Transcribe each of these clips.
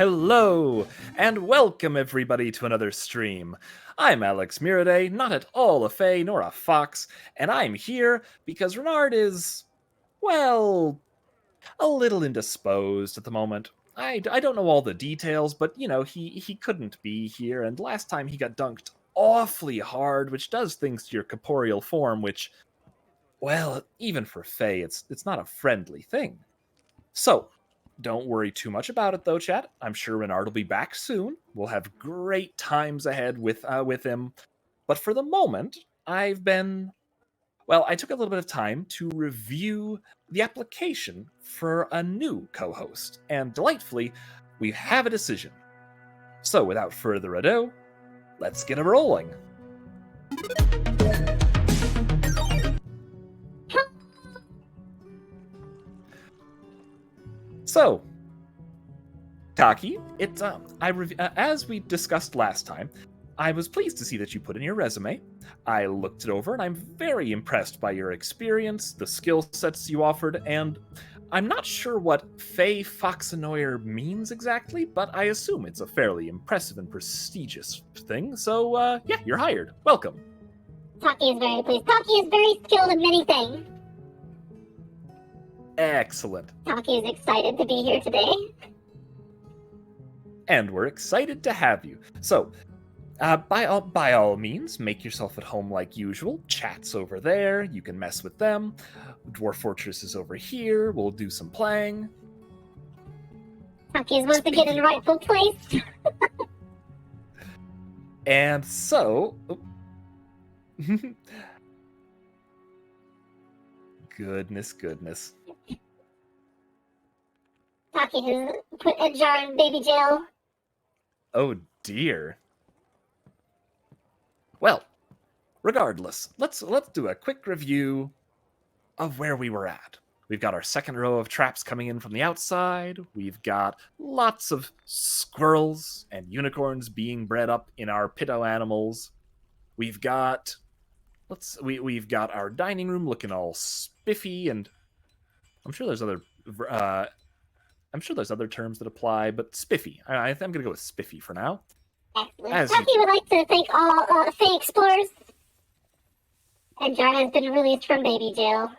Hello, and welcome everybody to another stream. I'm Alex Miraday, not at all a fae nor a fox, and I'm here because Renard is, well, a little indisposed at the moment. I don't know all the details, but he couldn't be here, and last time he got dunked awfully hard, which does things to your corporeal form, which, well, even for fae, it's not a friendly thing. So, don't worry too much about it, though, chat. I'm sure Renard will be back soon. We'll have great times ahead with him. But for the moment, I took a little bit of time to review the application for a new co-host, and delightfully, we have a decision. So, without further ado, let's get it rolling. So, Tokky, as we discussed last time, I was pleased to see that you put in your resume. I looked it over, and I'm very impressed by your experience, the skill sets you offered, and I'm not sure what Fae Foxanoyer means exactly, but I assume it's a fairly impressive and prestigious thing, so yeah, you're hired. Welcome. Tokky is very pleased. Tokky is very skilled in many things. Excellent. Tokky is excited to be here today. And we're excited to have you. So, by all means, make yourself at home like usual. Chat's over there. You can mess with them. Dwarf Fortress is over here. We'll do some playing. Tokky is once again in the rightful place. And so... Goodness. Tokky has put Edjar in baby jail. Oh dear. Well, regardless, let's do a quick review of where we were at. We've got our second row of traps coming in from the outside. We've got lots of squirrels and unicorns being bred up in our pitto animals. We've got our dining room looking all spiffy, and I'm sure there's other terms that apply, but spiffy. I'm going to go with spiffy for now. Excellent. Tokky would like to thank all Fae explorers. Edjar has been released from baby jail.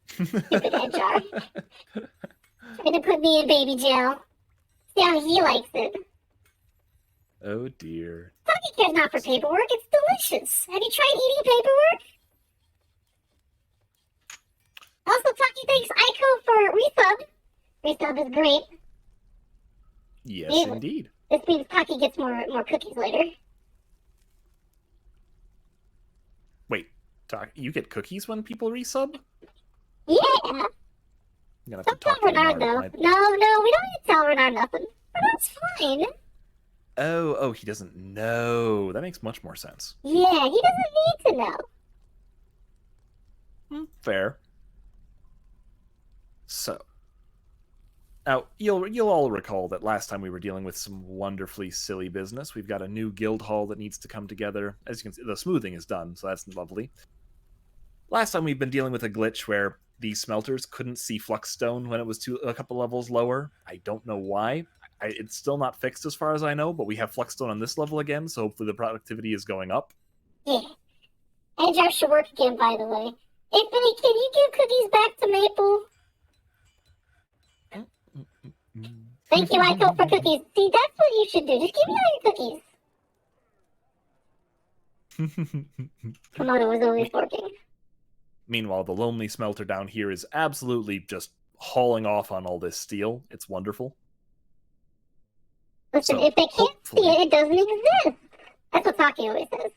Stupid Edjar. Trying to put me in baby jail. See how he likes it. Oh dear. Tokky cares not for paperwork. It's delicious. Have you tried eating paperwork? Also, Tokky thanks Aiko for resub. Resub is great. Yes, indeed. This means Tokky gets more cookies later. Wait, you get cookies when people resub? Yeah. I'm gonna have Don't to talk tell to Renard, though. No, we don't need to tell Renard nothing. Renard's fine. Oh, he doesn't know. That makes much more sense. Yeah, he doesn't need to know. Fair. So, now you'll all recall that last time we were dealing with some wonderfully silly business. We've got a new guild hall that needs to come together. As you can see, the smoothing is done, so that's lovely. Last time we've been dealing with a glitch where these smelters couldn't see Fluxstone when it was a couple levels lower. I don't know why. It's still not fixed as far as I know, but we have Fluxstone on this level again, so hopefully the productivity is going up. Yeah. Edjar should work again, by the way. Hey, Finny, can you give cookies back to Maple? Thank you, Aiko, for cookies. See, that's what you should do. Just give me all your cookies. Come on, it was always working. Meanwhile, the lonely smelter down here is absolutely just hauling off on all this steel. It's wonderful. Listen, if they can't see it, it doesn't exist. That's what Tokky always says.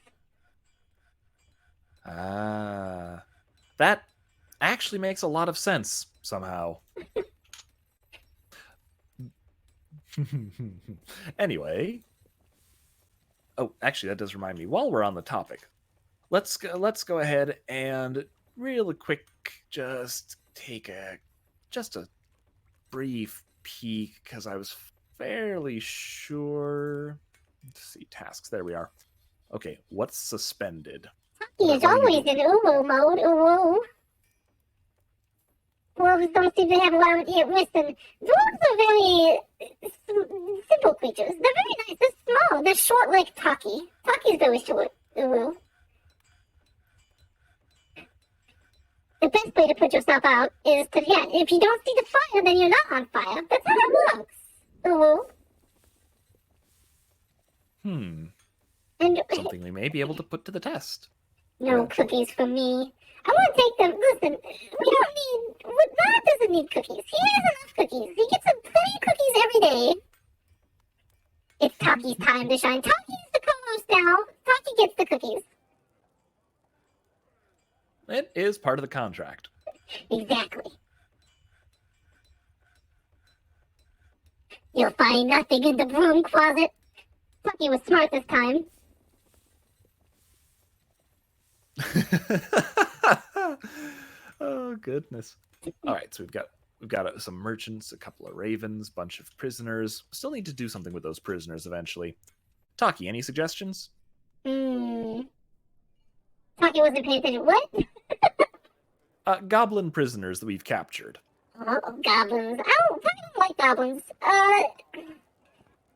That actually makes a lot of sense, somehow. Anyway. Oh, actually, that does remind me. While we're on the topic, let's go ahead and real quick just take a brief peek, because I was fairly sure. Let's see, tasks. There we are. Okay, what's suspended? Tokky is always in uwu mode. Uwu. dwarves don't seem to have a lot of wisdom. Dwarves are very simple creatures. They're very nice. They're small. They're short like Tokky. Tokky's very short. Ooh. The best way to put yourself out is to, yeah, if you don't see the fire, then you're not on fire. That's how it works. Ooh. And Something we may be able to put to the test. no cookies for me. I want to take them. Listen, we don't need. Rod doesn't need cookies. He has enough cookies. He gets plenty of cookies every day. It's Tokky's time to shine. Tokky's the co-host now. Tokky gets the cookies. It is part of the contract. Exactly. You'll find nothing in the broom closet. Tokky was smart this time. Oh goodness! All right, so we've got some merchants, a couple of ravens, bunch of prisoners. Still need to do something with those prisoners eventually. Tokky, any suggestions? Tokky wasn't paying attention. What? Goblin prisoners that we've captured. Oh, goblins. Tokky don't like goblins. I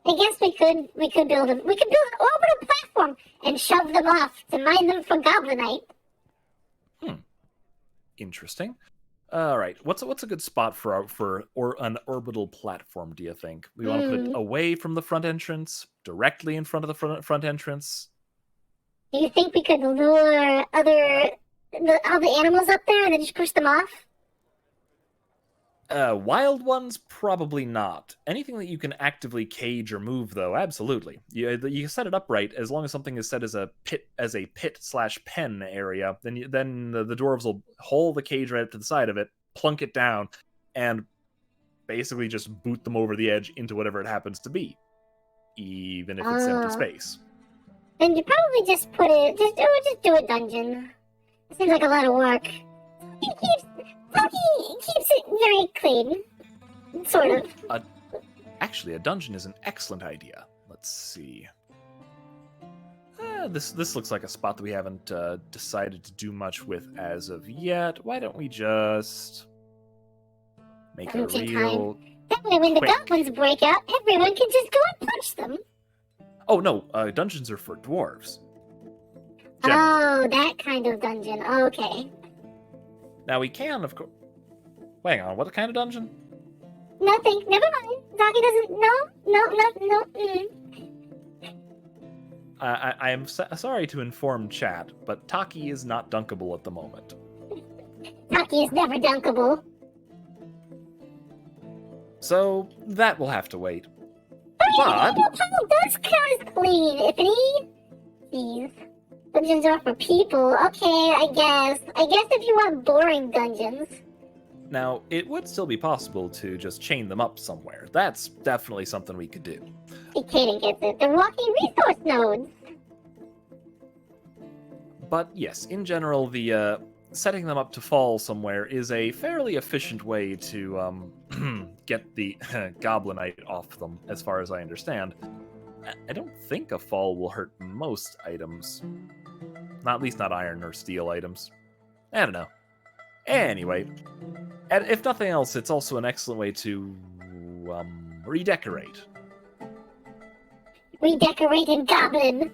guess we could build an orbital platform and shove them off to mine them for goblinite. Interesting. All right, what's a good spot for an orbital platform? Do you think we want to put it away from the front entrance, directly in front of the front entrance? Do you think we could lure all the animals up there and then just push them off? Wild ones, probably not. Anything that you can actively cage or move, though, absolutely. You set it up right as long as something is set as a pit/pen area. Then the dwarves will haul the cage right up to the side of it, plunk it down, and basically just boot them over the edge into whatever it happens to be, even if it's empty space. Then you probably just just do a dungeon. It seems like a lot of work. Tokky keeps it very clean, sort of. Actually, a dungeon is an excellent idea. Let's see. This looks like a spot that we haven't decided to do much with as of yet. Why don't we just make it a real... That way when the goblins break out, everyone can just go and punch them. Oh, no. Dungeons are for dwarves. Oh, that kind of dungeon. Okay. Now we can, of course... Hang on, what kind of dungeon? Nothing. Never mind. Tokky doesn't... No. I am sorry to inform chat, but Tokky is not dunkable at the moment. Tokky is never dunkable. So, that will have to wait. But... That's kind of clean, if any... These dungeons are for people. Okay, I guess. If you want boring dungeons... Now, it would still be possible to just chain them up somewhere. That's definitely something we could do. Kaden gets it. They're walking resource nodes. But yes, in general, the setting them up to fall somewhere is a fairly efficient way to get the goblinite off them, as far as I understand. I don't think a fall will hurt most items. At least not iron or steel items. I don't know. Anyway, and if nothing else, it's also an excellent way to redecorate. Redecorated goblin.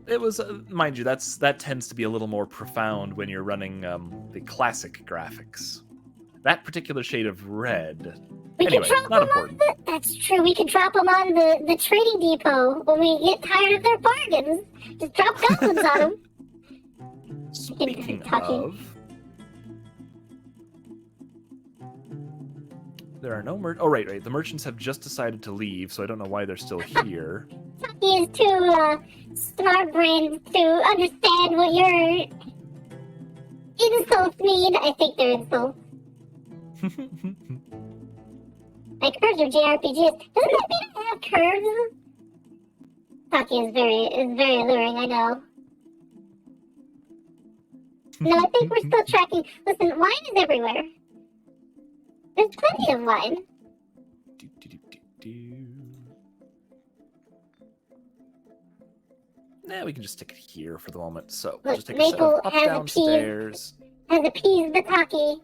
It was, mind you, that tends to be a little more profound when you're running the classic graphics. That particular shade of red. Anyway, not important. That's true. We can drop them on the trading depot when we get tired of their bargains. Just drop goblins on them. Speaking of, there are no oh right. The merchants have just decided to leave, so I don't know why they're still here. Tokky is too smart-brained to understand what your insults mean. I think they're insults. Like curves are JRPGs. Doesn't that mean I have curves? Tokky is very alluring. I know. No, I think we're still tracking. Listen, wine is everywhere. There's plenty of wine. Nah, we can just stick it here for the moment. So Look, just take Maple a set of up has downstairs. has appeased the Tokky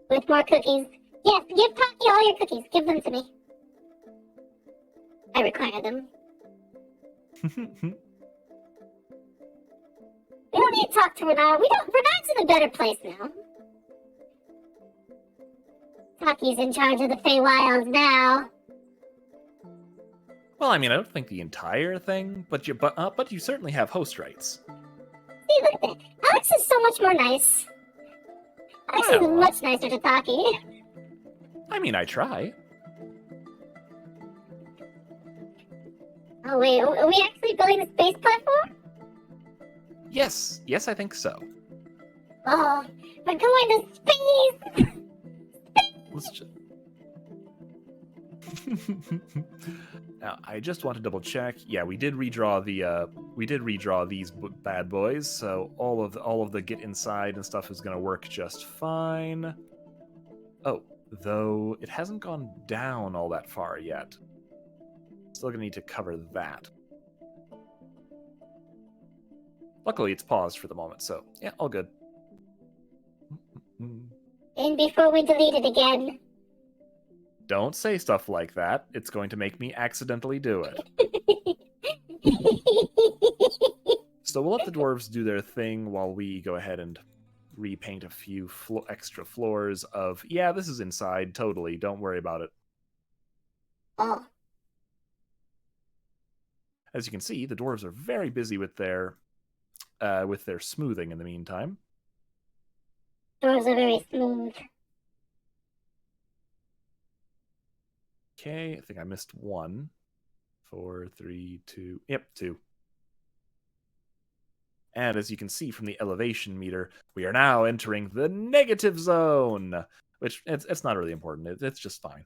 with more cookies. Yes, give Tokky all your cookies. Give them to me. I require them. We don't need to talk to Renard. Renard's in a better place now. Tokky's in charge of the Feywilds now. Well, I mean, I don't think the entire thing, but you certainly have host rights. See, look at that. Alex is so much more nice. Alex is much nicer to Tokky. I mean, I try. Oh wait, are we actually building a space platform? Yes, I think so. Oh, we're going to space! Let's just... Now, I just want to double check. Yeah, we did redraw these bad boys, so all of the get inside and stuff is going to work just fine. Oh, though it hasn't gone down all that far yet. Still going to need to cover that. Luckily, it's paused for the moment, so yeah, all good. And before we delete it again. Don't say stuff like that. It's going to make me accidentally do it. So we'll let the dwarves do their thing while we go ahead and repaint a few extra floors of, yeah, this is inside, totally, don't worry about it. Oh. As you can see, the dwarves are very busy with their smoothing in the meantime. Dwarves are very smooth. Okay, I think I missed one. 4, 3, 2. Yep, 2. And as you can see from the elevation meter, we are now entering the negative zone, which it's not really important. It's just fine.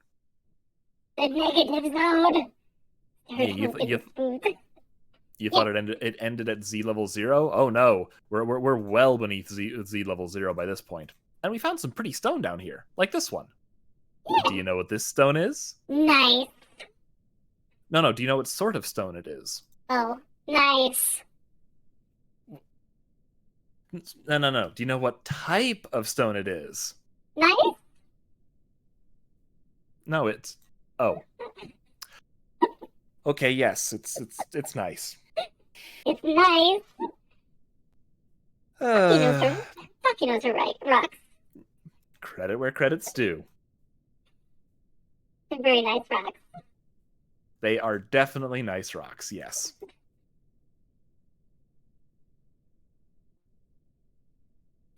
The negative zone. Yeah, you thought it ended at Z level 0? Oh no, we're well beneath Z level 0 by this point. And we found some pretty stone down here, like this one. Do you know what this stone is? Nice. No, do you know what sort of stone it is? Oh, nice. No. Do you know what type of stone it is? Nice? No, it's... Oh. Okay, yes, it's nice. It's nice. Tokky knows her right. Rocks. Credit where credit's due. They're very nice rocks. They are definitely nice rocks, yes.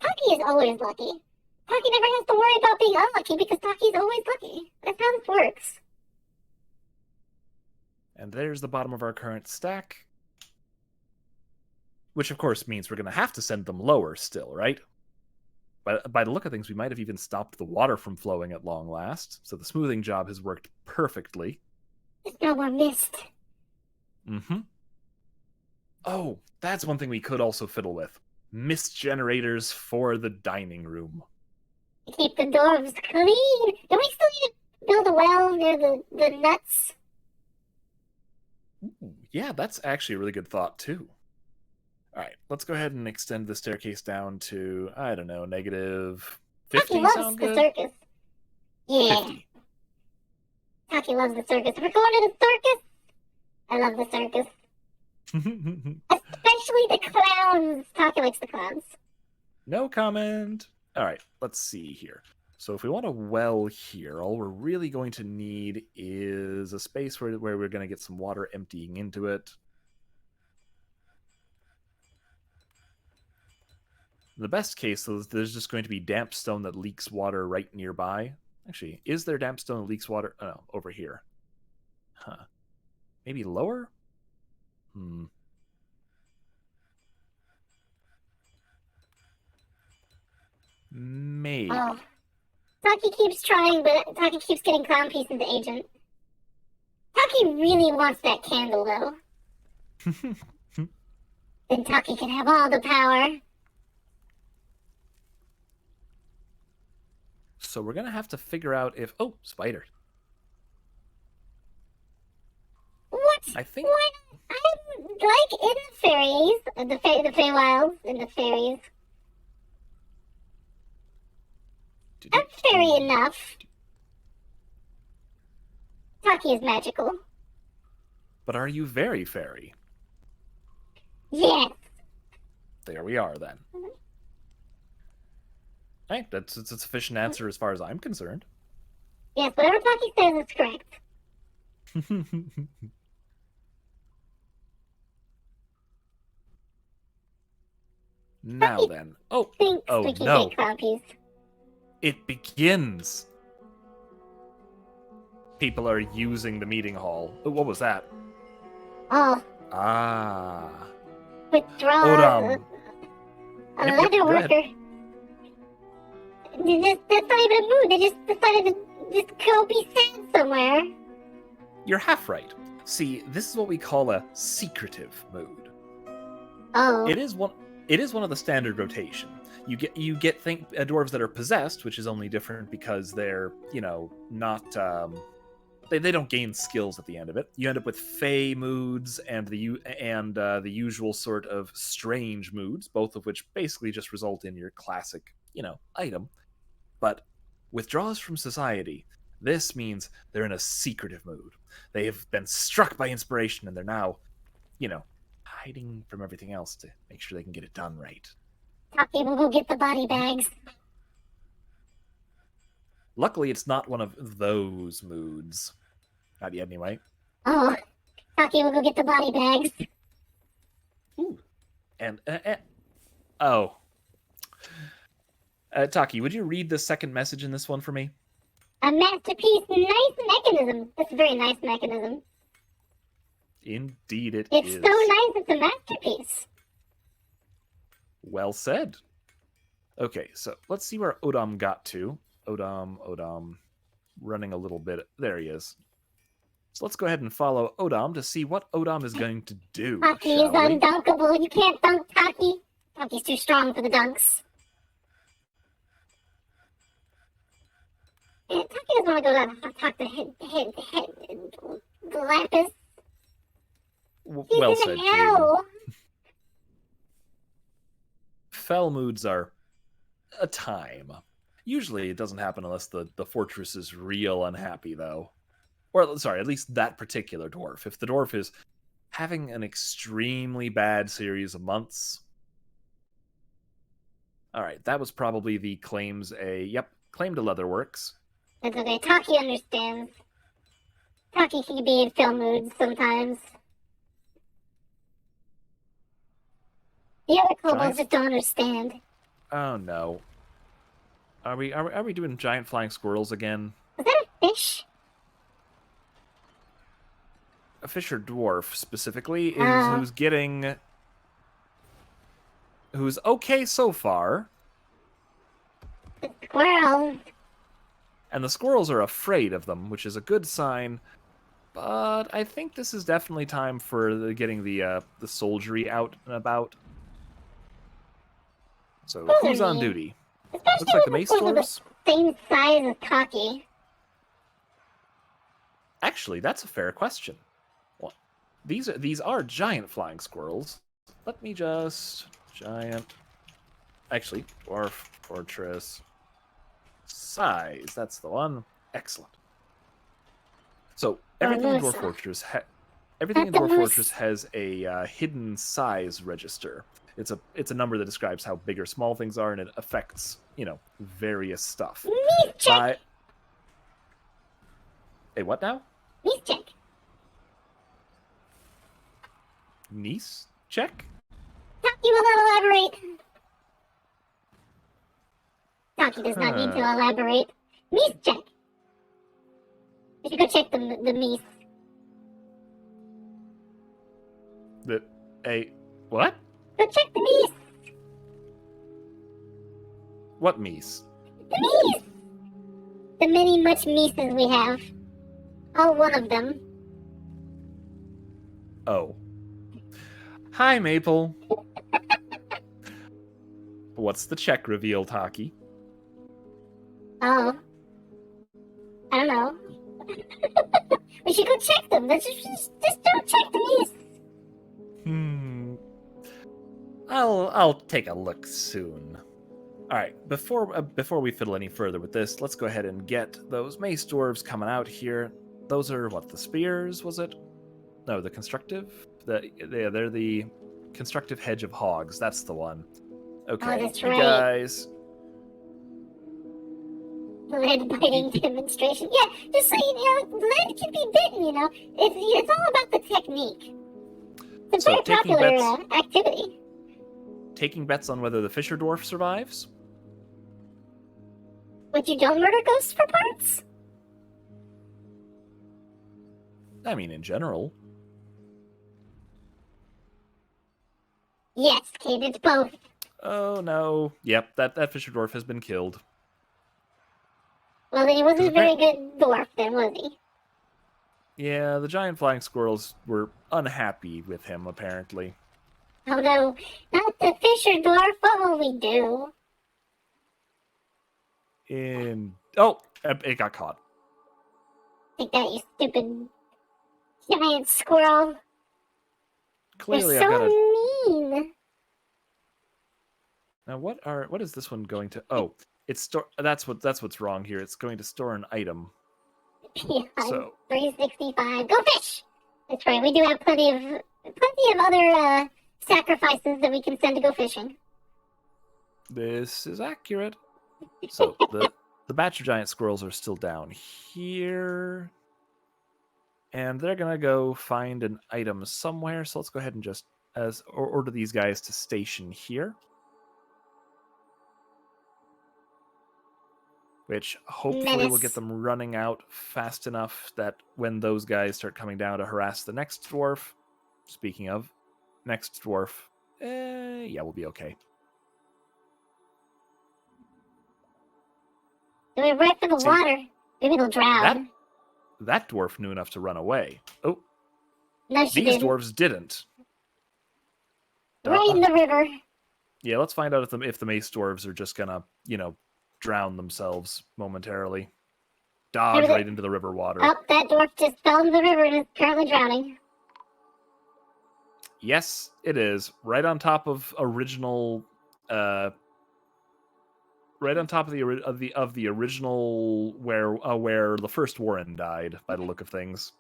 Tokky is always lucky. Tokky never has to worry about being unlucky because Tokky's always lucky. That's how this works. And there's the bottom of our current stack. Which, of course, means we're going to have to send them lower still, right? By the look of things, we might have even stopped the water from flowing at long last, so the smoothing job has worked perfectly. There's no more mist. Mm-hmm. Oh, that's one thing we could also fiddle with. Mist generators for the dining room. To keep the dwarves clean. Do we still need to build a well near the nuts? Ooh, yeah, that's actually a really good thought, too. All right, let's go ahead and extend the staircase down to, I don't know, negative 50 Tokky loves sound the good? circus. Yeah. 50. Tokky loves the circus. We're going to the circus. I love the circus. Especially the clowns. Tokky likes the clowns. No comment. All right, let's see here. So if we want a well here, all we're really going to need is a space where we're going to get some water emptying into it. In the best case, there's just going to be damp stone that leaks water right nearby. Actually, is there damp stone that leaks water? Oh, over here. Huh. Maybe lower? Maybe. Oh. Tokky keeps trying, but Tokky keeps getting clown pieces to agent. Tokky really wants that candle, though. Then Tokky can have all the power. So we're going to have to figure out if... Oh, spider. What? I think... What? I'm like in the fairies, the Feywilds, in the fairies. I'm fairy enough. Tokky is magical. But are you very fairy? Yes. There we are, then. Hey, that's a sufficient answer as far as I'm concerned. Yes, whatever Tokky says is correct. Now then. Oh Squeaky no. big clown piece. It begins. People are using the meeting hall. Oh, what was that? Oh, Ah. withdraw Odam. a Yep, leather go ahead. worker. That's not even a mood. They just decided to just go be sad somewhere. You're half right. See, this is what we call a secretive mood. Oh. It is one of the standard rotation. You get dwarves that are possessed, which is only different because they're, not they don't gain skills at the end of it. You end up with fey moods and the usual sort of strange moods, both of which basically just result in your classic, item. But withdraws from society, this means they're in a secretive mood. They have been struck by inspiration and they're now, hiding from everything else to make sure they can get it done right. Tokky will go get the body bags. Luckily, it's not one of those moods. Not yet, anyway. Oh, Tokky will go get the body bags. Ooh. And, oh. Tokky, would you read the second message in this one for me? A masterpiece, nice mechanism. That's a very nice mechanism. Indeed it It's is. so nice, it's a masterpiece. Well said. Okay, so let's see where Odam got to. Odam, running a little bit. There he is. So let's go ahead and follow Odam to see what Odam is going to do. Tokky is undunkable. You can't dunk Tokky. Tokky's too strong for the dunks. Yeah, Tokky doesn't want to go down and talk to the Lapis. He's Well in said, hell. Fell moods are a time. Usually it doesn't happen unless the fortress is real unhappy, though. Or, sorry, at least that particular dwarf. If the dwarf is having an extremely bad series of months... Alright, that was probably the claim to Leatherworks. That's okay. Tokky understands. Tokky can be in film moods sometimes. The other kobolds just don't understand. Oh no. Are we doing giant flying squirrels again? Was that a fish? A fish or dwarf specifically is who's okay so far. Squirrel. And the squirrels are afraid of them, which is a good sign. But I think this is definitely time for getting the soldiery out and about. So who's on duty? Especially Looks like the mace when the dwarves. same size as Tokky. Actually, that's a fair question. Well, these are giant flying squirrels. Let me just giant. Actually, Dwarf Fortress size. That's the one. Excellent. So everything in Dwarf Fortress has a hidden size register. It's a number that describes how big or small things are, and it affects various stuff. Meat check. Hey, what now? Meat check. Niece check. Tokky will not elaborate. Tokky does not need to elaborate. Meat check. We should go check the meat. What? Go check the meat. What meese? The meat. The many much meeses we have. All one of them. Oh. Hi, Maple. What's the check reveal, Tokky? Oh. I don't know. We should go check them. Let's just don't check the meat. I'll take a look soon. All right, before we fiddle any further with this, let's go ahead and get those mace dwarves coming out here. Those are what, the spears? Was it? No, the constructive. They're the constructive hedge of hogs. That's the one. Okay, that's you right. guys. Lead biting demonstration. Yeah, just so you know, lead can be bitten. You know, it's all about the technique. It's a So very popular activity. Taking bets on whether the Fisher Dwarf survives. But you don't murder ghosts for parts? I mean, in general. Yes, kid, it's both. Oh no. Yep, that Fisher Dwarf has been killed. Well, then he wasn't a very good dwarf, then, was he? Yeah, the giant flying squirrels were unhappy with him, apparently. Oh no, not the Fisher dwarf. What will we do? Oh, it got caught. Take that, you stupid giant squirrel. Clearly, They're I've so got a... mean. Now, what is this one going to? Oh, it's That's what's wrong here. It's going to store an item. Yeah, So 365. Go fish. That's right. We do have plenty of other sacrifices that we can send to go fishing. this is accurate. So the batch of giant squirrels are still down here, and they're gonna go find an item somewhere. So let's go ahead and just order these guys to station here. Which hopefully will get them running out fast enough that when those guys start coming down to harass the next dwarf, speaking of, next dwarf, yeah, we'll be okay. They're right for the water. Maybe they'll drown. That dwarf knew enough to run away. Oh, no, these dwarves didn't. Right in the river. Yeah, let's find out if the mace dwarves are just gonna, drown themselves momentarily. Dodge right into the river water. Oh, that dwarf just fell into the river and is currently drowning. Yes, it is. Right on top of original right on top of the original where the first Warren died, by the look of things.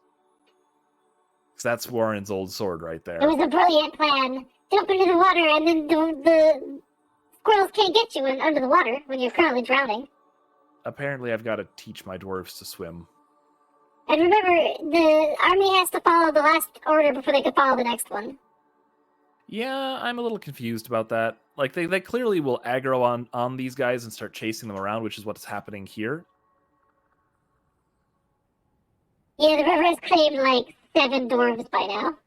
Because that's Warren's old sword right there. It was a brilliant plan. Jump into the water and then the squirrels can't get you under the water when you're currently drowning. Apparently, I've got to teach my dwarves to swim. And remember, the army has to follow the last order before they can follow the next one. Yeah, I'm a little confused about that. Like, they clearly will aggro on these guys and start chasing them around, which is what's happening here. Yeah, the river has claimed like 7 dwarves by now.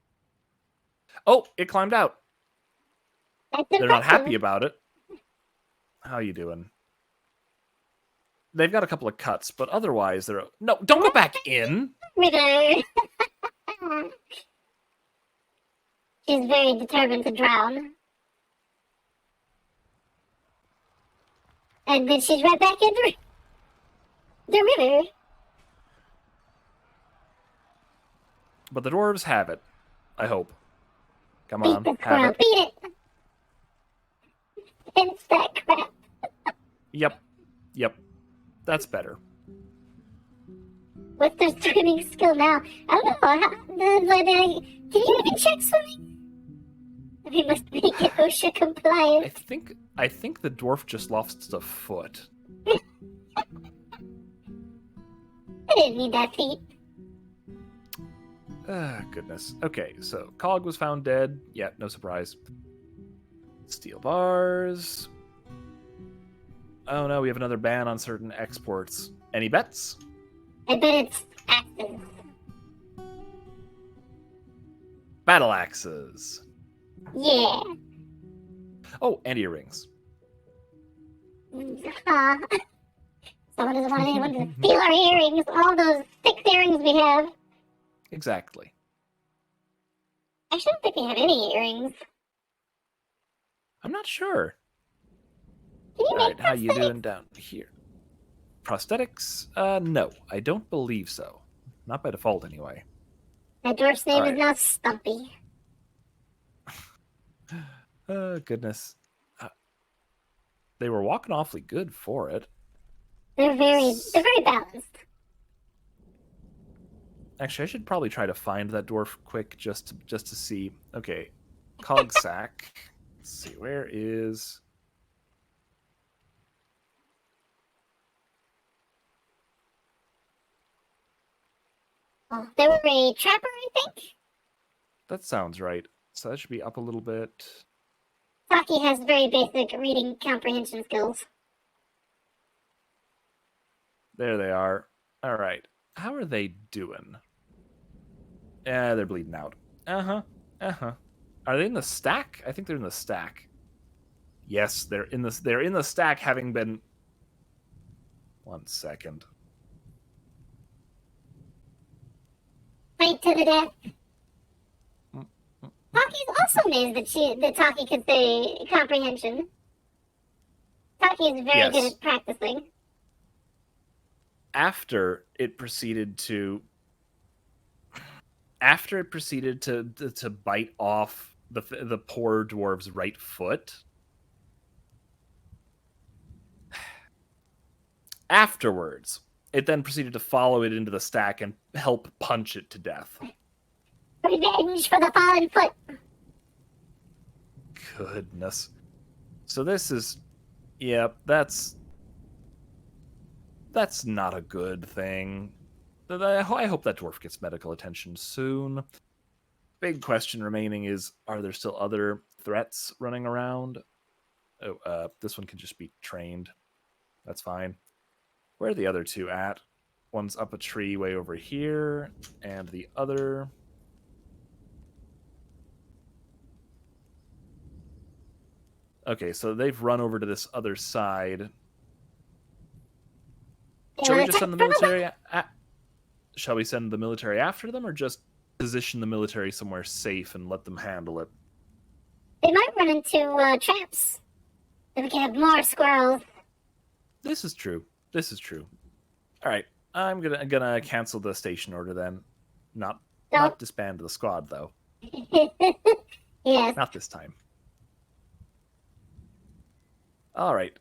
Oh, it climbed out. They're not happy about it. How you doing? They've got a couple of cuts, but otherwise they're... No, don't go back in! River! She's very determined to drown. And then she's right back in the river. But the dwarves have it. I hope. Come on, beat the squirrel. have it. Beat it! Pinch that crap. Yep. That's better. What's their swimming skill now? I don't know. Can you even check swimming? We must make it OSHA compliant. I think the dwarf just lost a foot. I didn't need that feat. Goodness. Okay, so Cog was found dead. Yeah, no surprise. Steel bars. Oh no, we have another ban on certain exports. Any bets? I bet it's axes. Battle axes. Yeah. Oh, and earrings. Someone doesn't want anyone to steal our earrings. All those 6 earrings we have. Exactly. I don't think we have any earrings. I'm not sure. Can you Alright, make how you doing down here? Prosthetics? No, I don't believe so. Not by default, anyway. That dwarf's name is now Stumpy. Oh, goodness. They were walking awfully good for it. They're very balanced. Actually, I should probably try to find that dwarf quick just to see. Okay, Cogsack. Let's see, where is... Oh, they were a trapper, I think. That sounds right. So that should be up a little bit. Tokky has very basic reading comprehension skills. There they are. All right. How are they doing? They're bleeding out. Uh-huh. Uh-huh. Are they in the stack? I think they're in the stack. Yes, they're in the stack, having been... 1 second. Fight to the death. Tokky's also amazed that Tokky could say comprehension. Tokky is very good at practicing. After it proceeded to bite off the poor dwarf's right foot. Afterwards, it then proceeded to follow it into the stack and help punch it to death. Revenge for the fallen foot. Goodness. So this is... Yep, that's not a good thing. I hope that dwarf gets medical attention soon. Big question remaining is, are there still other threats running around? Oh, this one can just be trained. That's fine. Where are the other two at? One's up a tree way over here, and the other... Okay, so they've run over to this other side. Shall we just send the military... Shall we send the military after them, or just position the military somewhere safe and let them handle it? They might run into traps. Then we can have more squirrels. This is true. This is true. All right, I'm gonna cancel the station order then. Not disband the squad though. Yes. Not this time. All right.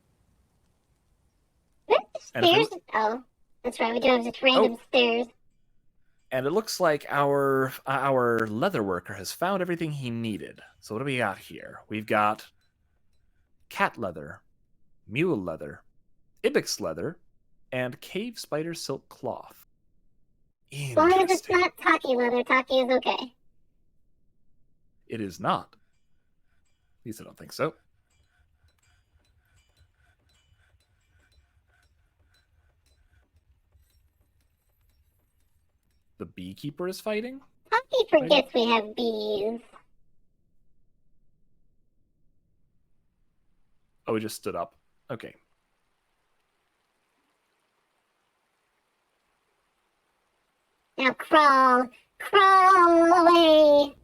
Stairs? Oh, that's right. We do have just random stairs. And it looks like our leather worker has found everything he needed. So what do we got here? We've got cat leather, mule leather, ibex leather, and cave spider silk cloth. As long as it's not Tokky leather, Tokky is okay. It is not. At least I don't think so. The beekeeper is fighting? Tokky forgets we have bees. Oh, we just stood up. Okay. Now crawl away.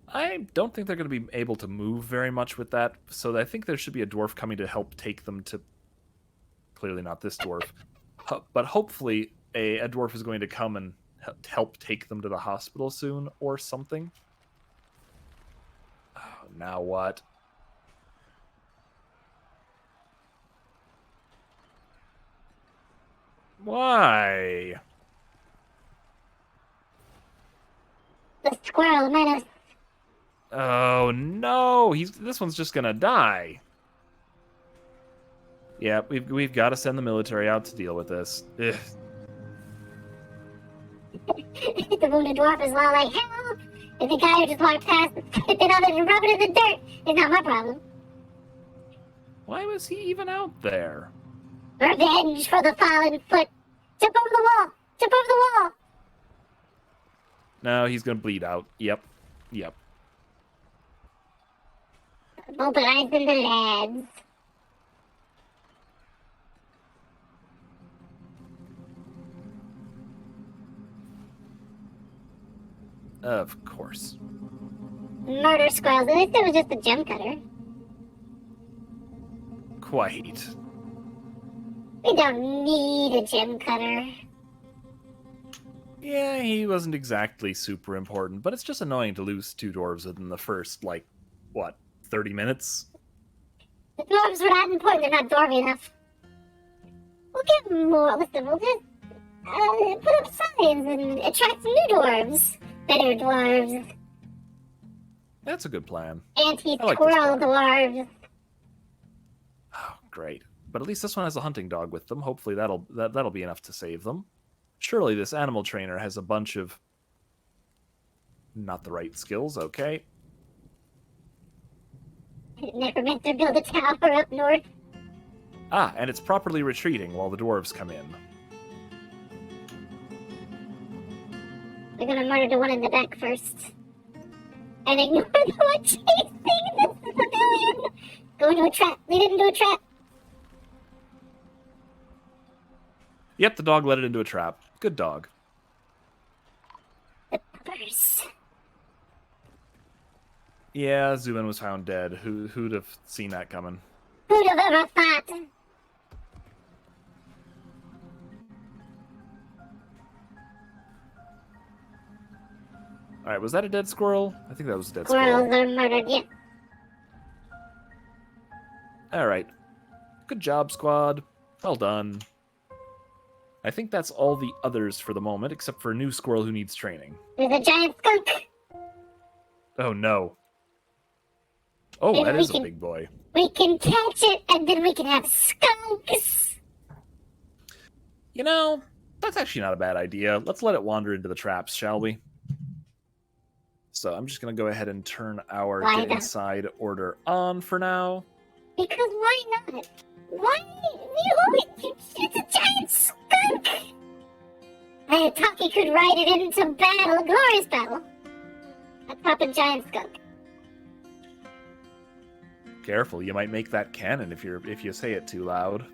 I don't think they're going to be able to move very much with that, so I think there should be a dwarf coming to help take them to... Clearly not this dwarf. But hopefully a dwarf is going to come and help take them to the hospital soon, or something. Oh, now what? Why? The squirrel menace. Oh no! This one's just gonna die. Yeah, we've got to send the military out to deal with this. Ugh. The wounded dwarf is all like, help! And the guy who just walked past and spit on it and rub it in the dirt is not my problem. Why was he even out there? Revenge for the fallen foot. Jump over the wall! Jump over the wall! No, he's gonna bleed out. Yep. Mobilizing the lads. Of course. Murder squirrels. At least it was just a gem cutter. Quite. We don't need a gem cutter. Yeah, he wasn't exactly super important, but it's just annoying to lose two dwarves within the first, 30 minutes? The dwarves were not important. They're not dwarvy enough. We'll get more. Listen, we'll just put up signs and attract new dwarves. Better dwarves. That's a good plan. Anti-squirrel dwarves. Oh, great. But at least this one has a hunting dog with them. Hopefully that'll be enough to save them. Surely this animal trainer has a bunch of not the right skills. Okay. Never meant to build a tower up north. Ah, and it's properly retreating while the dwarves come in. We're gonna murder the one in the back first. And ignore the one chasing the civilian! Go into a trap. Lead it into a trap. Yep, the dog led it into a trap. Good dog. The puppers. Yeah, Zubin was found dead. Who'd have seen that coming? Who'd have ever thought? Alright, was that a dead squirrel? I think that was a dead Squirrels squirrel. are murdered, yeah. Alright. Good job, squad. Well done. I think that's all the others for the moment, except for a new squirrel who needs training. There's a giant skunk. Oh, no. Oh, Maybe that we is a can- big boy. We can catch it, and then we can have skunks. You know, that's actually not a bad idea. Let's let it wander into the traps, shall we? So I'm just going to go ahead and turn our Why get not? inside order on for now. Because why not? Why? It's a giant skunk! And Tokky could ride it into battle, a glorious battle. Atop a giant skunk. Careful, you might make that canon if you say it too loud.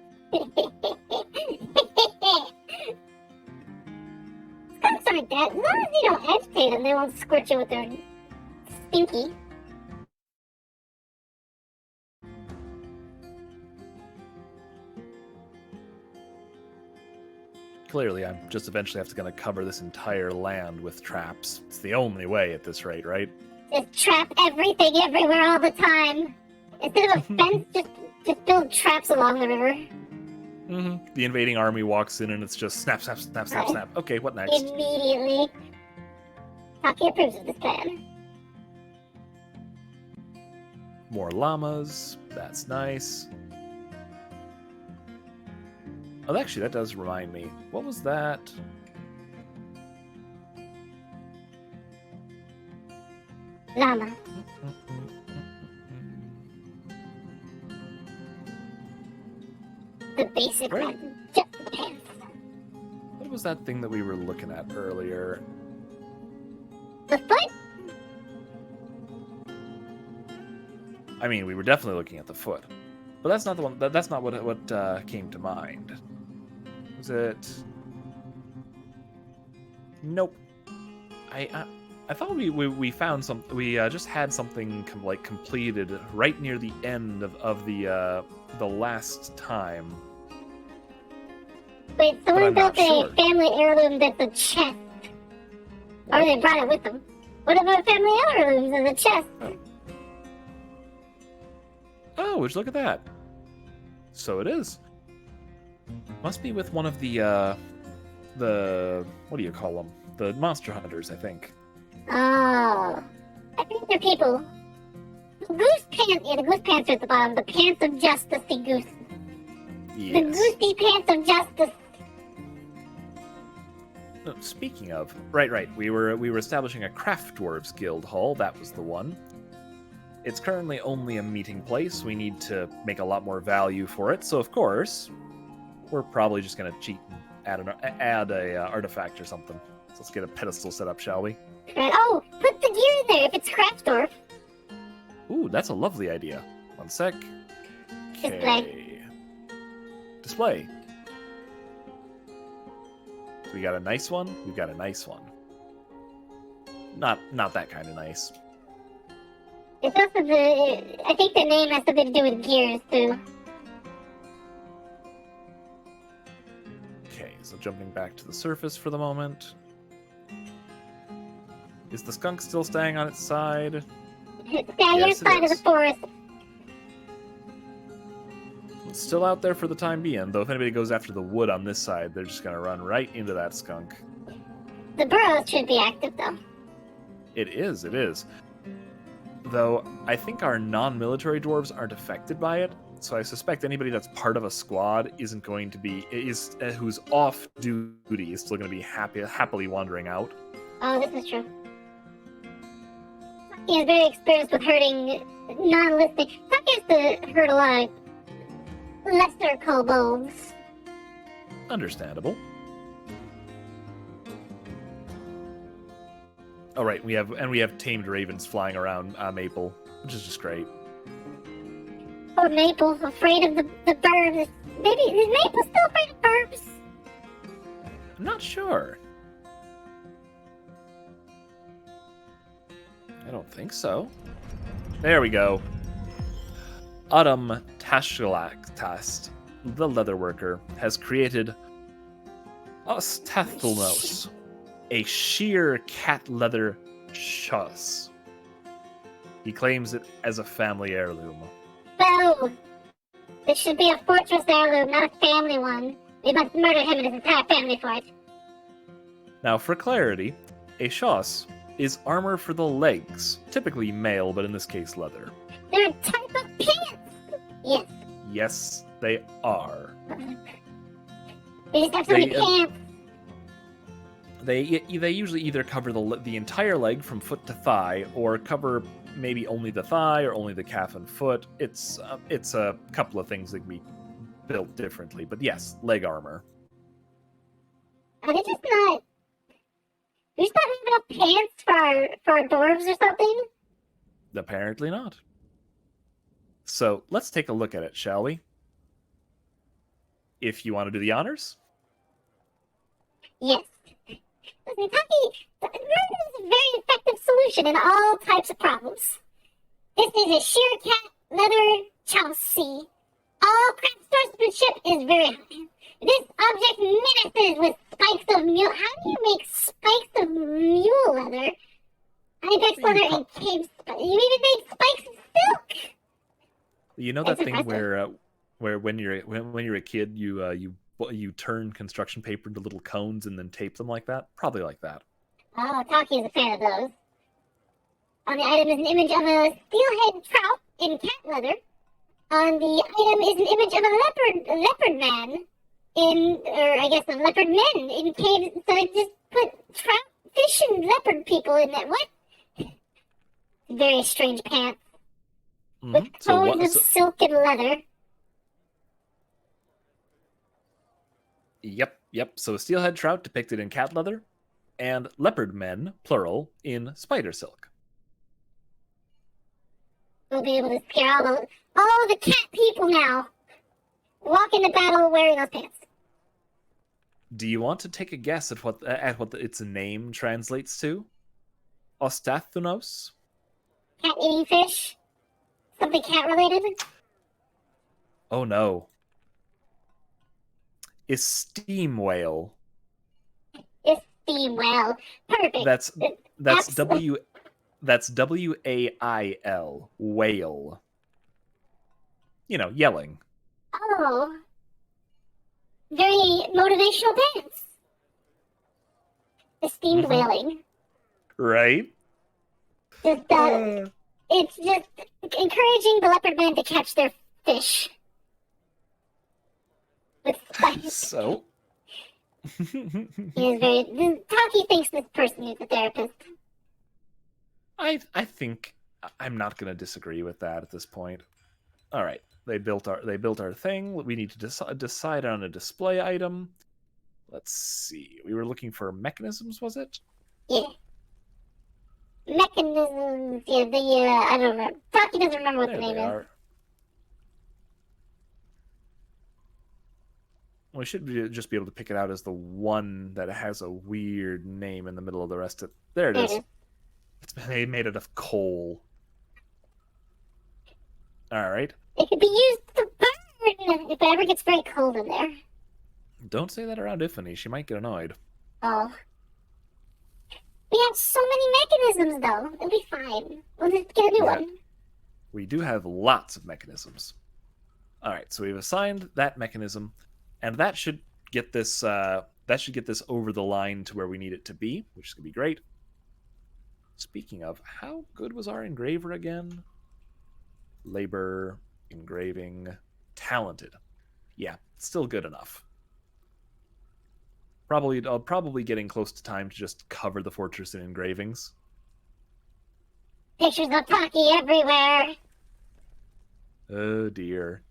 Skunks aren't that. As long as you don't agitate them, they won't squirt you with their stinky. Clearly, I'm just eventually have to gonna cover this entire land with traps. It's the only way at this rate, right? Just trap everything everywhere all the time. Instead of a fence, just build traps along the river. Mm-hmm. The invading army walks in and it's just snap, snap, snap, snap, snap. Okay, what next? Immediately. Tokky approves of this plan. More llamas. That's nice. Oh, actually, that does remind me. What was that? Llama. The basic Right. one. Just the pants. What was that thing that we were looking at earlier? The foot? I mean, we were definitely looking at the foot, but that's not the one. That's not what came to mind. Was it? Nope. I thought we found some. We just had something completed right near the end of the last time. Wait, I'm someone not built sure. a family heirloom that's a chest. Or they brought it with them. What about family heirlooms in the chest? Oh, would you look at that? So it is. Must be with one of the what do you call them? The monster hunters, I think. Oh. I think they're people. Goose pants. Yeah, the goose pants are at the bottom. The pants of justice, the goose. The Yes. goosey pants of justice. No, speaking of, right. We were establishing a craft dwarves guild hall. That was the one. It's currently only a meeting place. We need to make a lot more value for it. So of course, we're probably just gonna cheat and add a artifact or something. So let's get a pedestal set up, shall we? Right. Oh, put the gear in there if it's Craftsdorf. Ooh, that's a lovely idea. One sec. Display. Display. We got a nice one. We've got a nice one. Not that kind of nice. It's also I think the name has something to do with gears, too. Okay, so jumping back to the surface for the moment. Is the skunk still staying on its side? It's down your Yes, it side of the is. forest. It's still out there for the time being, though if anybody goes after the wood on this side, they're just going to run right into that skunk. The burrows should be active, though. It is. Though, I think our non-military dwarves aren't affected by it, so I suspect anybody that's part of a squad isn't going to be... who's off duty is still going to be happily wandering out. Oh, this is true. He is very experienced with hurting non-listening. Tokky has to hurt a lot of lesser kobolds. Understandable. Oh, right, we have tamed ravens flying around Maple, which is just great. Poor Maple, afraid of the burbs. Maybe is Maple still afraid of burbs? I'm not sure. I don't think so. There we go. Autumn Tashgalactast, the leatherworker, has created Ostathlnos, a sheer cat leather chasse. He claims it as a family heirloom. Boo! This should be a fortress heirloom, not a family one. We must murder him and his entire family for it. Now, for clarity, a chasse is armor for the legs, typically mail, but in this case leather. They're a type of pants! Yes. Yes, they are. They just have so many pants. They usually either cover the entire leg from foot to thigh, or cover maybe only the thigh or only the calf and foot. It's a couple of things that can be built differently, but yes, leg armor. Are they just not? They just not have enough pants for our dwarves or something? Apparently not. So let's take a look at it, shall we? If you want to do the honors. Yes. Listen, Tokky is a very effective solution in all types of problems. This is a sheer cat leather chassis. All craft swordsmanship is very high. This object menaces with spikes of mule. How do you make spikes of mule leather? Ibex leather and cave spikes. You even make spikes of silk. You know that thing where when you're a kid you turn construction paper into little cones and then tape them like that? Probably like that. Oh, Tokky is a fan of those. On the item is an image of a steelhead trout in cat leather. On the item is an image of a leopard man of leopard men in caves. So I just put trout, fish, and leopard people in that. What? Very strange pants. Mm-hmm. With tones of silk and leather. Yep. So steelhead trout depicted in cat leather, and leopard men, plural, in spider silk. We'll be able to scare all the cat people now. Walk into battle wearing those pants. Do you want to take a guess at what its name translates to? Ostathunos? Cat eating fish? Something cat related? Oh no. Esteem whale. Esteem whale. Perfect. That's W-A-I-L. Whale. You know, yelling. Oh. Very motivational pants. Esteemed whaling. Right? It's just encouraging the leopard men to catch their fish. With spikes. So? Tokky thinks this person needs a therapist. I think I'm not going to disagree with that at this point. All right, they built our thing. We need to decide on a display item. Let's see. We were looking for mechanisms, was it? Yeah. Mechanisms. Yeah. I don't remember. Tokky doesn't remember what the name is. We should just be able to pick it out as the one that has a weird name in the middle of the rest of it. There it is. It's made out of coal. All right. It could be used to burn if it ever gets very cold in there. Don't say that around Iphany. She might get annoyed. Oh. We have so many mechanisms, though. It'll be fine. We'll just get a new one. We do have lots of mechanisms. All right, so we've assigned that mechanism, and that should get this over the line to where we need it to be, which is gonna be great. Speaking of, how good was our engraver again? Labor, engraving, talented. Yeah, still good enough. Probably getting close to time to just cover the fortress in engravings. Pictures of Tokky everywhere. Oh dear.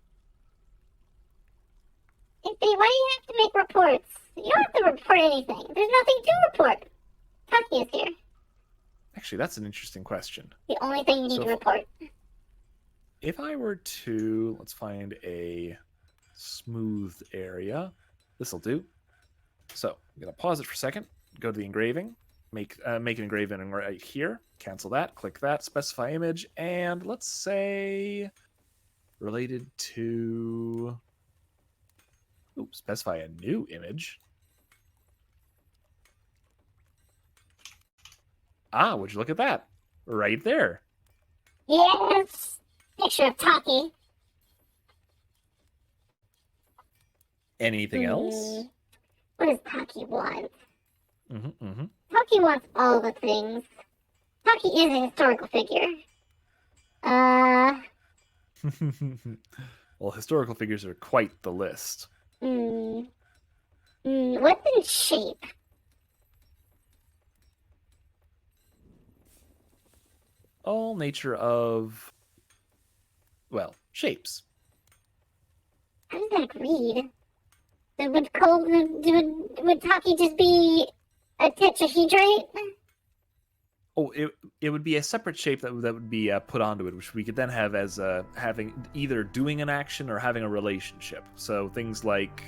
Why do you have to make reports? You don't have to report anything. There's nothing to report. Tokky is here. Actually, that's an interesting question. The only thing you need to report. If I were to, let's find a smooth area. This'll do. So I'm gonna pause it for a second. Go to the engraving. Make an engraving right here. Cancel that. Click that. Specify image, and let's say related to. Ooh, specify a new image. Ah, would you look at that? Right there. Yes! Picture of Tokky. Anything else? What does Tokky want? Mm-hmm. Tokky wants all the things. Tokky is a historical figure. Well, historical figures are quite the list. What's in shape? All nature of, well, shapes. How does that read? Would Tokky just be a tetrahedrite? Oh, it would be a separate shape that would be put onto it, which we could then have as having either doing an action or having a relationship. So things like,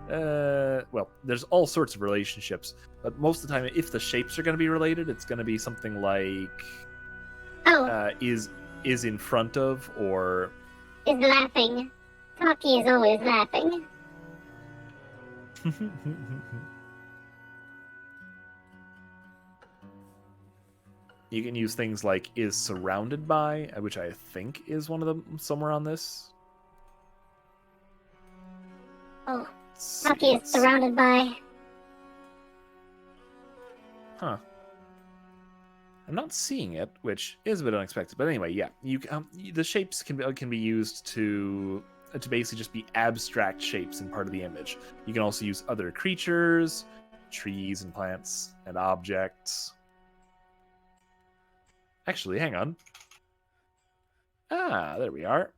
well, there's all sorts of relationships, but most of the time, if the shapes are going to be related, it's going to be something like, is in front of or is laughing. Tokky is always laughing. You can use things like is surrounded by, which I think is one of them somewhere on this. Oh, Tokky is surrounded by. Huh. I'm not seeing it, which is a bit unexpected. But anyway, yeah, the shapes can be used to basically just be abstract shapes in part of the image. You can also use other creatures, trees and plants and objects. Actually, hang on. Ah, there we are.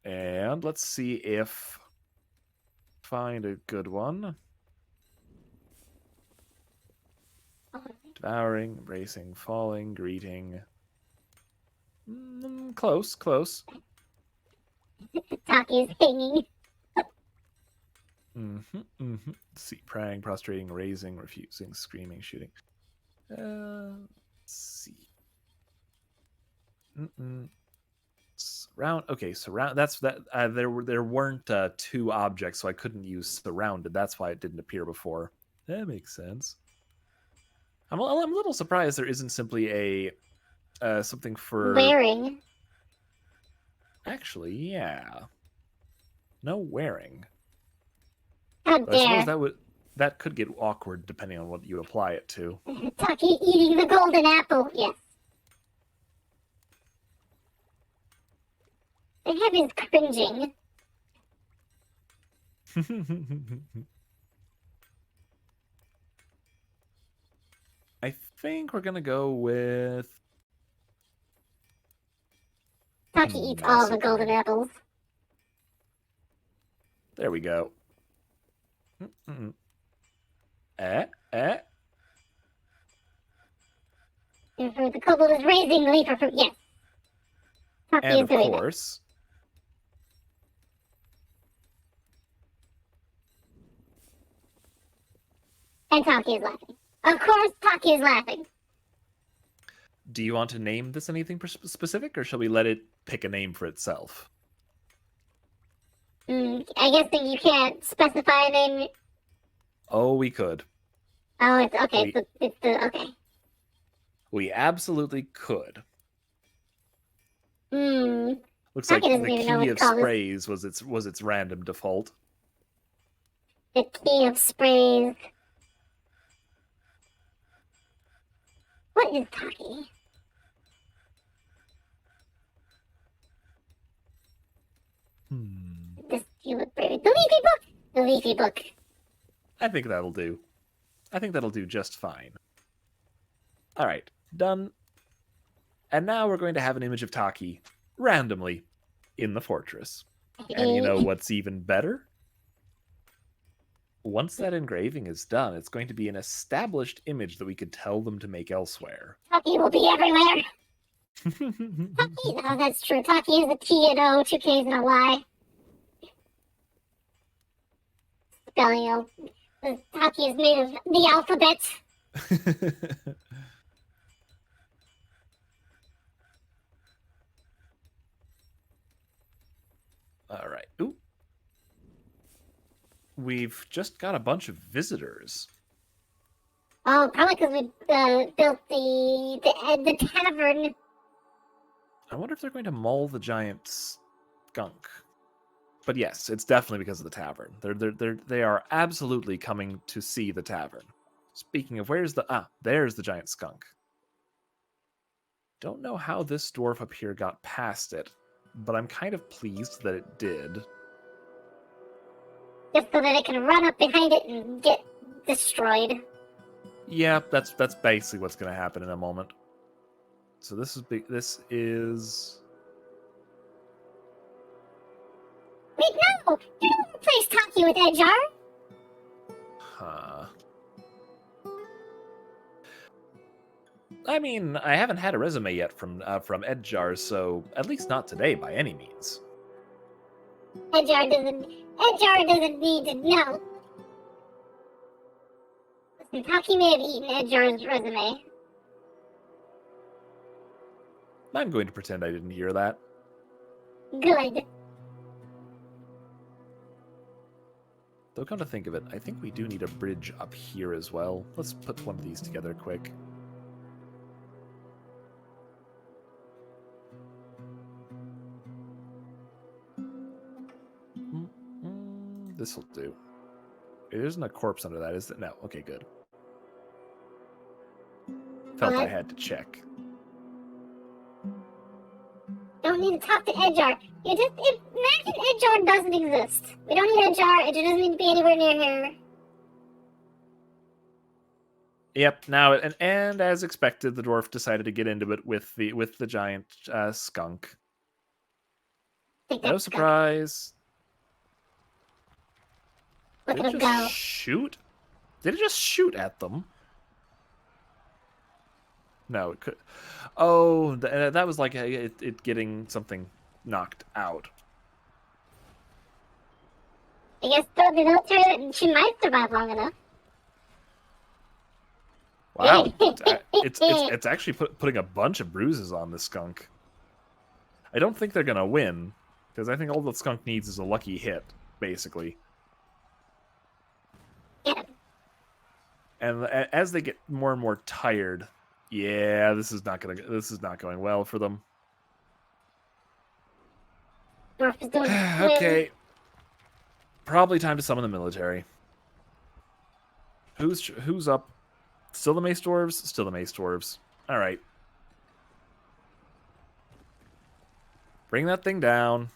And let's see if find a good one. Devouring, embracing, falling, greeting. Close. Tokky is hanging. Let's see, praying, prostrating, raising, refusing, screaming, shooting. Let's see. Surround. Okay, surround. That's that. There weren't two objects, so I couldn't use surrounded. That's why it didn't appear before. That makes sense. I'm a little surprised there isn't simply a something for wearing. Actually, yeah. No wearing. How But I dare. suppose that could get awkward depending on what you apply it to. Tokky eating the golden apple. Yes. They have his cringing. I think we're gonna go with Tokky eats all the golden apples. There we go. The kobold is raising the leaf for fruit. Yes. Tokky and is of doing course, it. And Tokky is laughing. Of course, Tokky is laughing. do you want to name this anything specific, or shall we let it pick a name for itself? I guess that you can't specify a name. Oh, we could. Oh, it's okay. Okay. We absolutely could. Hmm. Looks Taki like doesn't the even know key what to of call this. sprays was its random default. The key of sprays. What is Taki? This you look brave. The leafy book. The leafy book. I think that'll do. I think that'll do just fine. All right, done. And now we're going to have an image of Taki randomly in the fortress. And you know what's even better? Once that engraving is done, it's going to be an established image that we could tell them to make elsewhere. Taki will be everywhere. Taki, no, that's true. Taki is a T and O, two K's and a Y. Spelling, Taki is made of the alphabet. All right. Ooh. We've just got a bunch of visitors. Oh, probably because we built the tavern. I wonder if they're going to maul the giant skunk. But yes, it's definitely because of the tavern. They are absolutely coming to see the tavern. Speaking of, there's the giant skunk. Don't know how this dwarf up here got past it, but I'm kind of pleased that it did. Just so that it can run up behind it and get destroyed. Yeah, that's basically what's going to happen in a moment. So this is big. This is. Wait, no! You don't replace Taki with Edjar! Huh. I mean, I haven't had a resume yet from Edjar, so at least not today by any means. Edjar doesn't need to know. Listen, Taki may have eaten Edjar's resume. I'm going to pretend I didn't hear that. Good. Though come to think of it, I think we do need a bridge up here as well. Let's put one of these together quick. This'll do. There isn't a corpse under that, is it? No. Okay, good. Felt I had to check. Don't need to talk to Edjar. Imagine Edjar doesn't exist. We don't need Edjar. Edjar doesn't need to be anywhere near here. Yep. Now, and as expected, the dwarf decided to get into it with the giant skunk. No surprise. Look Did at it him just go. shoot? Did it just shoot at them? No, it could. Oh, that was like it getting something knocked out. I guess throw the military and she might survive long enough. Wow, it's actually putting a bunch of bruises on the skunk. I don't think they're gonna win because I think all the skunk needs is a lucky hit, basically. Yeah. And as they get more and more tired, yeah, this is not going well for them. Dwarf is doing Okay, probably time to summon the military. Who's up? Still the mace dwarves? Still the mace dwarves. All right. Bring that thing down.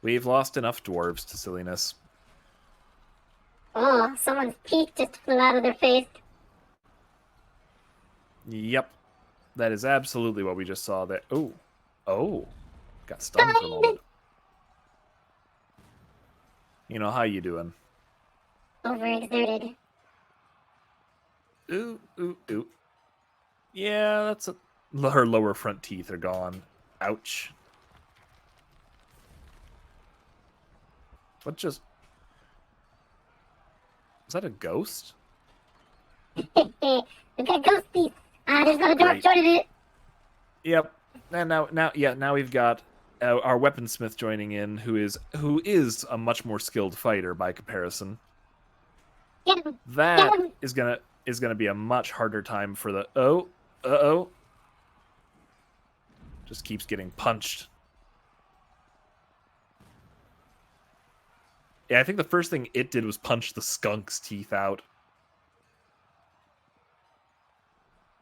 We've lost enough dwarves to silliness. Oh, someone's teeth just flew out of their face. Yep. That is absolutely what we just saw there. Oh. Got stunned for a moment. You know, how you doing? Overexerted. Ooh. Yeah, that's her lower front teeth are gone. Ouch. What just... Is that a ghost? We've got ghost teeth. There's another dwarf joining it. Yep. And now we've got our weaponsmith joining in, who is a much more skilled fighter by comparison. Get him. That is gonna be a much harder time for the... Uh-oh. Just keeps getting punched. Yeah, I think the first thing it did was punch the skunk's teeth out.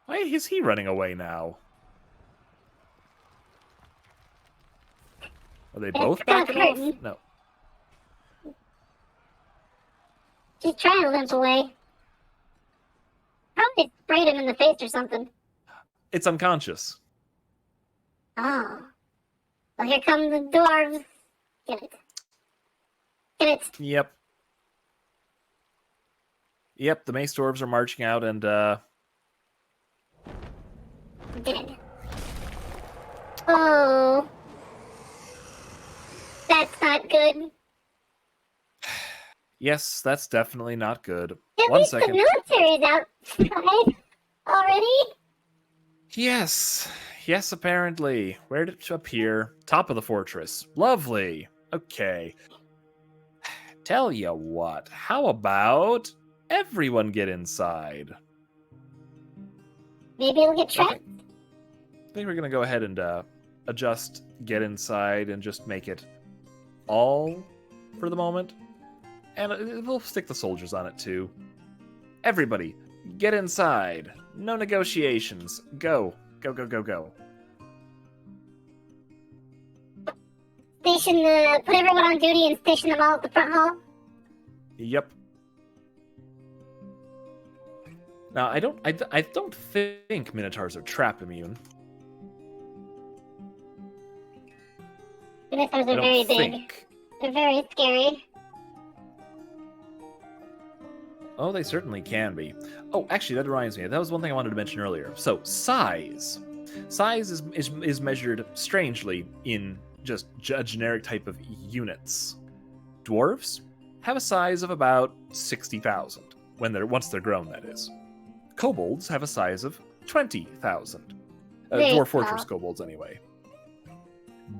Why is he running away now? Are they both backing off? No. She's trying to limp away. Probably sprayed him in the face or something. It's unconscious. Oh. Well, here come the dwarves. Get it. Get it. Yep. Yep, the mace dwarves are marching out and, Dead. Oh. That's not good. yes, that's definitely not good. At One least second. the military's outside already. Yes. Yes, apparently. Where did it appear? Top of the fortress. Lovely. Okay. Tell ya what. How about everyone get inside? Maybe it'll get trapped. I think we're going to go ahead and adjust get inside and just make it all for the moment. And we'll stick the soldiers on it too. Everybody, get inside. No negotiations. Go. Go, go, go, go. Station put everyone on duty and station them all at the front hall. Yep. Now, I don't think Minotaurs are trap immune. Minotaurs are very big. They're very scary. Oh, they certainly can be. Oh, actually, that reminds me. That was one thing I wanted to mention earlier. So, size. Size is measured strangely in just a generic type of units. Dwarves have a size of about 60,000 once they're grown, that is. Kobolds have a size of 20,000. Dwarf Fortress kobolds, anyway.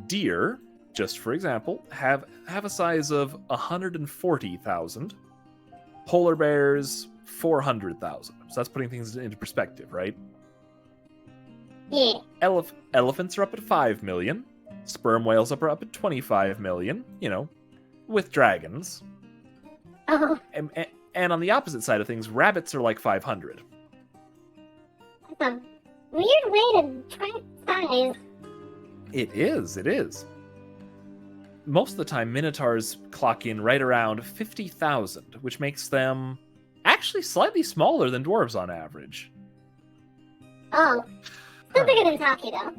Deer, just for example, have a size of 140,000. Polar bears, 400,000. So that's putting things into perspective, right? Yeah. Elephants are up at 5 million. Sperm whales are up at 25 million. You know, with dragons. Oh. And on the opposite side of things, rabbits are like 500. That's a weird way to track size. It is. Most of the time, Minotaurs clock in right around 50,000, which makes them actually slightly smaller than dwarves on average. Oh. Still bigger than Tokky, though.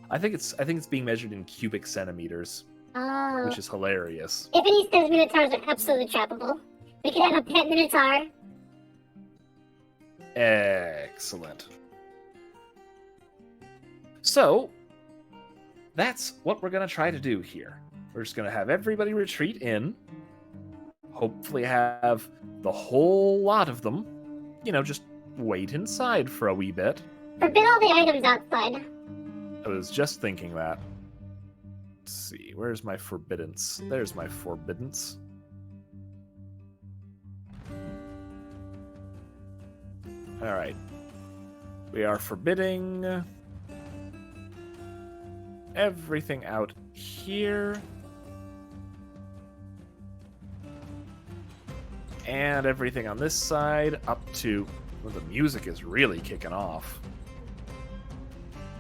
I think it's being measured in cubic centimeters, Oh. which is hilarious. Tiffany says Minotaurs are absolutely trappable. We could have a pet Minotaur. Excellent. So, that's what we're going to try to do here. We're just going to have everybody retreat in. Hopefully have the whole lot of them, just wait inside for a wee bit. Forbid all the items outside. I was just thinking that. Let's see, where's my forbiddance? There's my forbiddance. Alright. We are forbidding everything out here. And everything on this side up to... Well, the music is really kicking off.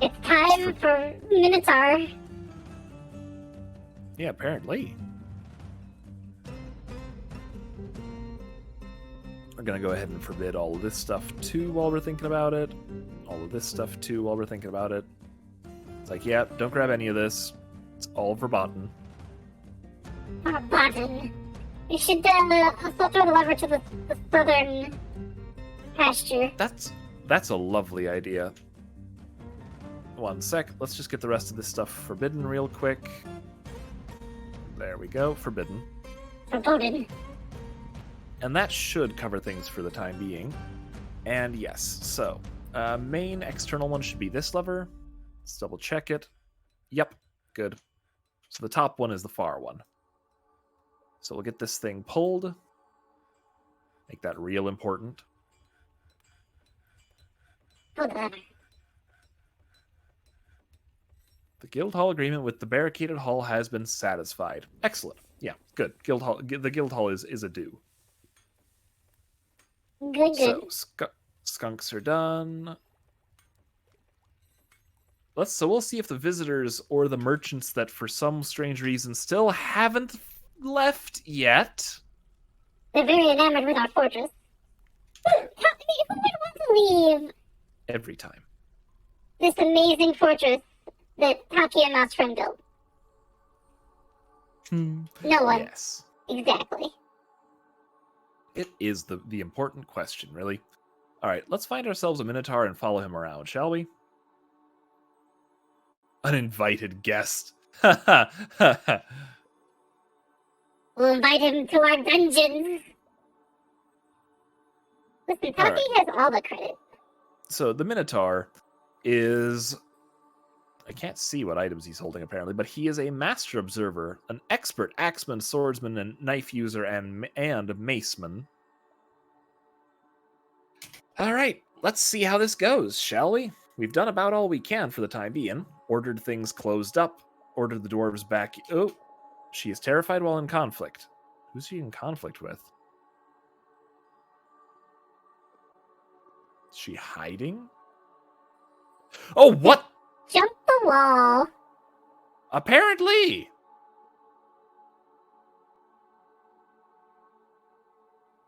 It's time for Minotaur. Yeah, apparently. We're going to go ahead and forbid all of this stuff too while we're thinking about it. All of this stuff too while we're thinking about it. It's like, yeah, don't grab any of this. It's all verboten. Verboten. We should also throw the lever to the southern pasture. That's a lovely idea. One sec. Let's just get the rest of this stuff forbidden real quick. There we go. Forbidden. Forbidden. And that should cover things for the time being. And yes, so main external one should be this lever. Let's double check it. Yep, good. So the top one is the far one. So we'll get this thing pulled. Make that real important. Pull the lever. The Guildhall agreement with the barricaded hall has been satisfied. Excellent. Yeah, good. The Guildhall is a do. Good. So skunks are done. We'll see if the visitors or the merchants that for some strange reason still haven't left yet. They're very enamored with our fortress. Who would want to leave Every time. this amazing fortress that Tokky and Mouse Friend built? No one. Yes. Exactly. It is the important question, really. All right, let's find ourselves a Minotaur and follow him around, shall we? Uninvited guest. We'll invite him to our dungeons. Listen, Tokky has all the credit. So the Minotaur is... I can't see what items he's holding, apparently, but he is a master observer, an expert axeman, swordsman, and knife user, and maceman. All right, let's see how this goes, shall we? We've done about all we can for the time being. Ordered things closed up, ordered the dwarves back... Oh, she is terrified while in conflict. Who's she in conflict with? Is she hiding? Oh, what? Jump the wall. Apparently.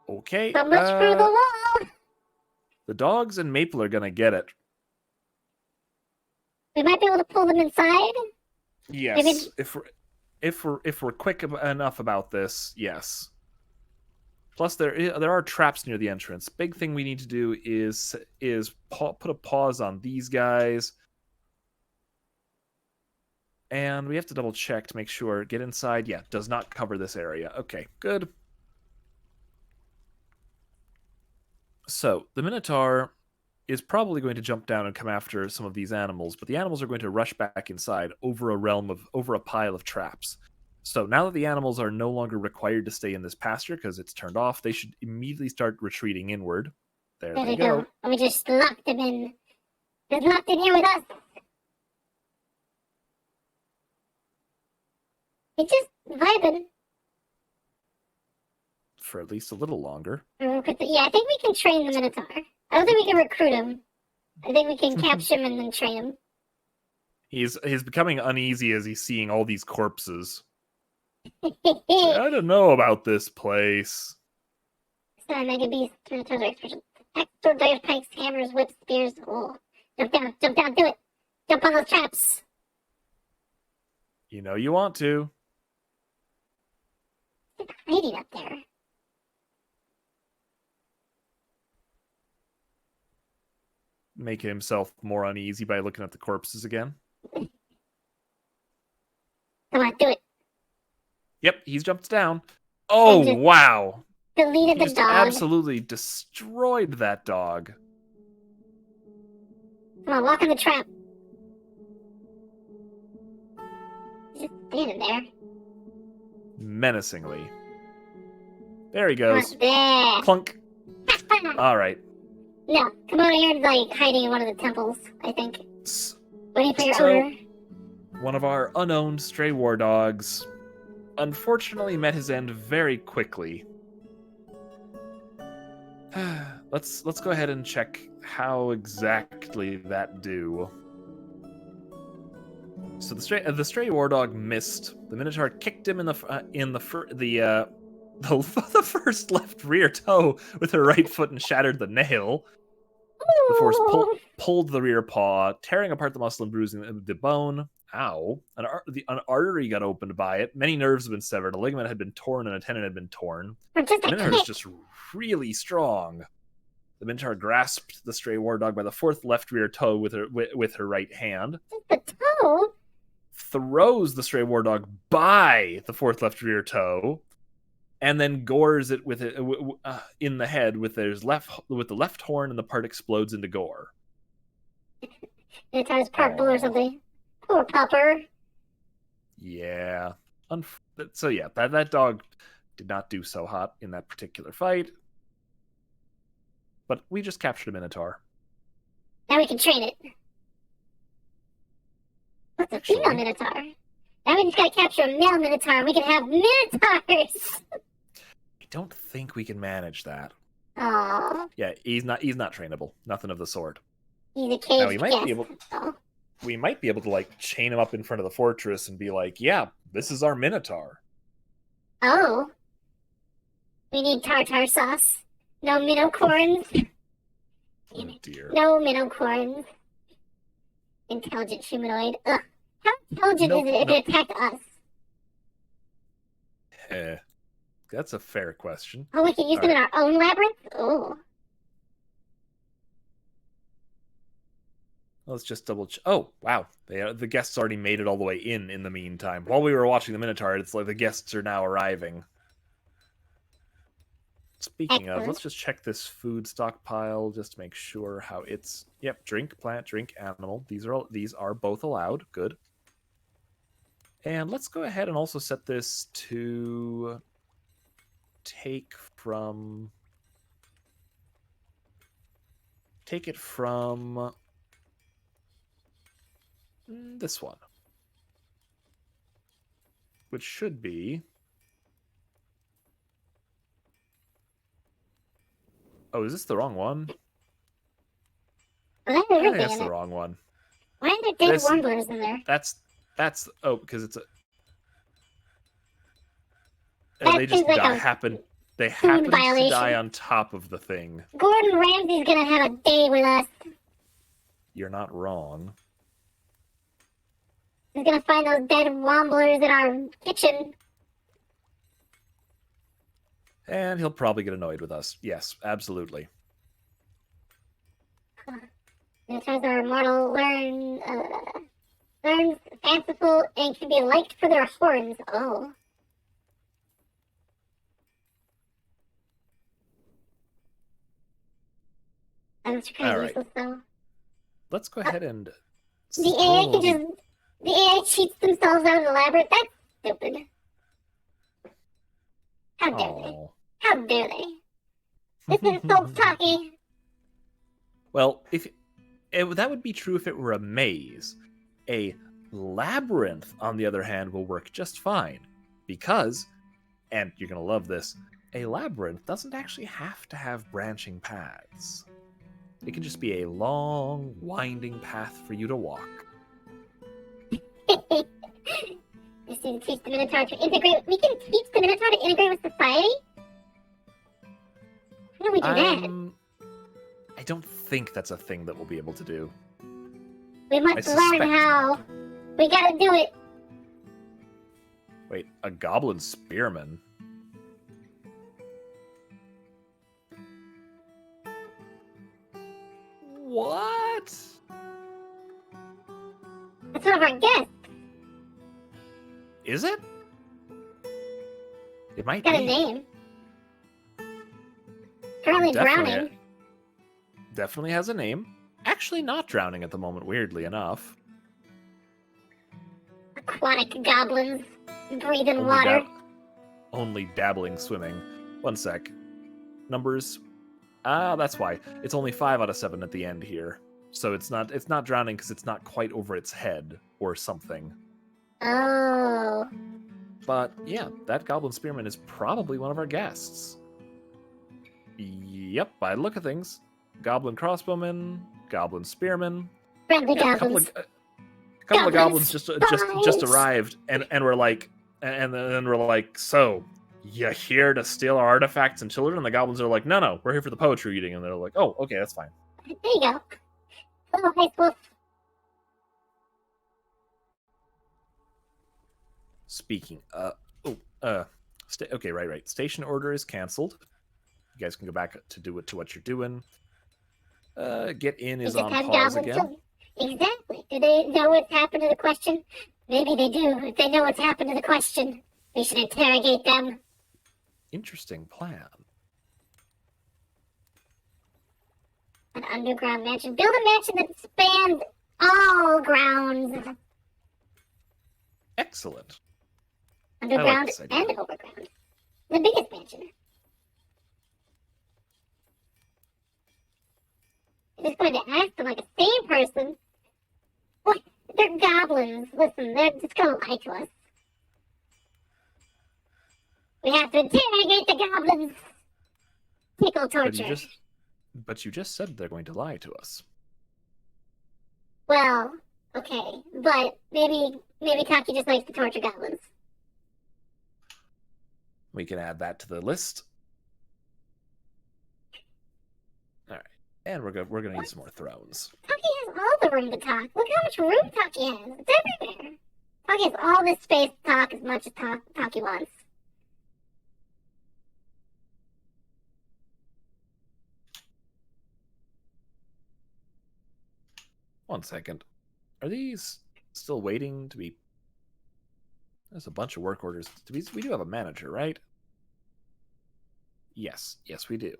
Okay. So much for the wall. The dogs and Maple are gonna get it. We might be able to pull them inside. Yes. Maybe... If we're quick enough about this, yes. Plus, there are traps near the entrance. Big thing we need to do is put a pause on these guys. And we have to double check to make sure. Get inside. Yeah, does not cover this area. Okay, good. So, the Minotaur is probably going to jump down and come after some of these animals, but the animals are going to rush back inside over a pile of traps. So now that the animals are no longer required to stay in this pasture because it's turned off, they should immediately start retreating inward. There they go. And we just locked them in. They're locked in here with us. It's just vibing. For at least a little longer. Yeah, I think we can train the Minotaur. I don't think we can recruit him. I think we can capture him and then train him. He's becoming uneasy as he's seeing all these corpses. I don't know about this place. Mega beast, Minotaurs are expression. Extra dive pikes, hammers, whips, spears. Oh. Jump down, do it. Jump on those traps. You know you want to. It's hiding up there. Making himself more uneasy by looking at the corpses again. Come on, do it. Yep, he's jumped down. Oh, wow. Deleted the dog. Absolutely destroyed that dog. Come on, walk in the trap. He's just standing there. Menacingly. There he goes. There. Clunk. All right. No, come over here and hiding in one of the temples, I think. Waiting for your owner. One of our unowned stray war dogs unfortunately met his end very quickly. Let's go ahead and check how exactly that do. So the stray war dog missed. The Minotaur kicked him in the first left rear toe with her right foot and shattered the nail. The force pulled the rear paw, tearing apart the muscle and bruising the bone. Ow. An artery got opened by it. Many nerves have been severed. A ligament had been torn and a tendon had been torn. The Minotaur is just really strong. The Minotaur grasped the stray war dog by the fourth left rear toe with her right hand. The toe? Throws the stray war dog by the fourth left rear toe. And then gores it with in the head with the left horn, and the part explodes into gore. Minotaur's part or something. Poor pupper. Yeah. So yeah, that dog did not do so hot in that particular fight. But we just captured a Minotaur. Now we can train it. What's a female Minotaur? Now we just gotta capture a male Minotaur and we can have Minotaurs! I don't think we can manage that. Aww. Yeah, he's not trainable. Nothing of the sort. He's a caged Now, we might guest. be able... We might be able to, like, chain him up in front of the fortress and be like, yeah, this is our Minotaur. Oh. We need tartar sauce. No minocorns. Oh, dear. No minocorns. Intelligent humanoid. Ugh. How intelligent is it if it attacked us? That's a fair question. Oh, we can use them in our own labyrinth? Oh. Let's just double check. Oh, wow. The guests already made it all the way in the meantime. While we were watching the Minotaur, it's like the guests are now arriving. Speaking of, let's just check this food stockpile just to make sure how it's... Yep, drink, plant, drink, animal. These are both allowed. Good. And let's go ahead and also set this to take it from this one, which should be... Oh, is this the wrong one? Well, I think that's the wrong one. Why are there dead warblers in there? That's because it's a... That they just like happen to die on top of the thing. Gordon Ramsay's gonna have a day with us. You're not wrong. He's gonna find those dead womblers in our kitchen. And he'll probably get annoyed with us. Yes, absolutely. Minotaurs are immortal, learn fanciful, and can be liked for their horns. Oh. That's kind of useless, though. Let's go ahead and... The AI cheats themselves out of the labyrinth? That's stupid. How dare they? How dare they? This is so Tokky. Well, that would be true if it were a maze. A labyrinth, on the other hand, will work just fine. Because, and you're going to love this, a labyrinth doesn't actually have to have branching paths. It can just be a long, winding path for you to walk. This is teach the Minotaur to integrate. We can teach the Minotaur to integrate with society? How do we do that? I don't think that's a thing that we'll be able to do. We must learn how. We gotta do it. Wait, a goblin spearman? What? That's one of our guests. Is it? It might Got be. a name. Currently drowning. Definitely has a name. Actually not drowning at the moment, weirdly enough. Aquatic goblins. Breathe in water. Only dabbling swimming. One sec. Numbers. That's why. It's only 5 out of 7 at the end here. So it's not drowning because it's not quite over its head or something. Oh. But yeah, that goblin spearman is probably one of our guests. Yep, by the look of things. Goblin crossbowman, goblin spearman. Friendly goblins. A couple of goblins just arrived, and we're like, and then we're like, so you here to steal our artifacts and children? And the goblins are like, no, we're here for the poetry reading. And they're like, oh, okay, that's fine. There you go. Oh, nice wolf. Speaking, okay, right. Station order is canceled. You guys can go back to what you're doing. Get in is on pause again. Exactly. Do they know what's happened to the question? Maybe they do. If they know what's happened to the question, we should interrogate them. Interesting plan. An underground mansion. Build a mansion that spans all grounds. Excellent. Underground and overground. The biggest mansion. I'm just going to ask them like a sane person. What? They're goblins. Listen, they're just gonna lie to us. We have to interrogate the goblins. Tickle torture. But you just said they're going to lie to us. Well, okay, but maybe Tokky just likes to torture goblins. We can add that to the list. All right, and we're gonna need some more thrones. Tokky has all the room to talk. Look how much room Tokky has. It's everywhere. Tokky has all this space to talk as much as Tokky wants. One second. Are these still waiting to be... There's a bunch of work orders. We do have a manager, right? Yes, we do.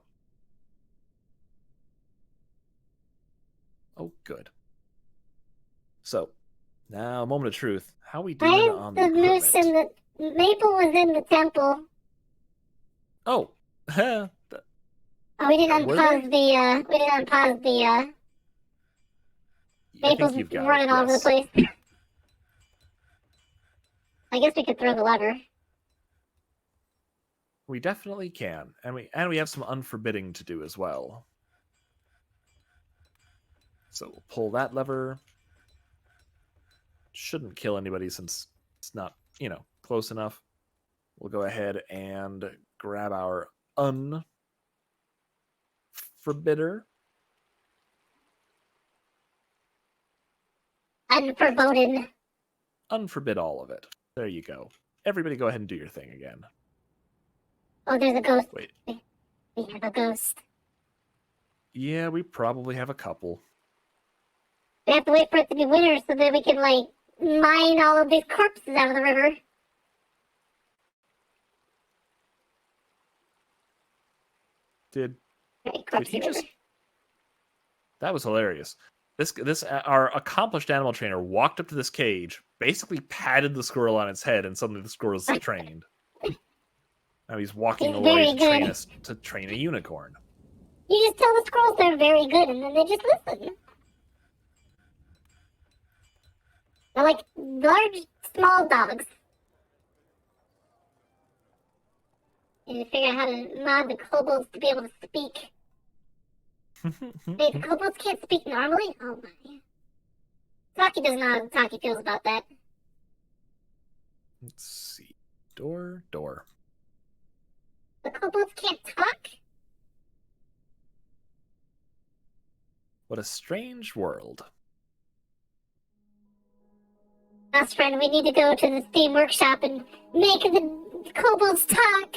Oh, good. So, now, a moment of truth. How are we doing on the moose and the maple was in the temple. Oh, oh, we didn't unpause the Maple's running all over the place. I guess we could throw the lever. We definitely can, and we have some unforbidding to do as well. So we'll pull that lever. Shouldn't kill anybody since it's not, close enough. We'll go ahead and grab our unforbidder. Unforbidden. Unforbid all of it. There you go. Everybody go ahead and do your thing again. Oh, there's a ghost. Wait. We have a ghost. Yeah, we probably have a couple. We have to wait for it to be winter so that we can, mine all of these corpses out of the river. Did he just... That was hilarious. This our accomplished animal trainer walked up to this cage, basically patted the squirrel on its head, and suddenly the squirrel's trained. Now he's walking away to train a unicorn. You just tell the squirrels they're very good, and then they just listen. They're like large, small dogs. You need to figure out how to mod the kobolds to be able to speak. Wait, the kobolds can't speak normally? Oh my. Tokky doesn't know how Tokky feels about that. Let's see. Door. The kobolds can't talk? What a strange world. Best friend, we need to go to the Steam Workshop and make the kobolds talk.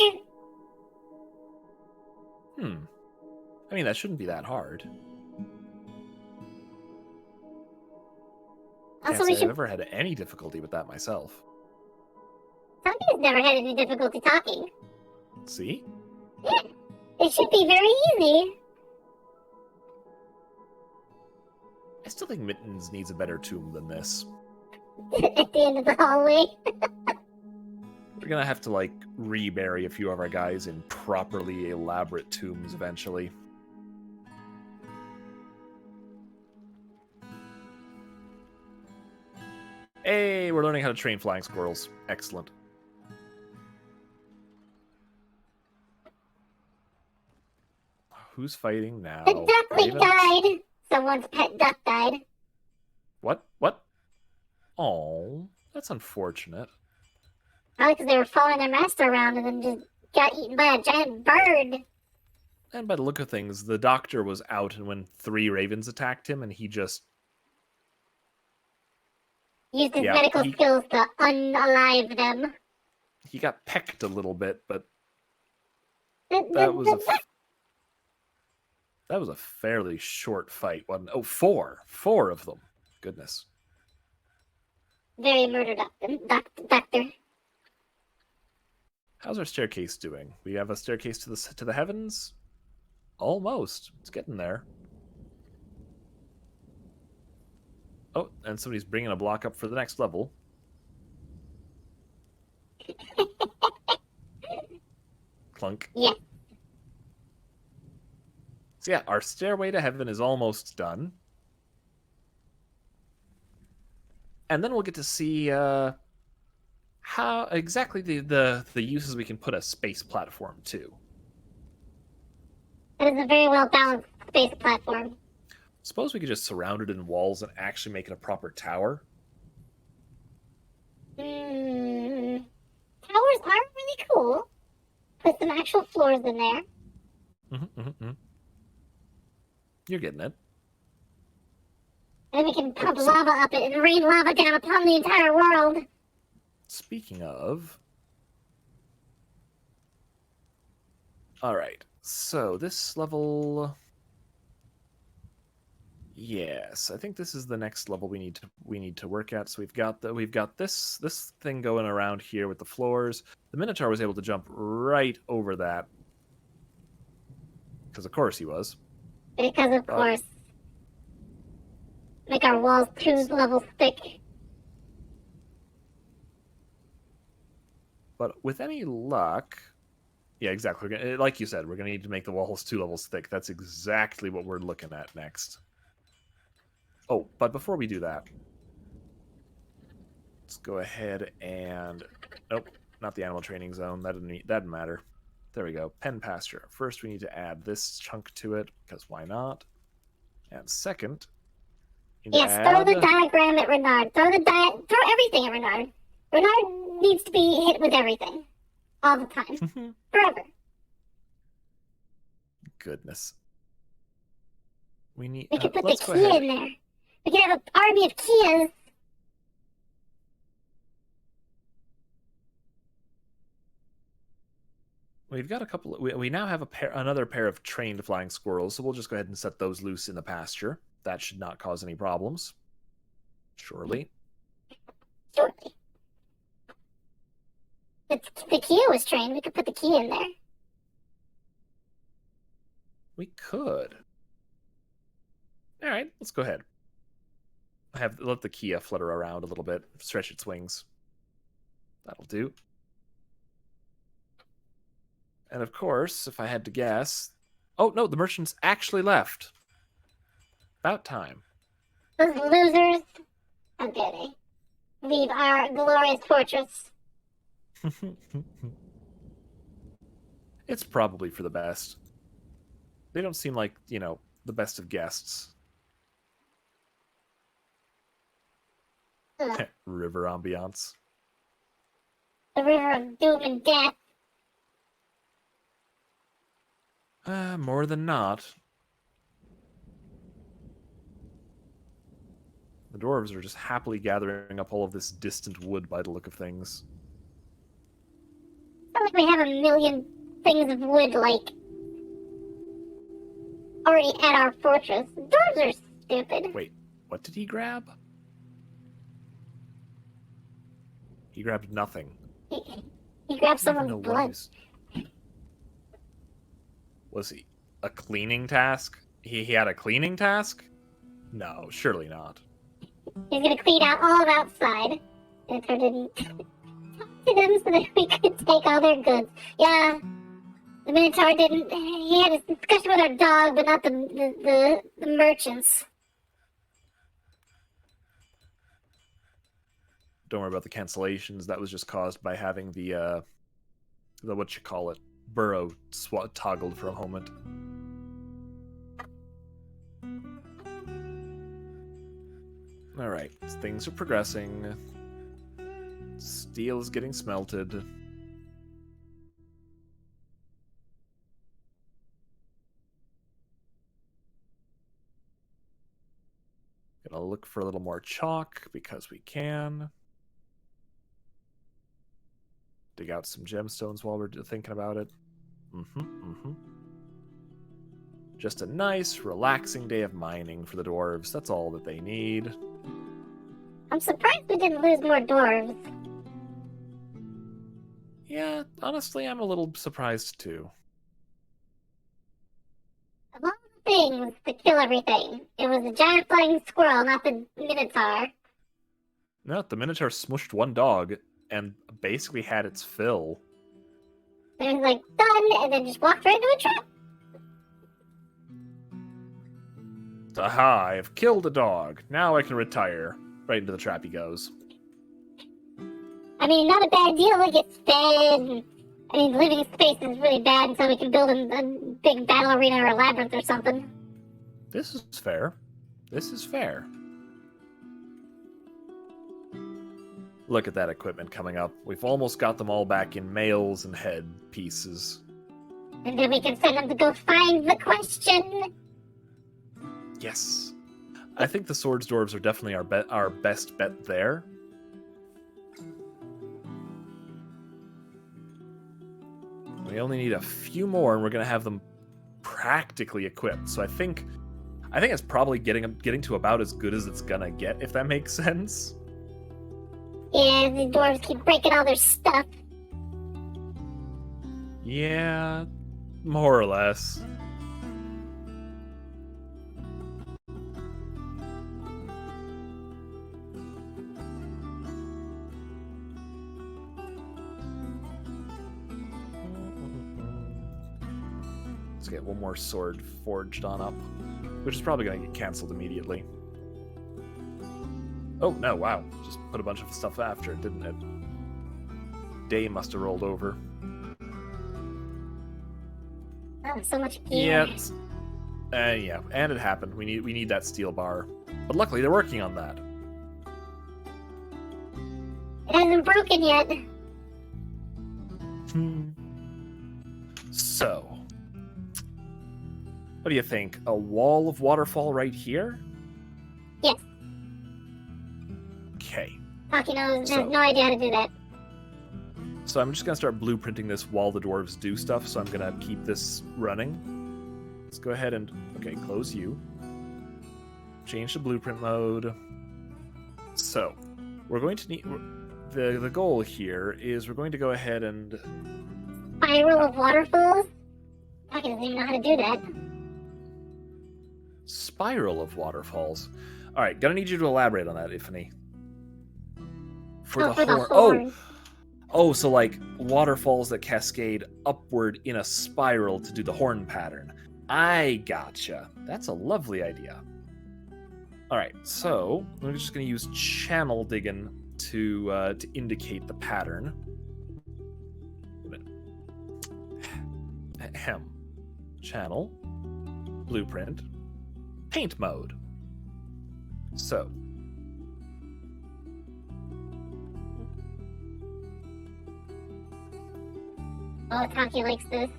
I mean, that shouldn't be that hard. Also, I've never had any difficulty with that myself. Tokky's never had any difficulty talking. See? Yeah, it should be very easy. I still think Mittens needs a better tomb than this. At the end of the hallway. We're gonna have to, rebury a few of our guys in properly elaborate tombs eventually. Hey, we're learning how to train flying squirrels. Excellent. Who's fighting now? The duckling died. Someone's pet duck died. What? Oh, that's unfortunate. Probably because they were following their master around and then just got eaten by a giant bird. And by the look of things, the doctor was out and when 3 ravens attacked him and he just... Used his medical skills to unalive them. He got pecked a little bit, but that was a fairly short fight, wasn't it? Oh, 4 of them. Goodness. Very murder doctor. How's our staircase doing? We have a staircase to the heavens? Almost. It's getting there. Oh, and somebody's bringing a block up for the next level. Clunk. Yeah. So yeah, our stairway to heaven is almost done. and then we'll get to see how exactly the uses we can put a space platform to. It is a very well balanced space platform. Suppose we could just surround it in walls and actually make it a proper tower. Towers are really cool. Put some actual floors in there. You're getting it. And we can pump lava up it and rain lava down upon the entire world. Speaking of... Alright, so this level... Yes, I think this is the next level we need to work at. So we've got this thing going around here with the floors. The Minotaur was able to jump right over that. Because of course he was. Because of course. Make our walls 2 levels thick. But with any luck... Yeah, exactly. Like you said, we're going to need to make the walls 2 levels thick. That's exactly what we're looking at next. Oh, but before we do that, let's go ahead and... Nope, not the animal training zone. That didn't matter. There we go. Pen pasture. First, we need to add this chunk to it, because why not? And second... Yes, throw the diagram at Renard. Throw everything at Renard. Renard needs to be hit with everything. All the time. Forever. Goodness. We could put the key in there. We could have an army of Kias. We've got a couple... We now have another pair of trained flying squirrels, so we'll just go ahead and set those loose in the pasture. That should not cause any problems. Surely. Surely. The Kia was trained. We could put the key in there. We could. Alright, let's go ahead. Let the Kia flutter around a little bit, stretch its wings. That'll do. And of course, if I had to guess... Oh, no, the merchants actually left. About time. Those losers. How dare they leave our glorious fortress. It's probably for the best. They don't seem like, the best of guests. River ambiance. The river of doom and death. More than not. The dwarves are just happily gathering up all of this distant wood by the look of things. It's not like we have a million things of wood, already at our fortress. The dwarves are stupid. Wait, what did he grab? He grabbed nothing. He grabbed someone's blood. Was he a cleaning task? He had a cleaning task? No, surely not. He's gonna clean out all of outside. And so didn't talk to them so that we could take all their goods. Yeah, the Minotaur didn't. He had a discussion with our dog, but not the merchants. Don't worry about the cancellations. That was just caused by having the burrow toggled for a moment. Alright, things are progressing. Steel is getting smelted. Gonna look for a little more chalk because we can. Dig out some gemstones while we're thinking about it. Just a nice, relaxing day of mining for the dwarves. That's all that they need. I'm surprised we didn't lose more dwarves. Yeah, honestly, I'm a little surprised too. Of all the things to kill everything, it was the giant flying squirrel, not the Minotaur. No, the Minotaur smushed one dog and basically had its fill. And it was done, and then just walked right into a trap. Aha, I have killed a dog. Now I can retire. right into the trap he goes. I mean, not a bad deal. Like, it's fed. I mean, living space is really bad, so we can build a big battle arena or a labyrinth or something. This is fair. This is fair. Look at that equipment coming up. We've almost got them all back in mails and head pieces. And then we can send them to go find the question. Yes. I think the Swords Dwarves are definitely our best bet there. We only need a few more, and we're going to have them practically equipped. So I think it's probably getting to about as good as it's going to get, if that makes sense. Yeah, the dwarves keep breaking all their stuff. Yeah, more or less. Let's get one more sword forged on up, which is probably going to get canceled immediately. Oh, no, wow. Just put a bunch of stuff after it, didn't it? Day must have rolled over. Oh, so much gear. Yeah, and it happened. We need that steel bar. But luckily, they're working on that. It hasn't broken yet. So, what do you think? A wall of waterfall right here? Yes. Okay. Tokky has no idea how to do that. So I'm just going to start blueprinting this while the dwarves do stuff, so I'm going to keep this running. Let's go ahead and... Okay, close you. Change to blueprint mode. So, we're going to need... The goal here is we're going to go ahead and... Spiral of waterfalls? Tokky doesn't even know how to do that. Spiral of waterfalls. Alright, gonna need you to elaborate on that, Ifany. For the horn. Oh, so like waterfalls that cascade upward in a spiral to do the horn pattern. I gotcha. That's a lovely idea. Alright, so I'm just gonna use channel digging to indicate the pattern. Ahem. Channel. Blueprint. Paint mode. So. Oh, Tokky likes this.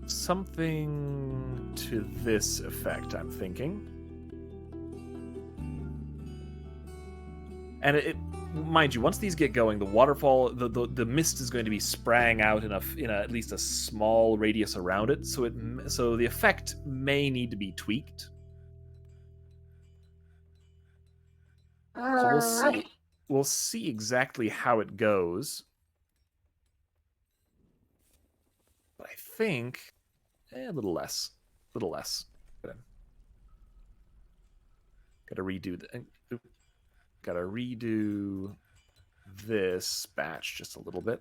Something to this effect, I'm thinking. And it mind you, once these get going, the waterfall, the mist is going to be spraying out in at least a small radius around it. So the effect may need to be tweaked. So we'll see. Okay. We'll see exactly how it goes. But I think a little less. A little less. Gotta redo this batch just a little bit.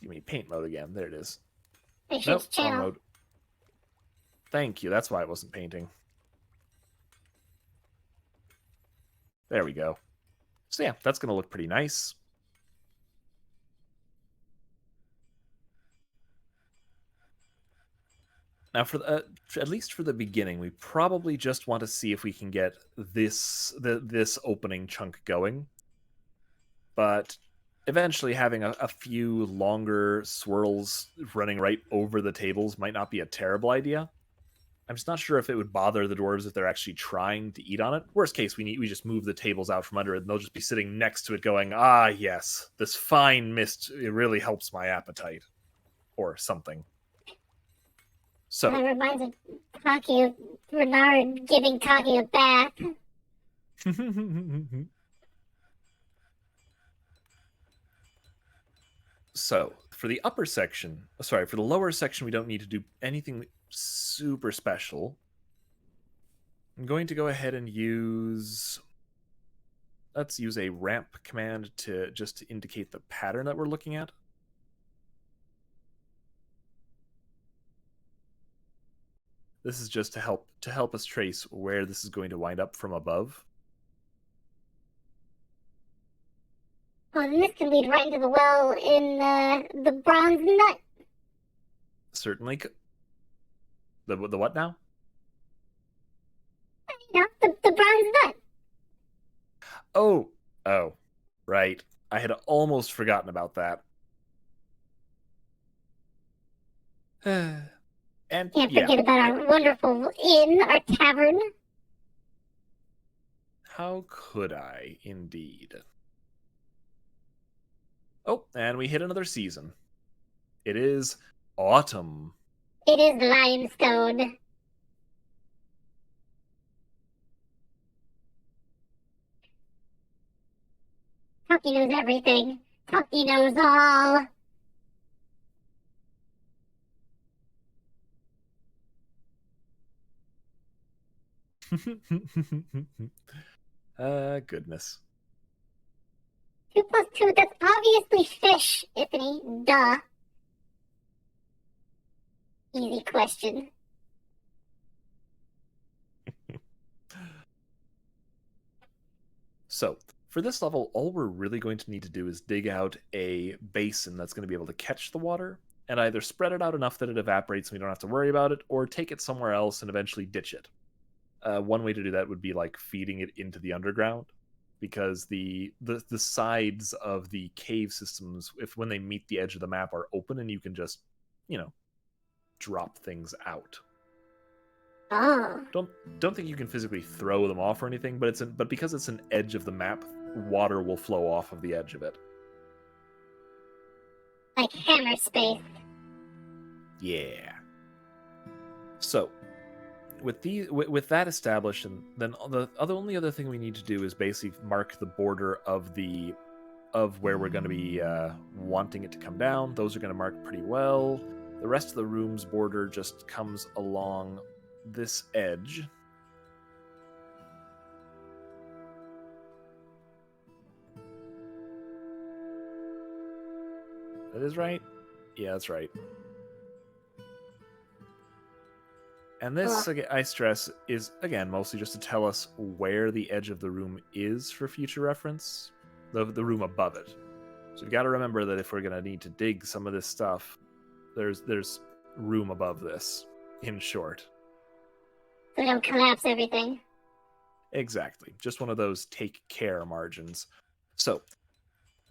Give me paint mode again. There it is. Nope, wrong mode. Thank you. That's why I wasn't painting. There we go. So yeah, that's going to look pretty nice. Now, at least for the beginning, we probably just want to see if we can get this opening chunk going. But eventually, having a few longer swirls running right over the tables might not be a terrible idea. I'm just not sure if it would bother the dwarves if they're actually trying to eat on it. Worst case, we just move the tables out from under it, and they'll just be sitting next to it going, ah, yes, this fine mist, it really helps my appetite. Or something. So, that reminds of Tokky of Renard giving Tokky a bath. So, for the lower section, we don't need to do anything super special. I'm going to go ahead and use let's use a ramp command to indicate the pattern that we're looking at. This is just to help us trace where this is going to wind up from above. Well, then this can lead right into the well in the bronze nut. Certainly. The what now? You know, the bronze nut. Oh, right. I had almost forgotten about that. And Can't forget about our wonderful inn, our tavern. How could I, indeed? Oh, and we hit another season. It is autumn. It is limestone. Tokky knows everything. Tokky knows all. Goodness. 2 plus 2, that's obviously fish, Iphany. Duh. Easy question. So, for this level, all we're really going to need to do is dig out a basin that's going to be able to catch the water, and either spread it out enough that it evaporates and we don't have to worry about it, or take it somewhere else and eventually ditch it. One way to do that would be like feeding it into the underground, because the sides of the cave systems, if when they meet the edge of the map, are open and you can just, drop things out. Oh. Don't think you can physically throw them off or anything, but because it's an edge of the map, water will flow off of the edge of it. Like hammer space. Yeah. So, with that established, and then the only other thing we need to do is basically mark the border of where we're going to be wanting it to come down. Those are going to mark pretty well. The rest of the room's border just comes along this edge. That is right? Yeah, that's right. And this, again, I stress, is, again, mostly just to tell us where the edge of the room is for future reference. The room above it. So you've got to remember that if we're going to need to dig some of this stuff, there's room above this, in short. So we don't collapse everything. Exactly. Just one of those take care margins. So,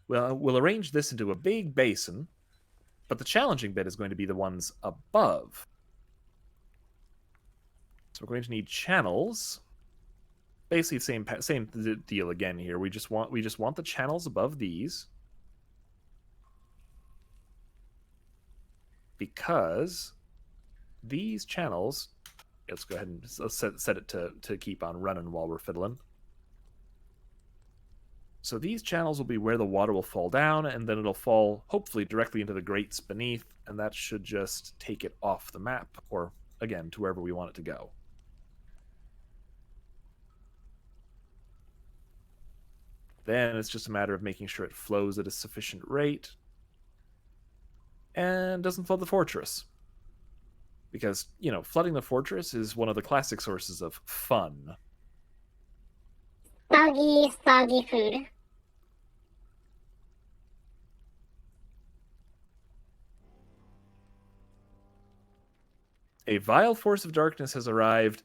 we'll arrange this into a big basin, but the challenging bit is going to be the ones above. So we're going to need channels. Basically, same deal again here. We just want the channels above these, because these channels. Let's go ahead and set it to keep on running while we're fiddling. So these channels will be where the water will fall down, and then it'll fall, hopefully, directly into the grates beneath, and that should just take it off the map, or, again, to wherever we want it to go. Then it's just a matter of making sure it flows at a sufficient rate and doesn't flood the fortress. Because, flooding the fortress is one of the classic sources of fun. Soggy food. A vile force of darkness has arrived,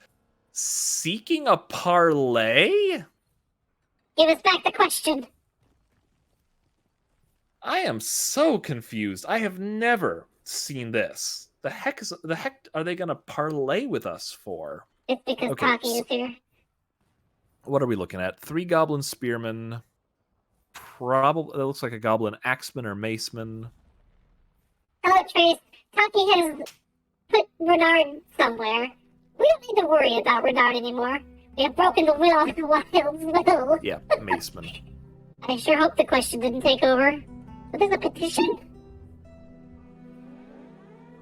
seeking a parlay? Give us back the question. I am so confused. I have never seen this. The heck are they gonna parlay with us for? It's because Tokky is here. What are we looking at? 3 goblin spearmen. Probably, that looks like a goblin axeman or maceman. Hello, Trace. Tokky has put Renard somewhere. We don't need to worry about Renard anymore. We have broken the will of the Wild's will. Yeah, maceman. I sure hope the question didn't take over. But there's a petition?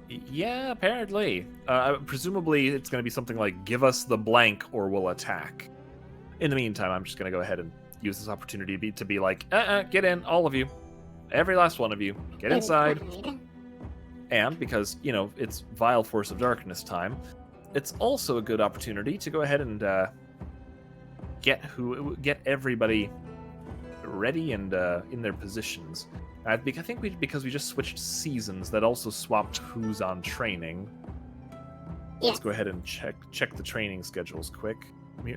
Yeah, apparently. Presumably, it's going to be something like, give us the blank or we'll attack. In the meantime, I'm just going to go ahead and use this opportunity to be like, get in, all of you. Every last one of you. Get inside. And because, you know, it's Vile Force of Darkness time, it's also a good opportunity to go ahead and get everybody ready and in their positions. I think because we just switched seasons, that also swapped who's on training. Yes. Let's go ahead and check the training schedules quick.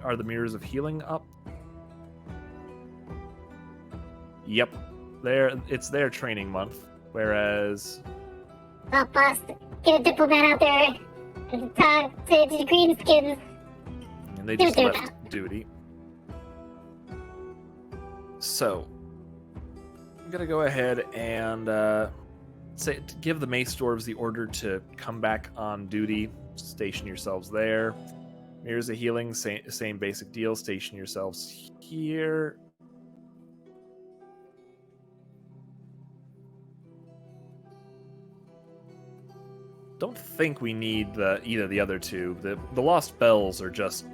Are the Mirrors of Healing up? Yep. It's their training month. Whereas... Well, boss, get a diplomat out there and talk to the Greenskins. And they just left duty. So, I'm going to go ahead and give the Mace Dwarves the order to come back on duty. Station yourselves there. Mirrors of Healing, same basic deal. Station yourselves here. Don't think we need either the other two. The Lost Bells are just...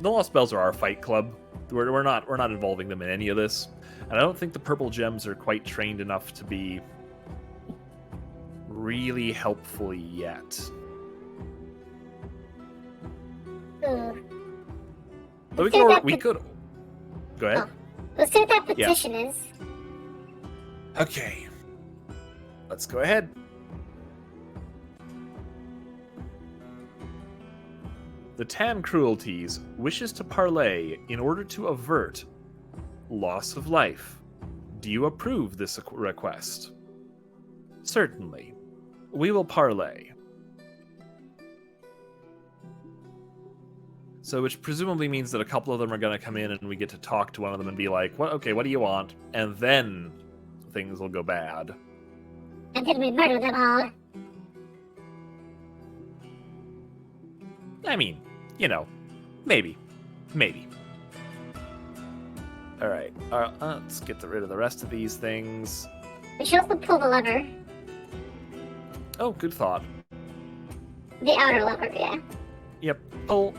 The Lost Bells are our fight club. We're not involving them in any of this. And I don't think the Purple Gems are quite trained enough to be really helpful yet. But we could... Go ahead. Let's see what that petition is. Okay. Let's go ahead. The Tan Cruelties wishes to parley in order to avert loss of life. Do you approve this request? Certainly. We will parley. So, which presumably means that a couple of them are going to come in and we get to talk to one of them and be like, "What? Okay, what do you want?" And then things will go bad. And then we murder them all. I mean, you know, maybe. All right, let's get rid of the rest of these things. We should also pull the lever. Oh, good thought. The outer lever, yeah. Yep, pull.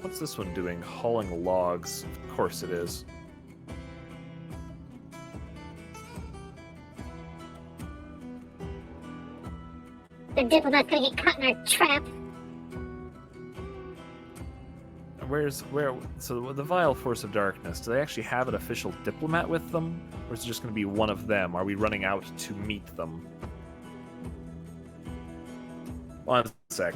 What's this one doing? Hauling logs. Of course it is. The diplomat's gonna get caught in our trap. So the Vile Force of Darkness, do they actually have an official diplomat with them? Or is it just going to be one of them? Are we running out to meet them? One sec.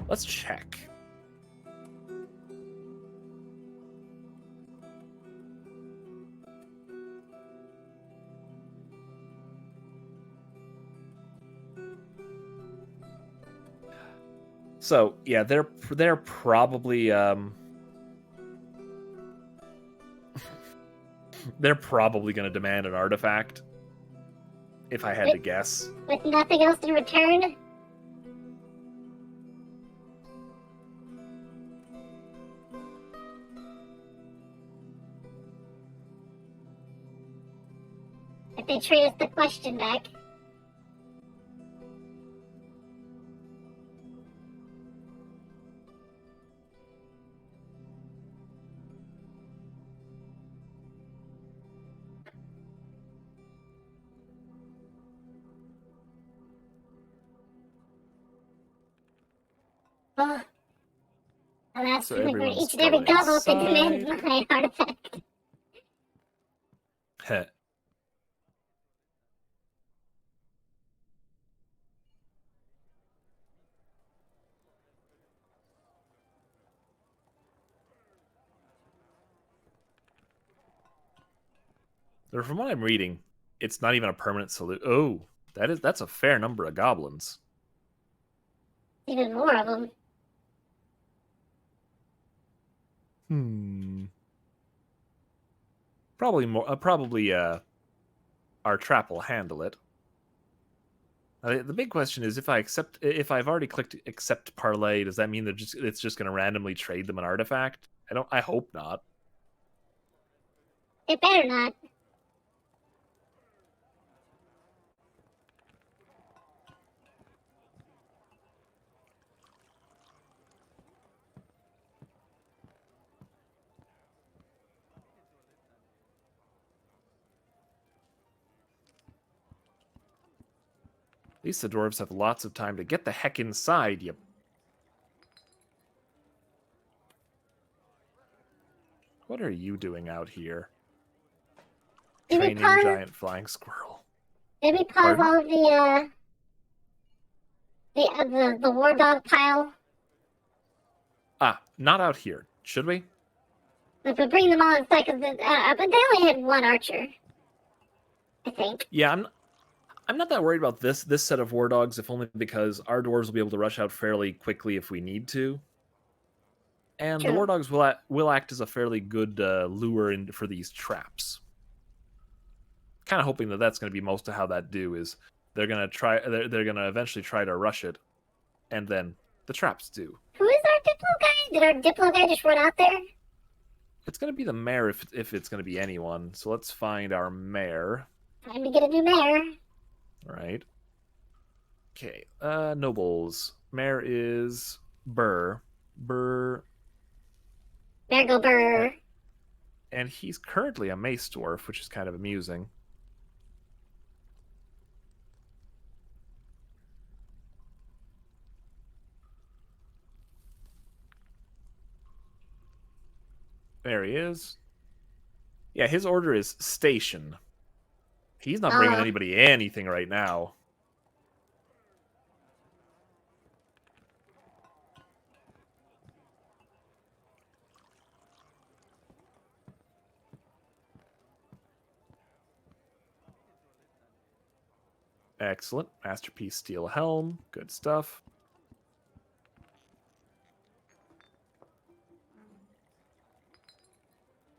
Let's check. So yeah, they're probably they're probably going to demand an artifact, if I had to guess. With nothing else in return? If they trade us the question back. Oh. Alas, So for everyone's each and every going gobble to demand inside. my artifact. Heh. From what I'm reading, it's not even a permanent solution. Oh, that's a fair number of goblins. Even more of them. Probably more. Our trap will handle it. The big question is, if I've already clicked accept parlay, does that mean it's just going to randomly trade them an artifact? I hope not. It better not. At least the dwarves have lots of time to get the heck inside, you... What are you doing out here? Did we Training pause? giant flying squirrel. Did we pause Pardon? all of the war dog pile? Ah, not out here. Should we? If we bring them all inside, because but they only had one archer, I think. Yeah, I'm not that worried about this set of war dogs, if only because our dwarves will be able to rush out fairly quickly if we need to. And True. the war dogs will act as a fairly good lure for these traps. Kind of hoping that that's going to be most of how that do is they're going to eventually try to rush it, and then the traps do. Who is our Diplo guy? Did our Diplo guy just run out there? It's going to be the mayor if it's going to be anyone. So let's find our mayor. Time to get a new mayor. Right. Okay. Nobles. Mayor is Burr. Mayor go Burr. And he's currently a mace dwarf, which is kind of amusing. There he is. Yeah, his order is station. He's not bringing anybody anything right now. Excellent. Masterpiece steel helm. Good stuff.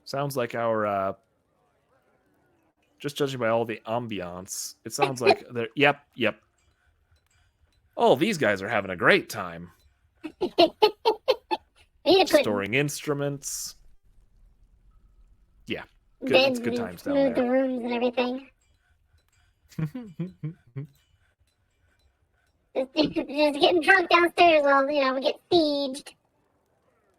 Sounds like our... just judging by all the ambiance, it sounds like they're... Yep. Oh, these guys are having a great time. Storing instruments. Yeah. Good, it's good times down there. The rooms and everything. Just getting drunk downstairs while, we get sieged.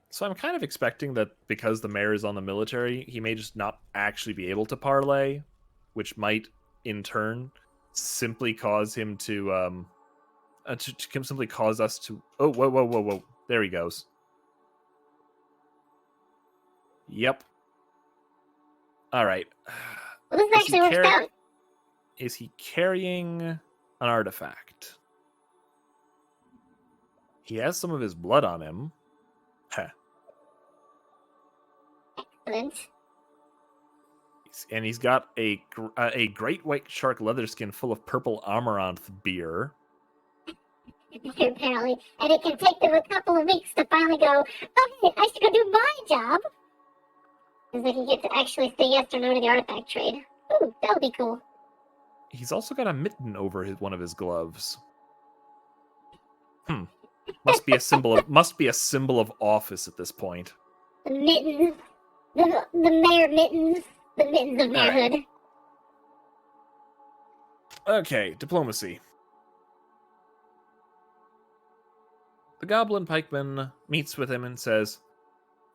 So I'm kind of expecting that because the mayor is on the military, he may just not actually be able to parlay, which might, in turn, simply cause him to simply cause us to... Oh, whoa. There he goes. Yep. All right. Well, this actually works out. Is he carrying an artifact? He has some of his blood on him. Heh. Excellent. And he's got a great white shark leather skin full of purple amaranth beer. Apparently. And it can take them a couple of weeks to finally go, okay, I should go do my job. Because they can get to actually say yes or no to the artifact trade. Ooh, that would be cool. He's also got a mitten over one of his gloves. Must be a symbol of office at this point. The mittens. The mayor mittens. The mittens of mayorhood. Right. Okay, diplomacy. The goblin pikeman meets with him and says,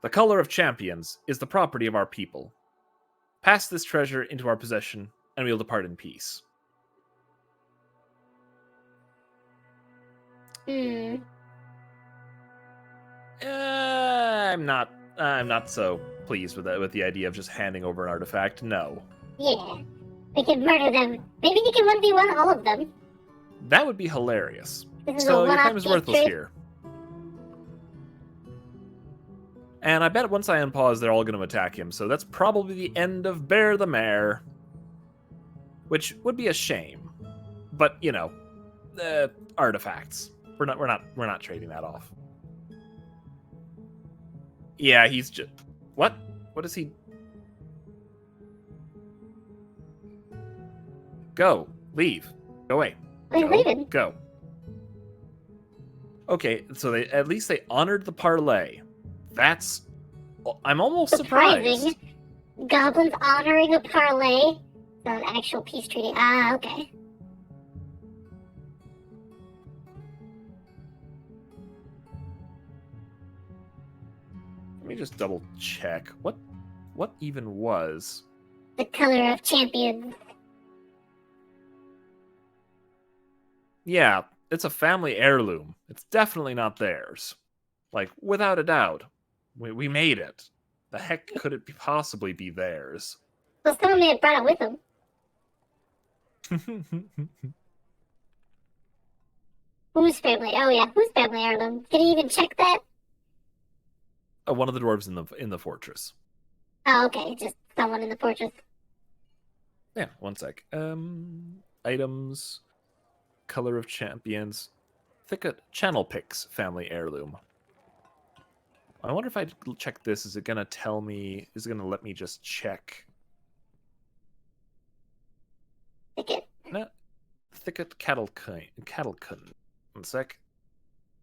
"The color of champions is the property of our people. Pass this treasure into our possession, and we'll depart in peace." I'm not so pleased with that, with the idea of just handing over an artifact. No. Yeah, we can murder them. Maybe we can 1v1 all of them. That would be hilarious. So your time is worthless here. And I bet once I unpause, they're all going to attack him. So that's probably the end of Bear the Mare, which would be a shame. But artifacts. We're not trading that off. Yeah, he's just... What? What is he... Go. Leave. Go away. I'm leaving. Go. Okay, so at least they honored the parlay. That's... I'm almost surprised. Goblins honoring a parlay? Not an actual peace treaty. Ah, okay. Let me just double check. What even was? The color of champions. Yeah, it's a family heirloom. It's definitely not theirs. Like, without a doubt. We made it. The heck could it possibly be theirs? Well, someone may have brought it with them. Whose family? Oh yeah, whose family heirloom? Did he even check that? One of the dwarves in the fortress. Oh, okay, just someone in the fortress. Yeah, one sec. Items, color of champions, thicket channel picks family heirloom. I wonder if I check this, is it gonna tell me? Is it gonna let me just check? Thicket. No, thicket cattlecun. One sec.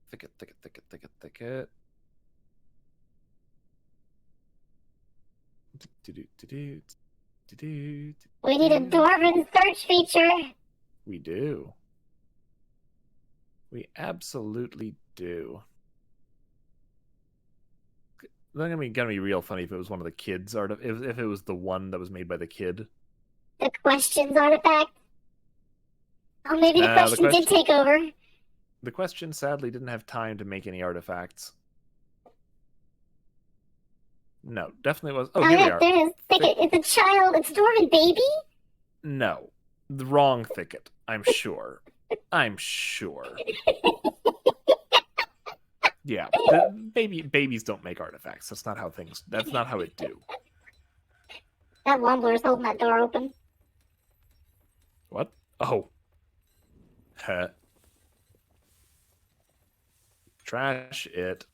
Thicket. We need a dwarven search feature. We do. We absolutely do. That's gonna be real funny if it was one of the kids' art. If it was the one that was made by the kid. The questions artifact. Oh, maybe the question did take over. The question sadly didn't have time to make any artifacts. No, definitely was. Oh, here we are. There it is. Thicket. It's a child. It's a dwarven baby? No. The wrong thicket. I'm sure. I'm sure. Yeah. Babies don't make artifacts. That's not how it do. That Wombler's holding that door open. What? Oh. Huh. Trash it.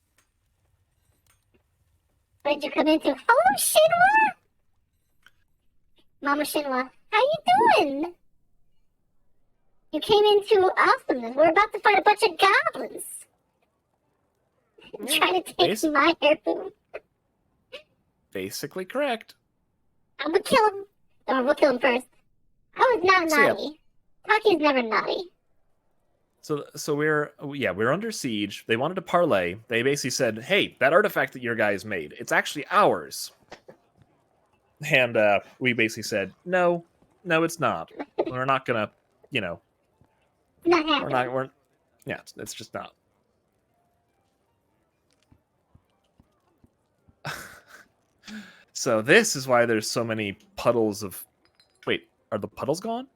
What did you come into? Hello, Shinwa! Mama Shinwa, how you doing? You came into awesomeness. We're about to fight a bunch of goblins. Trying to take my heirloom. Basically correct. I'm gonna kill him. Or we'll kill him first. I was not naughty. Takky's never naughty. So we're under siege. They wanted to parlay. They basically said, "Hey, that artifact that your guys made, it's actually ours." And we basically said, "No, it's not. We're not gonna, Not happening. it's just not." So this is why there's so many puddles of. Wait, are the puddles gone?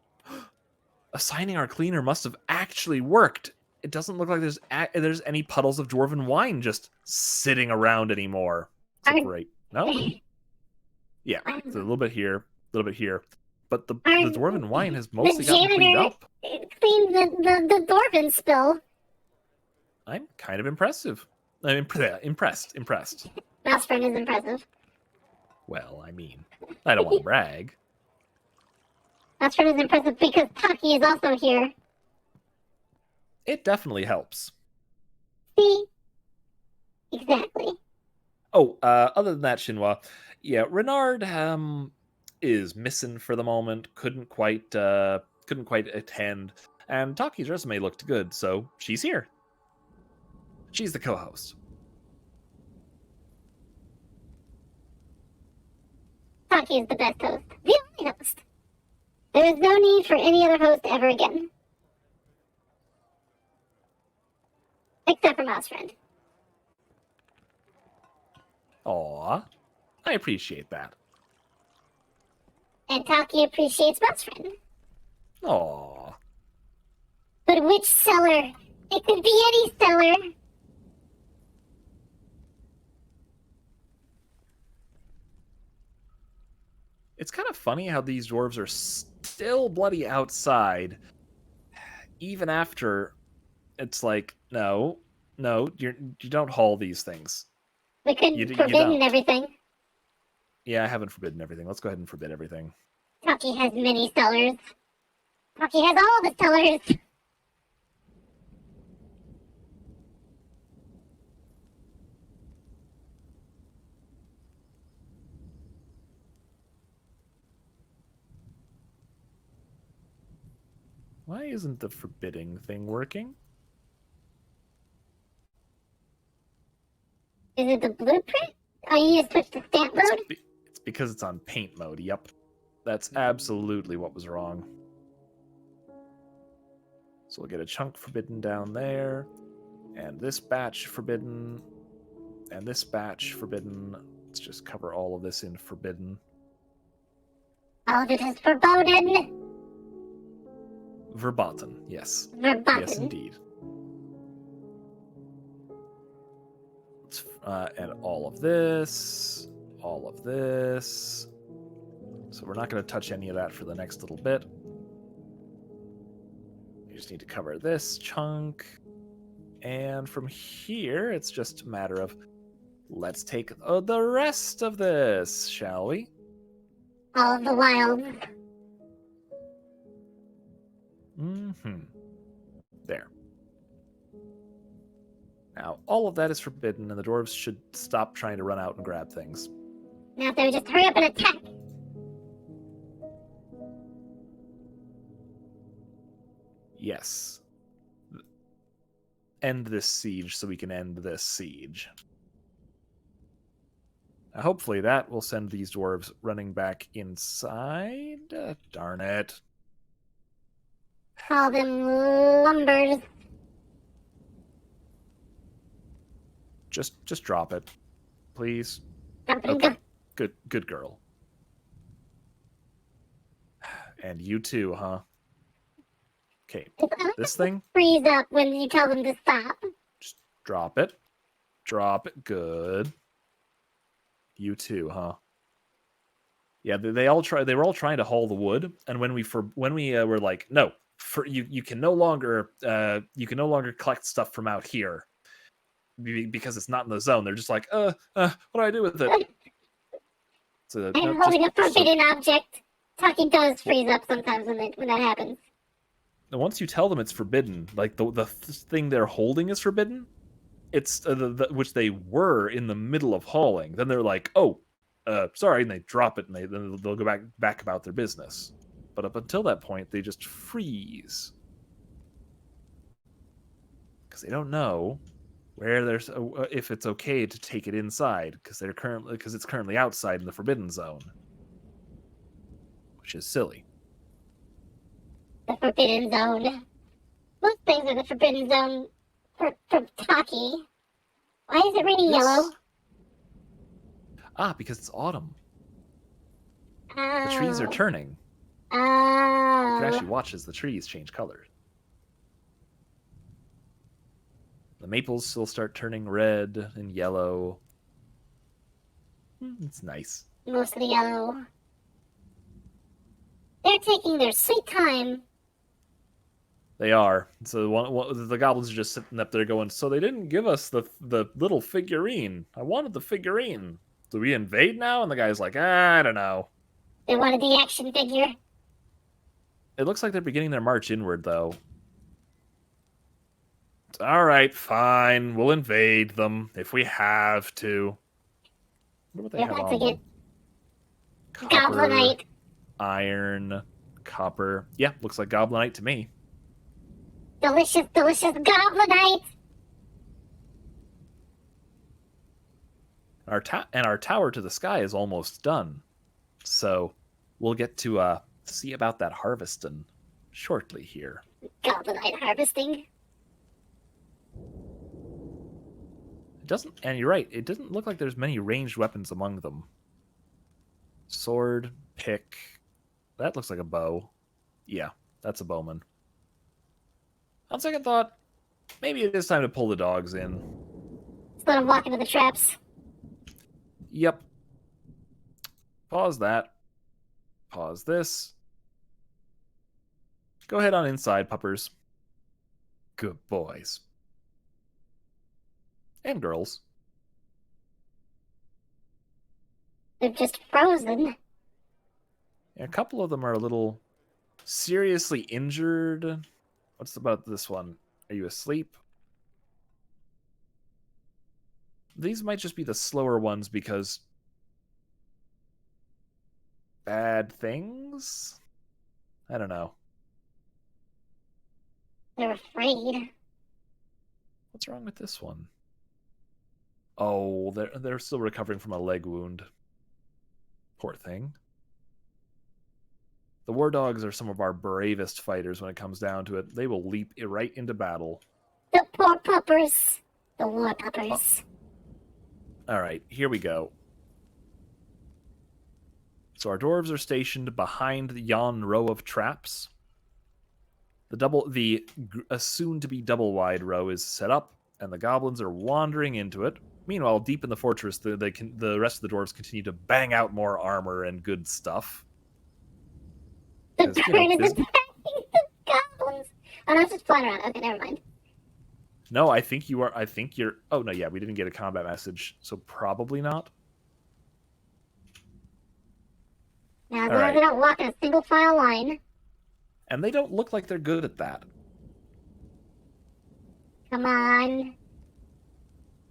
Assigning our cleaner must have actually worked. It doesn't look like there's any puddles of dwarven wine just sitting around anymore. Great. No? Yeah, it's a little bit here, but the dwarven wine has mostly gotten cleaned up. Cleaned the dwarven spill. I'm kind of impressive. I'm impressed. Mouse friend is impressive. Well, I mean, I don't want to brag. Mouse friend is impressive because Tokky is also here. It definitely helps. See? Exactly. Oh, other than that, Shinwa, yeah, Renard is missing for the moment. Couldn't quite attend, and Takky's resume looked good, so she's here. She's the co-host. Tokky is the best host. The only host. There is no need for any other host ever again. Except for Mouse Friend. Aw, I appreciate that. And Tokky appreciates Mouse Friend. Aw. But which cellar? It could be any cellar. It's kind of funny how these dwarves are still bloody outside, even after it's like, no, you don't haul these things. We could forbidden everything. Yeah, I haven't forbidden everything. Let's go ahead and forbid everything. Tokky has many cellars. Tokky has all the cellars. Why isn't the forbidding thing working? Is it the blueprint? Oh, you need to switch to stamp mode? It's because it's on paint mode, yep. That's absolutely what was wrong. So we'll get a chunk forbidden down there. And this batch forbidden. And this batch forbidden. Let's just cover all of this in forbidden. All of it is forbidden. Verboten, yes. Verboten. Yes, indeed. And all of this. All of this. So we're not going to touch any of that for the next little bit. We just need to cover this chunk. And from here, it's just a matter of, let's take the rest of this, shall we? All of the wilds. Mm-hmm. There. Now, all of that is forbidden, and the dwarves should stop trying to run out and grab things. Now if they would just hurry up and attack. Yes. End this siege so we can end this siege. Now, hopefully that will send these dwarves running back inside. Darn it. Call them lumbers. Just drop it. Please. Okay. Good girl. And you too, huh? Okay. This thing? Freeze up when you tell them to stop. Just drop it. Drop it. Good. You too, huh? Yeah, they were all trying to haul the wood, and when we were like, no, you can no longer collect stuff from out here because it's not in the zone. They're just like, what do I do with it? So, I'm holding a forbidden object. Tokky does freeze up sometimes when that happens. Once you tell them it's forbidden, like the thing they're holding is forbidden, it's which they were in the middle of hauling. Then they're like, oh, sorry, and they drop it, and they'll go back about their business. But up until that point, they just freeze because they don't know where there's if it's okay to take it inside because it's currently outside in the forbidden zone, which is silly. The forbidden zone. Most things are the forbidden zone for Tokky. Why is it raining yellow? Because it's autumn. Oh. The trees are turning. Oh. You can actually watch as the trees change colors. The maples will start turning red and yellow. It's nice. Mostly yellow. They're taking their sweet time. They are. So the goblins are just sitting up there going, so they didn't give us the little figurine. I wanted the figurine. Do we invade now? And the guy's like, I don't know. They wanted the action figure. It looks like they're beginning their march inward, though. All right, fine. We'll invade them if we have to. What do they have on them? Goblinite. Iron, copper. Yeah, looks like goblinite to me. Delicious, delicious goblinite. Our tower to the sky is almost done. So we'll get to see about that harvesting shortly here. Goblinite harvesting. It doesn't, and you're right, it doesn't look like there's many ranged weapons among them. Sword, pick. That looks like a bow. Yeah, that's a bowman. On second thought, maybe it is time to pull the dogs in. Just let them walk into the traps. Yep. Pause that. Pause this. Go ahead on inside, puppers. Good boys. And girls. They're just frozen. Yeah, a couple of them are a little seriously injured. What's about this one? Are you asleep? These might just be the slower ones because bad things? I don't know. They're afraid. What's wrong with this one? Oh, they're still recovering from a leg wound. Poor thing. The war dogs are some of our bravest fighters when it comes down to it. They will leap right into battle. The poor puppers. The war puppers. All right, here we go. So our dwarves are stationed behind yon row of traps. The soon-to-be double-wide row is set up, and the goblins are wandering into it. Meanwhile, deep in the fortress, the rest of the dwarves continue to bang out more armor and good stuff. The bird is attacking the goblins. Oh, no, it's just flying around. Okay, never mind. No, I think you are. I think you're. Oh no, yeah, we didn't get a combat message, so probably not. Now, they don't walk in a single file line. And they don't look like they're good at that. Come on.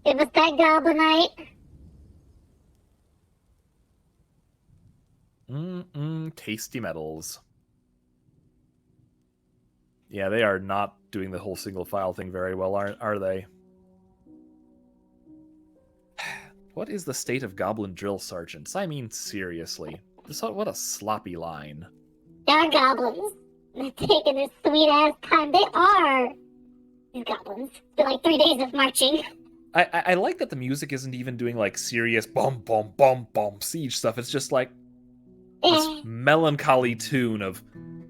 Give us that goblinite. Tasty metals. Yeah, they are not doing the whole single file thing very well, are they? What is the state of goblin drill sergeants? I mean, seriously. What a sloppy line. They're goblins. They're taking their sweet-ass time. They are. These goblins. It's been like 3 days of marching. I like that the music isn't even doing, like, serious bum, bum, bum, bum siege stuff. It's just, like, this melancholy tune of,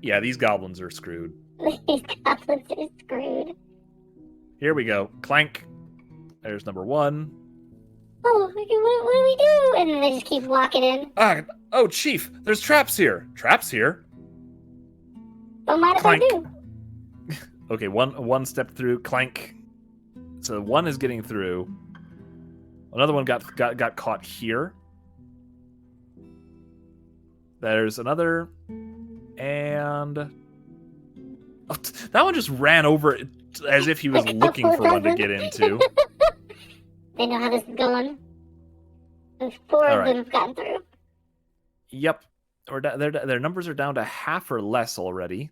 yeah, these goblins are screwed. These goblins are screwed. Here we go. Clank. There's number one. Oh, what do we do? And then they just keep walking in. Oh, Chief, there's traps here. Traps here? What might I do? Okay, one step through. Clank. So one is getting through. Another one got caught here. There's another. And... Oh, that one just ran over it as if he was looking for one to get into. They know how this is going. And 4 of them have gotten through. Yep. Their numbers are down to half or less already.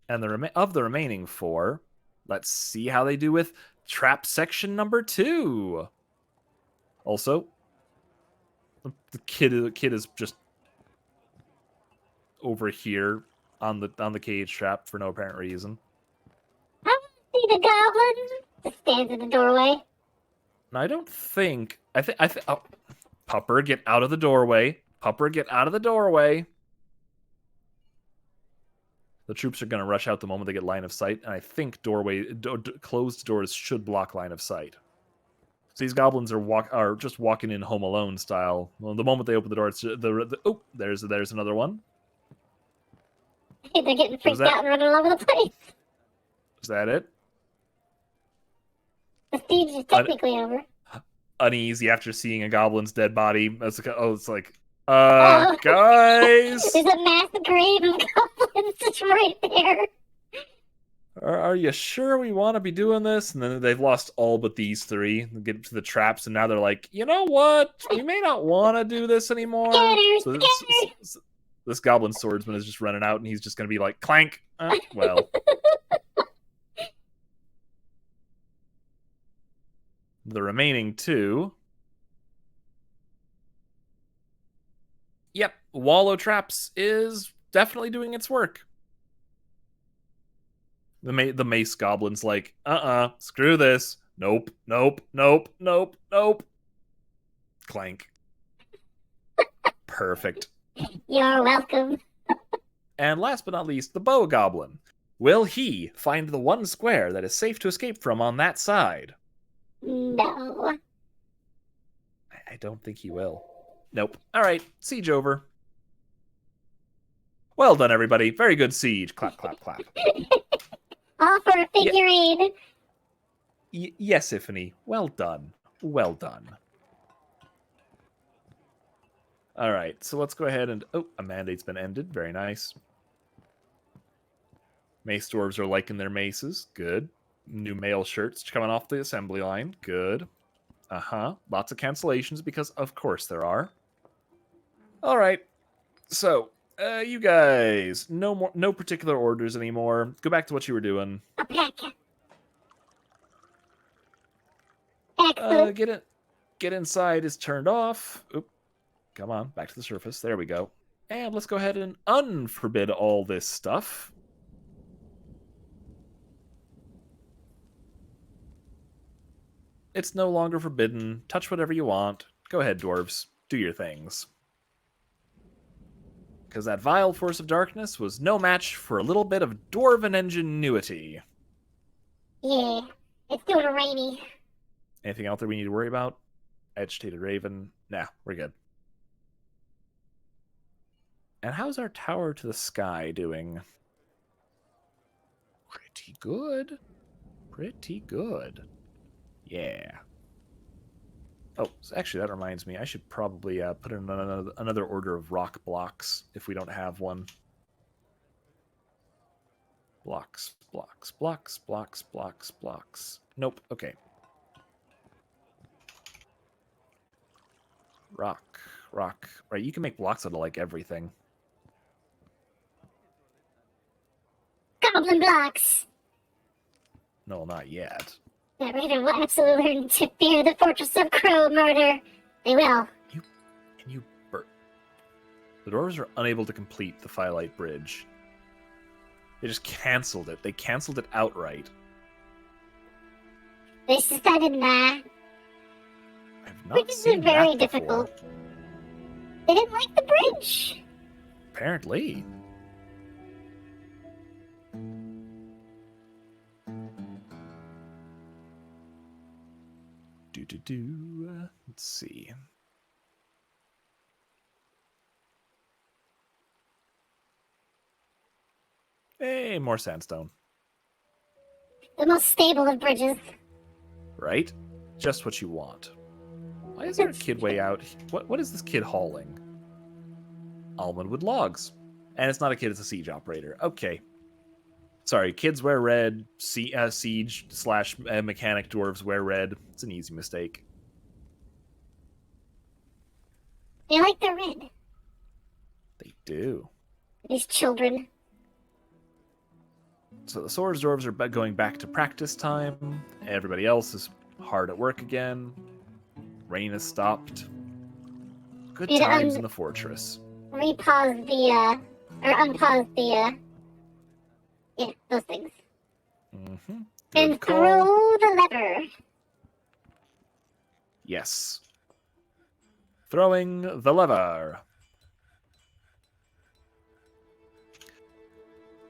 And of the remaining 4, let's see how they do with trap section number 2. Also, the kid is just over here on the cage trap for no apparent reason. I want to see the goblin. Just stands in the doorway. I don't think. Oh, Pupper, get out of the doorway. Pupper, get out of the doorway. The troops are going to rush out the moment they get line of sight, and I think closed doors should block line of sight. So these goblins are just walking in Home Alone style. Well, the moment they open the door, it's oh, there's another one. They're getting freaked out and running all over the place. Is that it? The siege is technically over. Uneasy after seeing a goblin's dead body. It's like, guys! There's a mass grave of goblins just right there. Are you sure we want to be doing this? And then they've lost all but these 3. They get to the traps, and now they're like, you know what? We may not want to do this anymore. This goblin swordsman is just running out, and he's just going to be like, clank. Well. The remaining 2. Yep, Wallow Traps is definitely doing its work. The mace goblin's like, screw this. Nope. Clank. Perfect. You're welcome. And last but not least, the bow goblin. Will he find the one square that is safe to escape from on that side? No. I don't think he will. Nope. All right, siege over. Well done, everybody. Very good siege. Clap, clap, clap. All for a figurine. Yes, Iphany. Well done. Well done. All right, so let's go ahead and... Oh, a mandate's been ended. Very nice. Mace dwarves are liking their maces. Good. New mail shirts coming off the assembly line. Good. Lots of cancellations because, of course, there are. All right. So, you guys, no particular orders anymore. Go back to what you were doing. Excellent. Get inside is turned off. Oop. Come on, back to the surface. There we go. And let's go ahead and unforbid all this stuff. It's no longer forbidden. Touch whatever you want. Go ahead, dwarves. Do your things. Because that vile force of darkness was no match for a little bit of dwarven ingenuity. Yeah, it's doing rainy. Anything out there we need to worry about? Agitated Raven. Nah, we're good. And how's our tower to the sky doing? Pretty good. Pretty good. Yeah. Oh, so actually, that reminds me. I should probably put in another order of rock blocks if we don't have one. Blocks, blocks, blocks, blocks, blocks, blocks. Nope. Okay. Rock, rock. Right, you can make blocks out of, like, everything. Goblin blocks! No, not yet. That Raven will absolutely learn to fear the Fortress of Crow murder. They will. You burn. The dwarves are unable to complete the Firelight Bridge. They just canceled it. They canceled it outright. They decided, nah. I've not Bridges seen are very that before. difficult. They didn't like the bridge. Apparently. Let's see. Hey, more sandstone. The most stable of bridges. Right? Just what you want. Why is there a kid way out? What is this kid hauling? Almondwood logs. And it's not a kid, it's a siege operator. Okay. Sorry, kids wear red. Siege / mechanic dwarves wear red. It's an easy mistake. They like the red. They do. These children. So the swords dwarves are going back to practice time. Everybody else is hard at work again. Rain has stopped. Good times in the fortress. Repause the, or unpause the, yeah, those things. Mm-hmm. And throw the lever. Yes. Throwing the lever.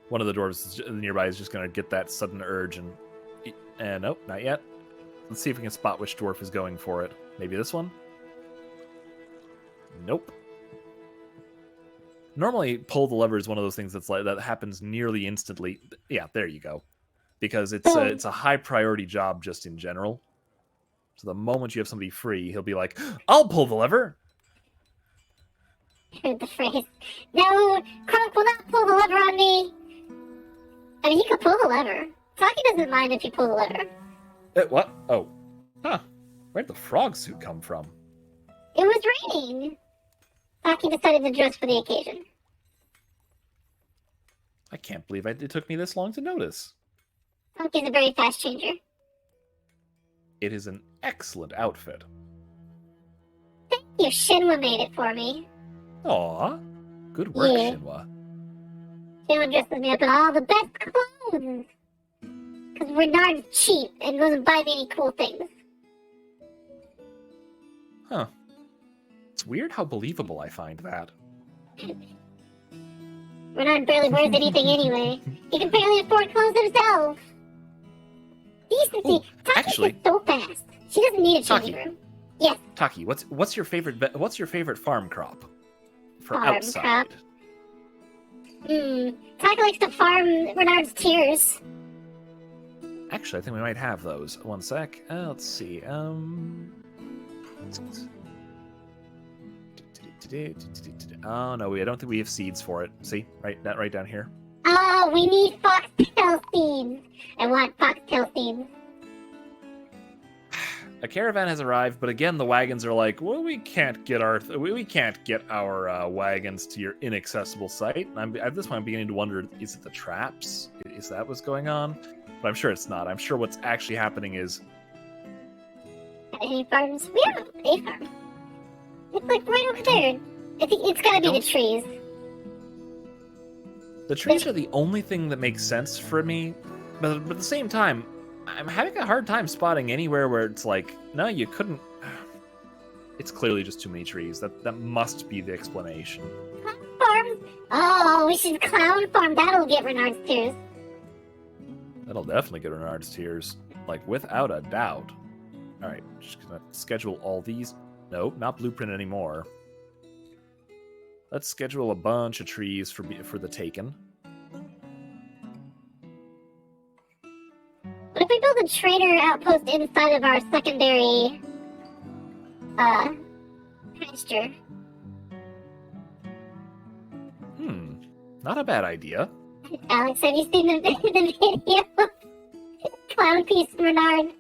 One of the dwarves nearby is just going to get that sudden urge and nope, not yet. Let's see if we can spot which dwarf is going for it. Maybe this one? Nope. Normally, pull the lever is one of those things that happens nearly instantly. Yeah, there you go. Because it's a high priority job just in general. So the moment you have somebody free, he'll be like, "I'll pull the lever." Heard the phrase. No, Kronk will not pull the lever on me. I mean, he could pull the lever. Tokky doesn't mind if you pull the lever. What? Oh. Huh. Where'd the frog suit come from? It was raining. Tokky decided to dress for the occasion. I can't believe it took me this long to notice. Tokky's a very fast changer. It is an excellent outfit. Thank you, Shinwa made it for me. Aw. Good work, Yeah. Shinwa. Shinwa dresses me up in all the best clothes. Because Renard's cheap and doesn't buy me any cool things. Huh. It's weird how believable I find that. Renard barely wears anything anyway. He can barely afford clothes himself. Decency. Ooh, Tokky's actually- so fast. She doesn't need a changing Tokky. room. Yes. Taki, what's your favorite farm crop? For Farm outside. crop? Tokky likes to farm Renard's tears. Actually, I think we might have those. One sec. Let's see. Oh no, I don't think we have seeds for it. See, right down here. Oh, we need foxtail seeds. I want foxtail seeds. A caravan has arrived, but again, the wagons are like, well, we can't get our wagons to your inaccessible site. And at this point, I'm beginning to wonder: is it the traps? Is that what's going on? But I'm sure it's not. I'm sure what's actually happening is Any farms? We have a farm. It's like right over there. I think it's gotta be the trees. The trees are the only thing that makes sense for me, but at the same time, I'm having a hard time spotting anywhere where it's like, no, you couldn't. It's clearly just too many trees. That must be the explanation. Farm? Oh, we should clown farm. That'll get Renard's tears. That'll definitely get Renard's tears, like without a doubt. All right, just gonna schedule all these. Nope, not blueprint anymore. Let's schedule a bunch of trees for the taken. What if we build a trader outpost inside of our secondary pasture? Not a bad idea. Alex, have you seen the video? Clown piece Renard.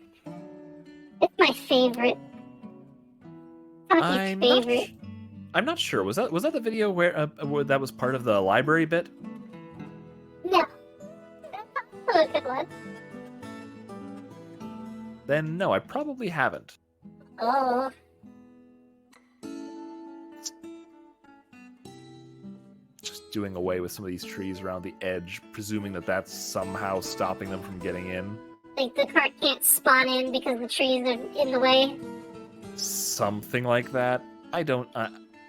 It's my favorite. Tocky's favorite. I'm not sure. Was that the video where that was part of the library bit? No. That's not a good one. Then no, I probably haven't. Oh. Just doing away with some of these trees around the edge, presuming that that's somehow stopping them from getting in. Like the cart can't spawn in because the trees are in the way? Something like that.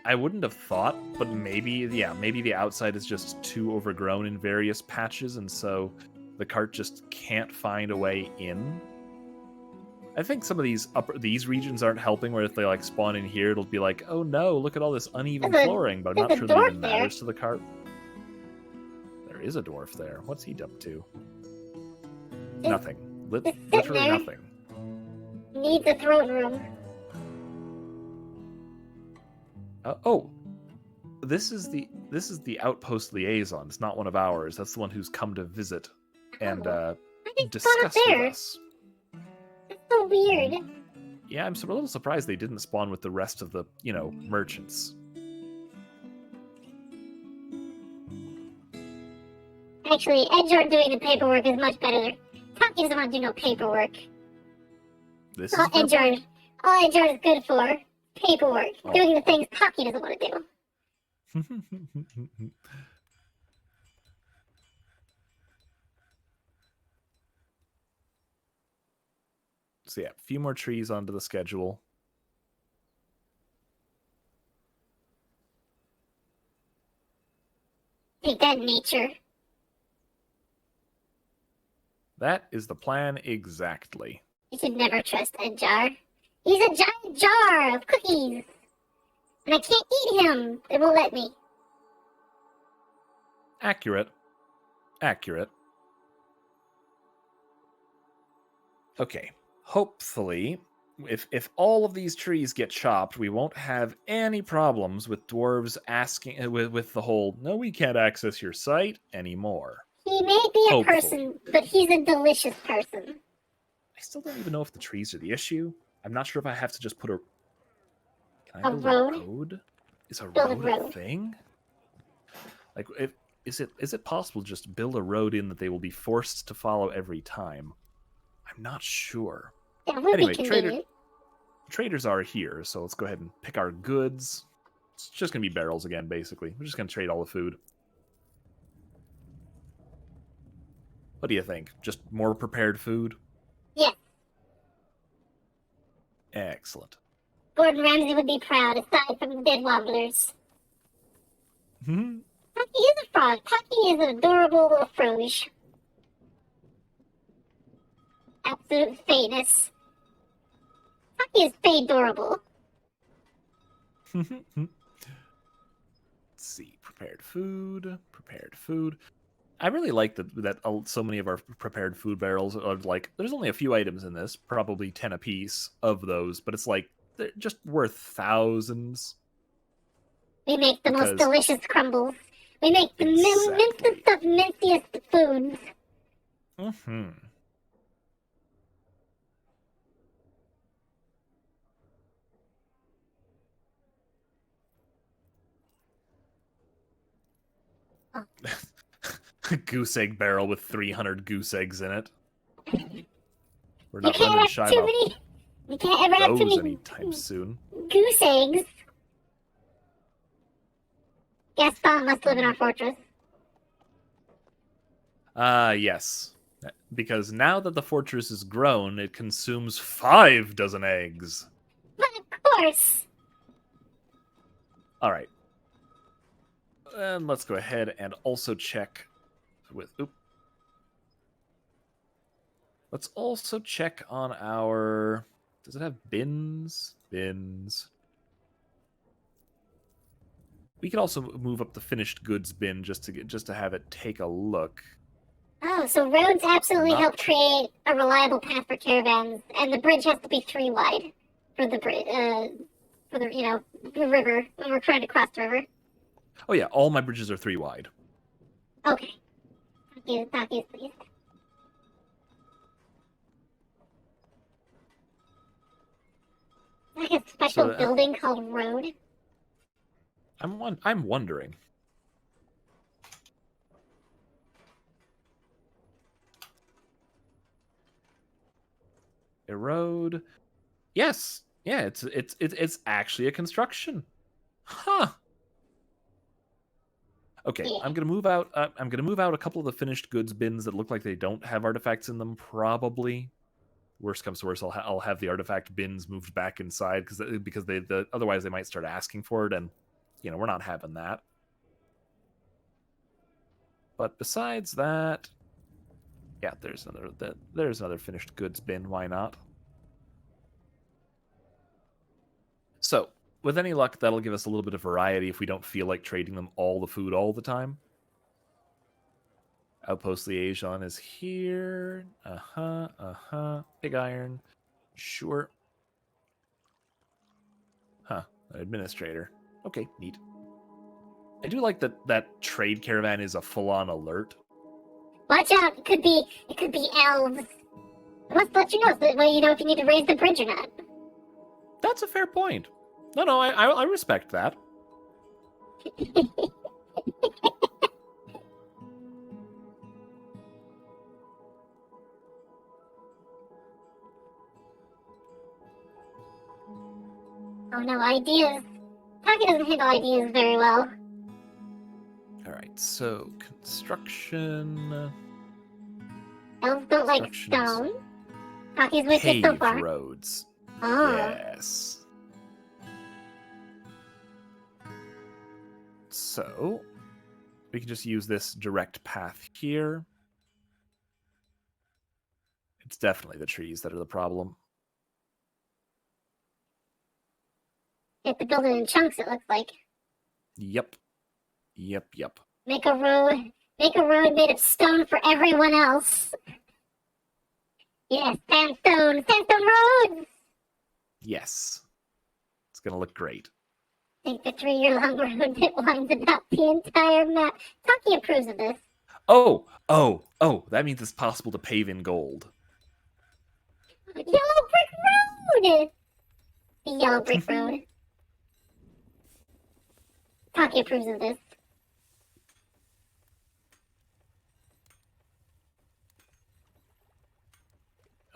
I wouldn't have thought, but maybe the outside is just too overgrown in various patches, and so the cart just can't find a way in. I think some of these regions aren't helping, where if they like spawn in here, it'll be like, oh no, look at all this uneven flooring, but I'm not sure that even matters to the cart. There is a dwarf there. What's he up to? Nothing. Literally nothing. Needs a throne room. This is the outpost liaison. It's not one of ours. That's the one who's come to visit and discuss with us. That's so weird. Yeah, I'm a little surprised they didn't spawn with the rest of the, merchants. Actually, Edgeor doing the paperwork is much better. Tokky doesn't want to do no paperwork. This all Edgeor is good for paperwork. Oh. Doing the things Tokky doesn't want to do. So yeah, a few more trees onto the schedule. Take that, nature. That is the plan exactly. You should never trust Edgeor. He's a giant jar of cookies. And I can't eat him. They won't let me. Accurate. Okay. Hopefully, if all of these trees get chopped, we won't have any problems with dwarves asking with the whole, no, we can't access your site anymore. He may be a person, but he's a delicious person. I still don't even know if the trees are the issue. I'm not sure if I have to just put a... Can I build road? a road? Is a Build road a thing? Like, is it possible to just build a road in that they will be forced to follow every time? I'm not sure. That would be convenient. Traders are here, so let's go ahead and pick our goods. It's just going to be barrels again, basically. We're just going to trade all the food. What do you think? Just more prepared food? Yeah. Excellent. Gordon Ramsay would be proud, aside from the dead wobblers. Tokky is a frog. Tokky is an adorable little froge. Absolute fayness. Tokky is fey-dorable. Let's see. Prepared food. I really like that so many of our prepared food barrels are like, there's only a few items in this, probably 10 apiece of those, but it's like, they're just worth thousands. We make the most delicious crumbles. We make the mincest of minciest foods. Mm-hmm. Oh. Goose egg barrel with 300 goose eggs in it. We're You not can't running have shy too about many. You can't ever have too those many anytime soon. goose eggs. Gaston must live in our fortress. Yes. Because now that the fortress is grown, it consumes 5 dozen eggs. But of course. All right. And let's go ahead and also check with... Let's also check on our... Does it have bins? Bins. We could also move up the finished goods bin just to have it take a look. Oh, so roads absolutely help create a reliable path for caravans, and the bridge has to be 3 wide for the bridge, for the river when we're trying to cross the river. Oh yeah, all my bridges are 3 wide. Okay. Talk is please. Like a special building called road. I'm wondering. Erode. Yes. Yeah, it's actually a construction. Huh. Okay, Yeah. I'm gonna move out. I'm gonna move out a couple of the finished goods bins that look like they don't have artifacts in them. Probably. Worst comes to worst, I'll have the artifact bins moved back inside because otherwise they might start asking for it, and we're not having that. But besides that, yeah, there's another finished goods bin. Why not? So, with any luck, that'll give us a little bit of variety if we don't feel like trading them all the food all the time. Outpost liaison is here. Pig iron. Sure. Huh. An administrator. Okay, neat. I do like that trade caravan is a full-on alert. Watch out! It could be elves. I must let you know so that way you know if you need to raise the bridge or not. That's a fair point. No, I respect that. Oh no, ideas. Taki doesn't handle ideas very well. Alright, so construction. Elves don't like stone. Taki's with it so far. Roads. Oh. Yes. So, we can just use this direct path here. It's definitely the trees that are the problem. You have to build it in chunks, it looks like. Yep. Make a road made of stone for everyone else. Yes, sandstone roads! Yes. It's gonna look great. Think the 3-year-long road that winds about the entire map. Taki approves of this. Oh, that means it's possible to pave in gold. Yellow brick road! The yellow brick road. Taki approves of this.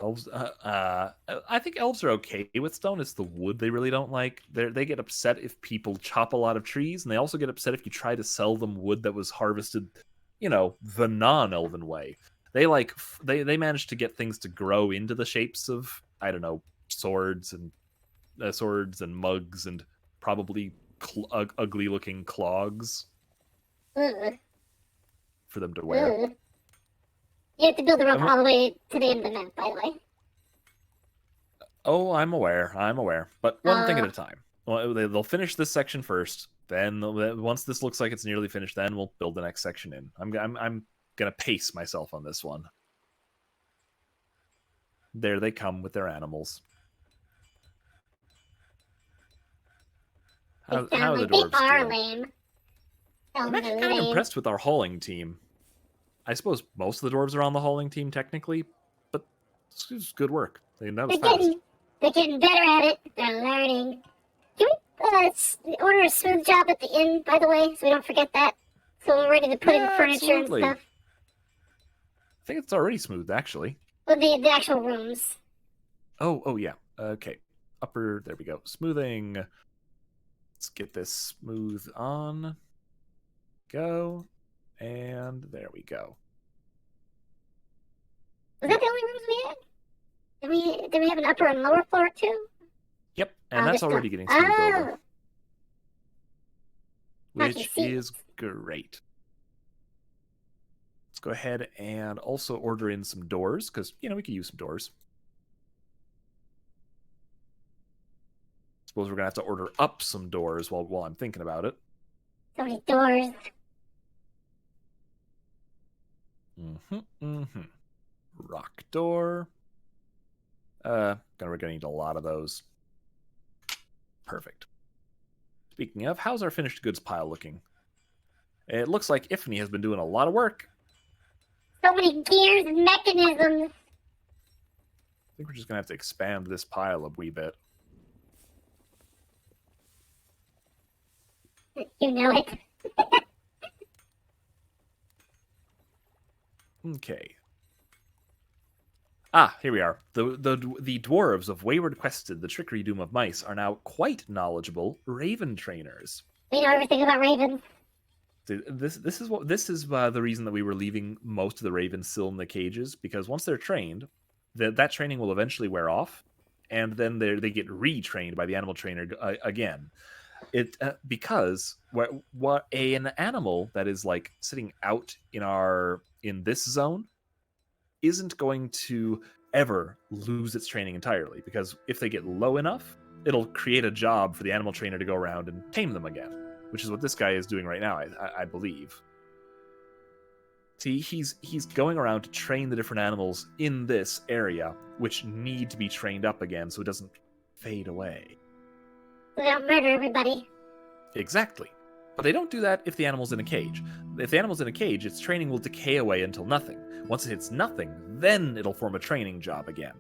Elves, I think elves are okay with stone. It's the wood they really don't like. They get upset if people chop a lot of trees, and they also get upset if you try to sell them wood that was harvested, the non-elven way. They manage to get things to grow into the shapes of, I don't know, swords and mugs and probably ugly-looking clogs for them to wear. Ugh. You have to build the rope all the way to the end of the map, by the way. Oh, I'm aware. But one thing at a time. Well, they'll finish this section first. Then, once this looks like it's nearly finished, then we'll build the next section in. I'm gonna pace myself on this one. There they come with their animals. How are the dwarves doing? Lame. I'm actually kind of impressed with our hauling team. I suppose most of the dwarves are on the hauling team technically, but it's good work. That was fast. They're getting better at it. They're learning. Can we order a smooth job at the inn, by the way, so we don't forget that? So we're ready to put in furniture and stuff. I think it's already smooth, actually. Well, the actual rooms. Oh yeah. Okay. Upper, there we go. Smoothing. Let's get this smooth on. Go. And there we go. only rooms we had? Did we have an upper and lower floor too? Yep, and that's already getting smoothed over, which is great. Let's go ahead and also order in some doors, because, we could use some doors. Suppose we're going to have to order up some doors while I'm thinking about it. So many doors. Rock door. We're going to need a lot of those. Perfect. Speaking of, how's our finished goods pile looking? It looks like Ifni has been doing a lot of work. So many gears and mechanisms. I think we're just going to have to expand this pile a wee bit. You know it. Okay. Here we are. The dwarves of Wayward Quested, the Trickery Doom of Mice, are now quite knowledgeable raven trainers. We know everything about ravens. This is the reason that we were leaving most of the ravens still in the cages, because once they're trained, that training will eventually wear off, and then they get retrained by the animal trainer again. Because an animal that is like sitting out in this zone isn't going to ever lose its training entirely, because if they get low enough, it'll create a job for the animal trainer to go around and tame them again, which is what this guy is doing right now, I believe. See, he's going around to train the different animals in this area, which need to be trained up again so it doesn't fade away. So they don't murder everybody. Exactly. But they don't do that if the animal's in a cage. If the animal's in a cage, its training will decay away until nothing. Once it hits nothing, then it'll form a training job again.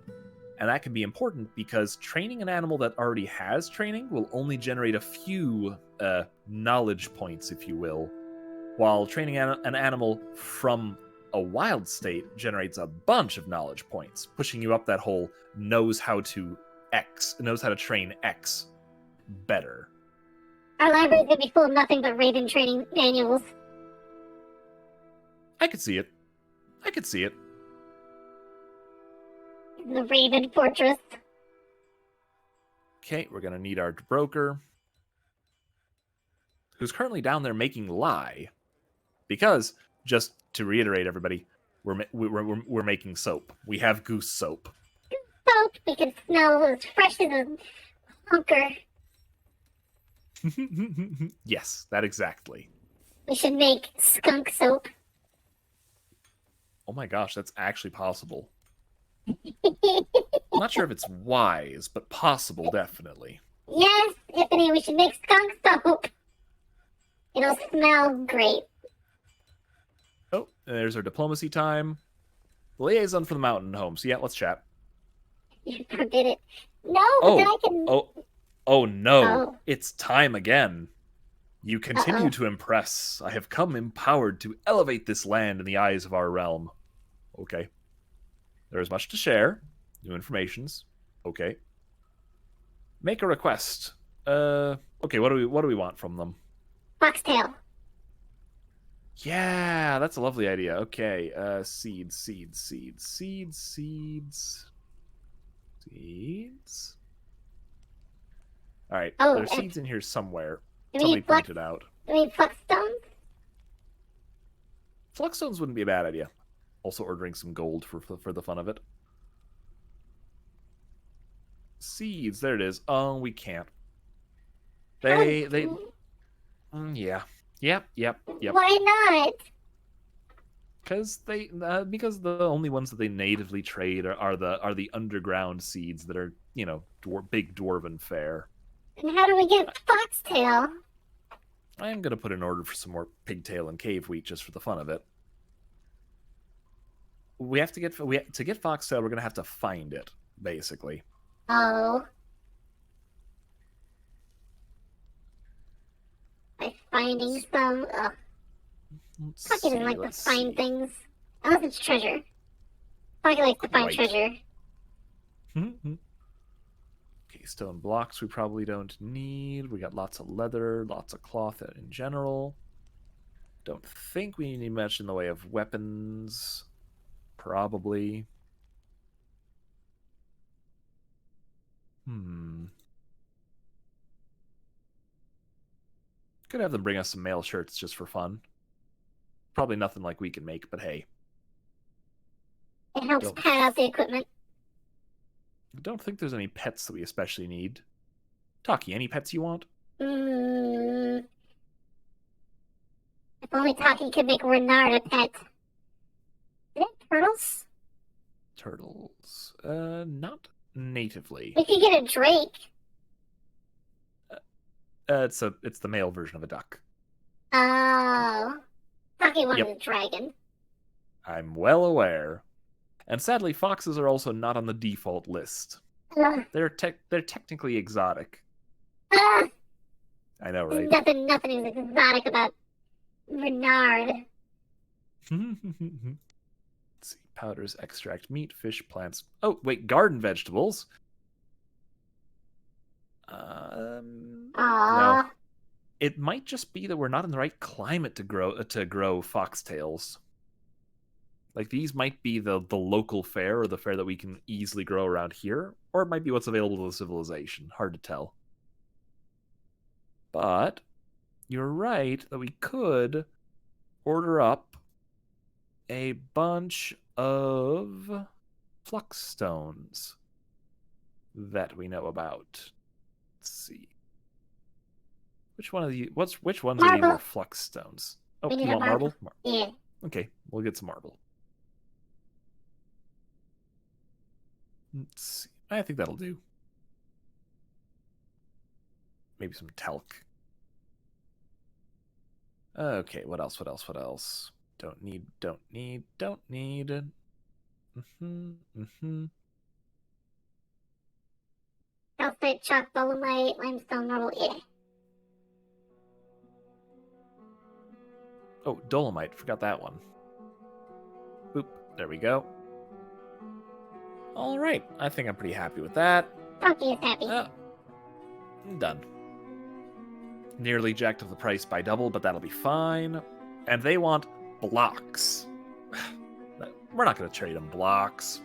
And that can be important because training an animal that already has training will only generate a few knowledge points, if you will, while training an animal from a wild state generates a bunch of knowledge points, pushing you up that whole knows how to train X better. Our library's gonna be full of nothing but raven training manuals. I could see it. The Raven Fortress. Okay, we're gonna need our broker, who's currently down there making lye, because, just to reiterate, everybody, we're making soap. We have goose soap. Soap. We can smell as fresh as a hunker. Yes, that exactly. We should make skunk soap. Oh my gosh, that's actually possible. I'm not sure if it's wise, but possible, definitely. Yes, Tiffany, we should make skunk soap. It'll smell great. Oh, there's our diplomacy time. Liaison for the mountain home. So yeah, let's chat. You forbid it. No, but then I can... Oh no, Oh. It's time again. You continue to impress. I have come empowered to elevate this land in the eyes of our realm. Okay. There is much to share. New informations. Okay. Make a request. Okay, what do we want from them? Foxtail. Yeah, that's a lovely idea. Okay, seeds. Alright, there's seeds in here somewhere. Somebody pointed out. Do we need Fluxstones? Fluxstones wouldn't be a bad idea. Also ordering some gold for the fun of it. Seeds, there it is. Oh, we can't. Yeah. Yep. Why not? Because the only ones that they natively trade are the underground seeds that are, big dwarven fare. And how do we get Foxtail? I'm gonna put an order for some more pigtail and cave wheat just for the fun of it. To get Foxtail, we're gonna have to find it, basically. Oh. By finding some. Pocky doesn't like to find things. Unless it's treasure. Pocky likes to find treasure. Okay, stone blocks we probably don't need. We got lots of leather, lots of cloth in general. Don't think we need much in the way of weapons. Probably. Could have them bring us some mail shirts just for fun. Probably nothing like we can make, but hey. It helps pad out the equipment. I don't think there's any pets that we especially need. Tokky, any pets you want? If only Tokky could make Renard a pet. Is it turtles? Turtles. Not natively. We could get a drake. It's the male version of a duck. Oh. Tokky wanted a dragon. I'm well aware. And sadly, foxes are also not on the default list. They're technically exotic. I know, right? Nothing is exotic about Renard. Let's see. Powders, extract, meat, fish, plants. Oh, wait, garden vegetables. No. It might just be that we're not in the right climate to grow foxtails. Like, these might be the local fare, or the fare that we can easily grow around here, or it might be what's available to the civilization. Hard to tell. But you're right that we could order up a bunch of flux stones that we know about. Let's see. Which one of these? Which ones are these are flux stones? Oh, you want marble? Yeah. Okay, we'll get some marble. Let's see. I think that'll do. Maybe some talc. Okay, what else? Don't need. Calcite, chalk, dolomite, limestone, marble, yeah. Oh, dolomite. Forgot that one. Boop. There we go. All right. I think I'm pretty happy with that. Tokky is happy. Done. Nearly jacked up the price by double, but that'll be fine. And they want blocks. We're not going to trade them blocks.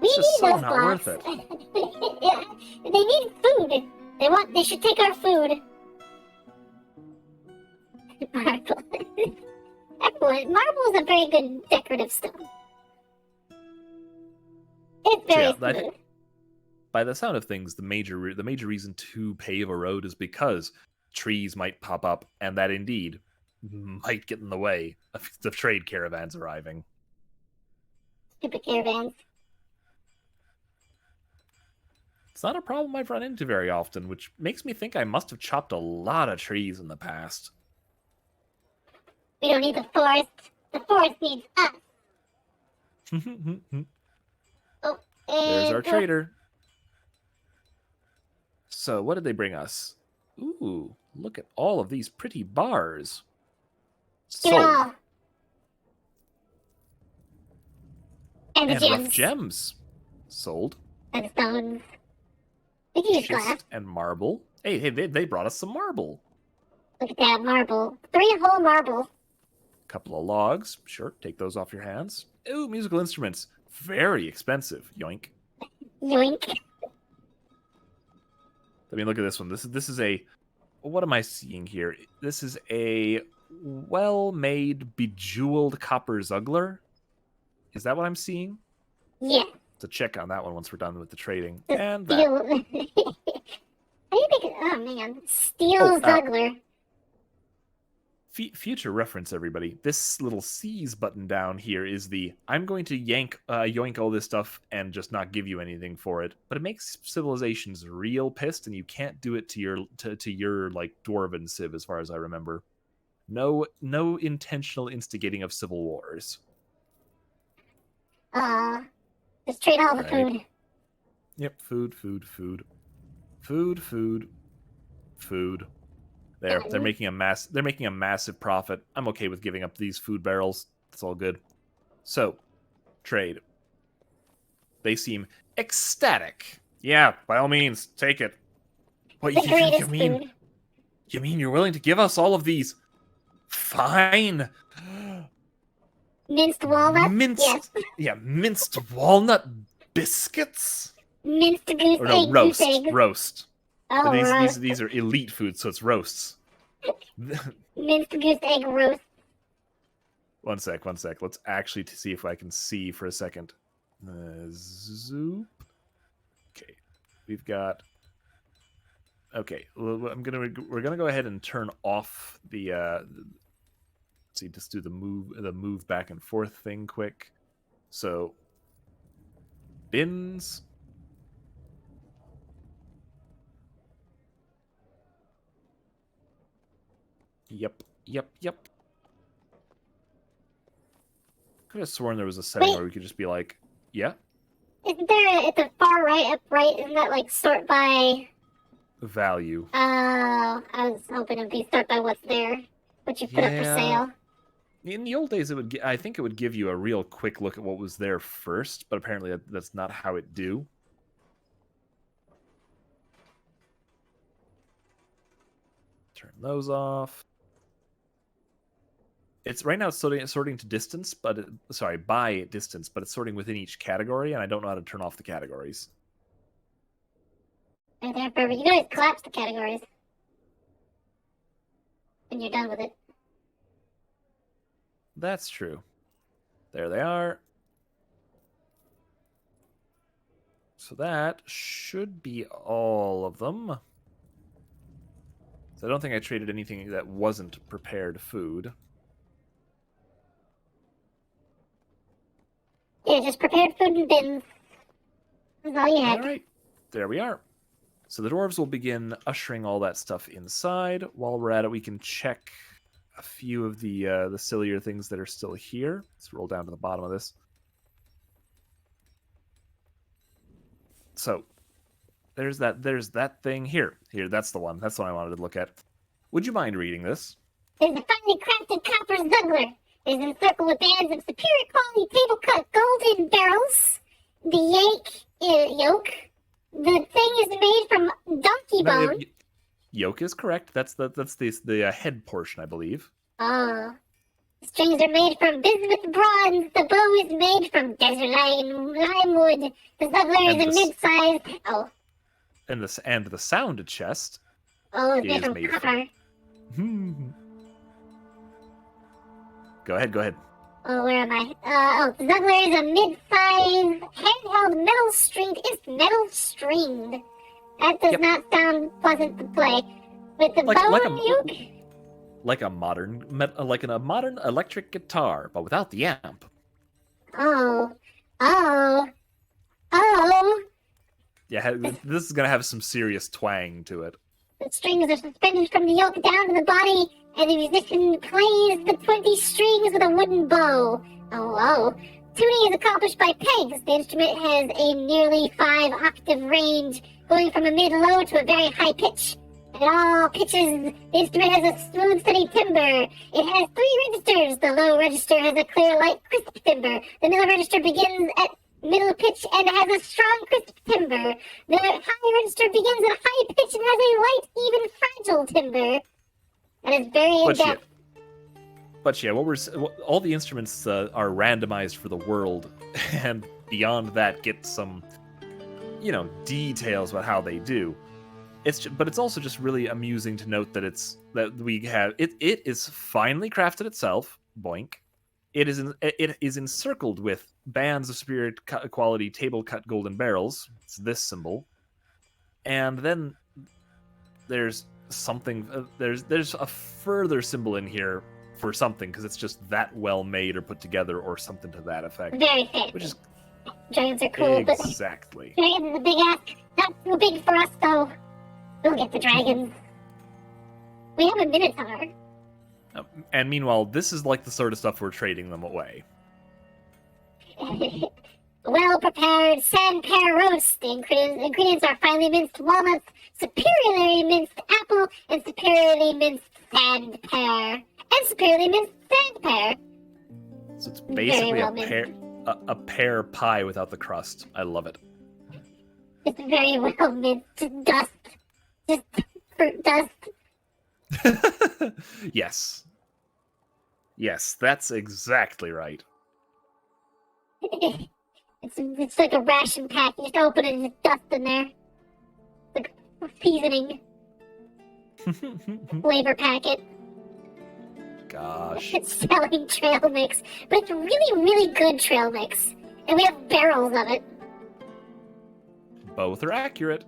It's just so not worth it. Yeah, they need food. They should take our food. Marble. Excellent. Marble is a very good decorative stone. It's very smooth. By the sound of things, the major reason to pave a road is because trees might pop up, and that indeed might get in the way of the trade caravans arriving. Stupid caravans. It's not a problem I've run into very often, which makes me think I must have chopped a lot of trees in the past. We don't need the forest. The forest needs us. There's our trader. So, what did they bring us? Ooh, look at all of these pretty bars. Sold. Yeah. And the rough gems. Sold. And stones. We can use glass. And marble. Hey, they brought us some marble. Look at that marble. 3 whole marble. Couple of logs. Sure, take those off your hands. Ooh, musical instruments. Very expensive. Yoink. Yoink. I mean, look at this one. This is a... What am I seeing here? This is a well-made, bejeweled copper zuggler. Is that what I'm seeing? Yeah. To check on that one once we're done with the trading. And that. How do you think... Oh, man. Steel zuggler. Future reference, everybody. This little C's button down here is the I'm going to yoink all this stuff and just not give you anything for it. But it makes civilizations real pissed, and you can't do it to your like dwarven civ, as far as I remember. No intentional instigating of civil wars. Just trade all the food. Yep, food. There, they're making a massive profit. I'm okay with giving up these food barrels. It's all good. So, trade. They seem ecstatic. Yeah, by all means, take it. What you mean? You mean you're willing to give us all of these? Fine. Minced walnut. Minced walnut biscuits. Minced goose Or no, egg, roast. goose egg. Roast. Oh, roast. These are elite foods, so it's roasts. Minced goose egg roast. One sec. Let's actually see if I can see for a second. Zoop. Okay, we've got. Okay, we're gonna go ahead and turn off the. Let's see, just do the move back and forth thing quick. So, bins. Yep. Could have sworn there was a setting where we could just be like, yeah. Isn't there at the far right, up right? Isn't that like sort by Value? Oh, I was hoping it'd be sort by what's there, what you put up for sale. In the old days, I think it would give you a real quick look at what was there first, but apparently that's not how it do. Turn those off. It's right now it's sorting to distance, but by distance, but it's sorting within each category, and I don't know how to turn off the categories. Right there, perfect. You can always collapse the categories when you're done with it. That's true. There they are. So that should be all of them. So I don't think I traded anything that wasn't prepared food. Yeah, just prepared food and bins. That's all you had. All right, there we are. So the dwarves will begin ushering all that stuff inside. While we're at it, we can check a few of the sillier things that are still here. Let's roll down to the bottom of this. So there's that thing here. That's the one. That's the one I wanted to look at. Would you mind reading this? There's a finely crafted copper juggler. It is encircled with bands of superior quality table-cut golden barrels. The yoke. The thing is made from donkey bone. Yoke is correct. That's the head portion, I believe. Oh. The strings are made from bismuth bronze. The bow is made from desert limewood. The juggler is a mid-sized. Oh. And the sound chest. Oh, it's made from copper. Go ahead. Oh, where am I? The juggler is a mid-sized handheld metal stringed. That does not sound pleasant to play. With the bow and yoke? Like a modern electric guitar, but without the amp. Oh. Yeah, this is gonna have some serious twang to it. The strings are suspended from the yoke down to the body, and the musician plays the 20 strings with a wooden bow. Oh. Tuning is accomplished by pegs. The instrument has a nearly 5-octave range, going from a mid-low to a very high pitch. At all pitches, the instrument has a smooth, steady timbre. It has 3 registers. The low register has a clear, light, crisp timbre. The middle register begins at middle pitch and has a strong, crisp timbre. The high register begins at high pitch and has a light, even, fragile timbre. That is very in-depth. But yeah, all the instruments are randomized for the world, and beyond that, get some, details about how they do. But it's also just really amusing to note that it is finely crafted itself. Boink. It is encircled with bands of superior quality table cut golden barrels. It's this symbol, and then there's something. There's a further symbol in here for something because it's just that well made or put together or something to that effect. Very fancy. Which is dragons are cool, exactly. But dragons is a big ask. Not too big for us though. We'll get the dragons. We have a minotaur. And meanwhile, this is like the sort of stuff we're trading them away. Well-prepared sand pear roast. The ingredients are finely minced walnuts, superiorly minced apple, and superiorly minced sand pear. And superiorly minced sand pear. So it's basically a pear pie without the crust. I love it. It's very well minced dust. Just fruit dust. Yes, that's exactly right. It's like a ration pack. You just open it and there's dust in there. It's like a seasoning flavor packet. Gosh. It's selling trail mix, but it's really, really good trail mix, and we have barrels of it. Both are accurate.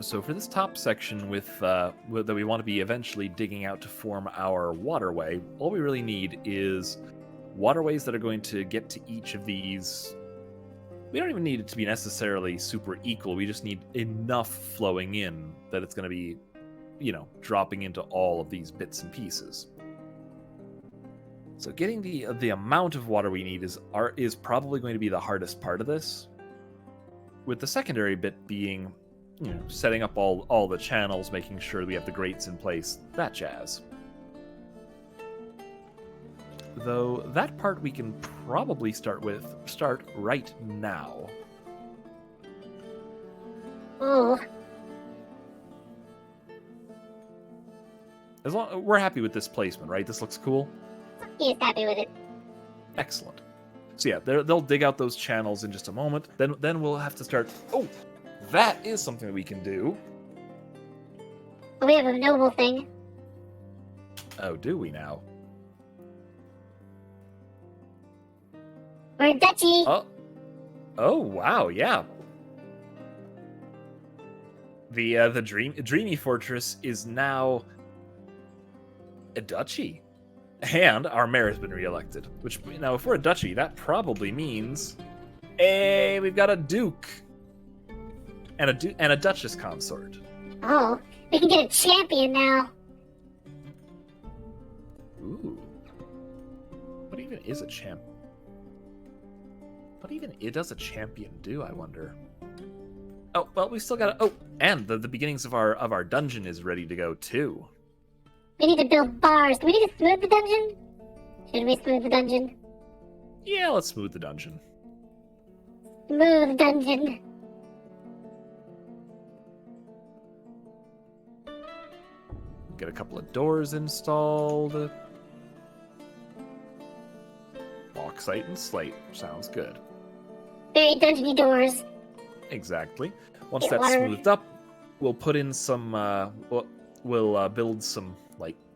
So for this top section that we want to be eventually digging out to form our waterway, all we really need is waterways that are going to get to each of these. We don't even need it to be necessarily super equal. We just need enough flowing in that it's going to be, dropping into all of these bits and pieces. So getting the amount of water we need is probably going to be the hardest part of this. With the secondary bit being, setting up all the channels, making sure we have the grates in place, that jazz. Though that part we can probably start right now. Ooh. As long we're happy with this placement, right? This looks cool. He's happy with it. Excellent. So yeah, they'll dig out those channels in just a moment. Then we'll have to start. Oh, that is something that we can do. We have a noble thing. Oh, do we now? We're Dutchy. Oh wow, yeah. The Dreamy Fortress is now a duchy, and our mayor has been reelected. Which, if we're a duchy, that probably means, hey, we've got a duke and a duchess consort. Oh, we can get a champion now. Ooh, what even is a champ? What even does a champion do, I wonder? Oh, well, we still got to... Oh, and the beginnings of our dungeon is ready to go, too. We need to build bars. Do we need to smooth the dungeon? Should we smooth the dungeon? Yeah, let's smooth the dungeon. Smooth dungeon. Get a couple of doors installed. Bauxite and slate. Sounds good. Very dungeony doors. Exactly. Once Get that's water. smoothed up, we'll put in some... We'll build some,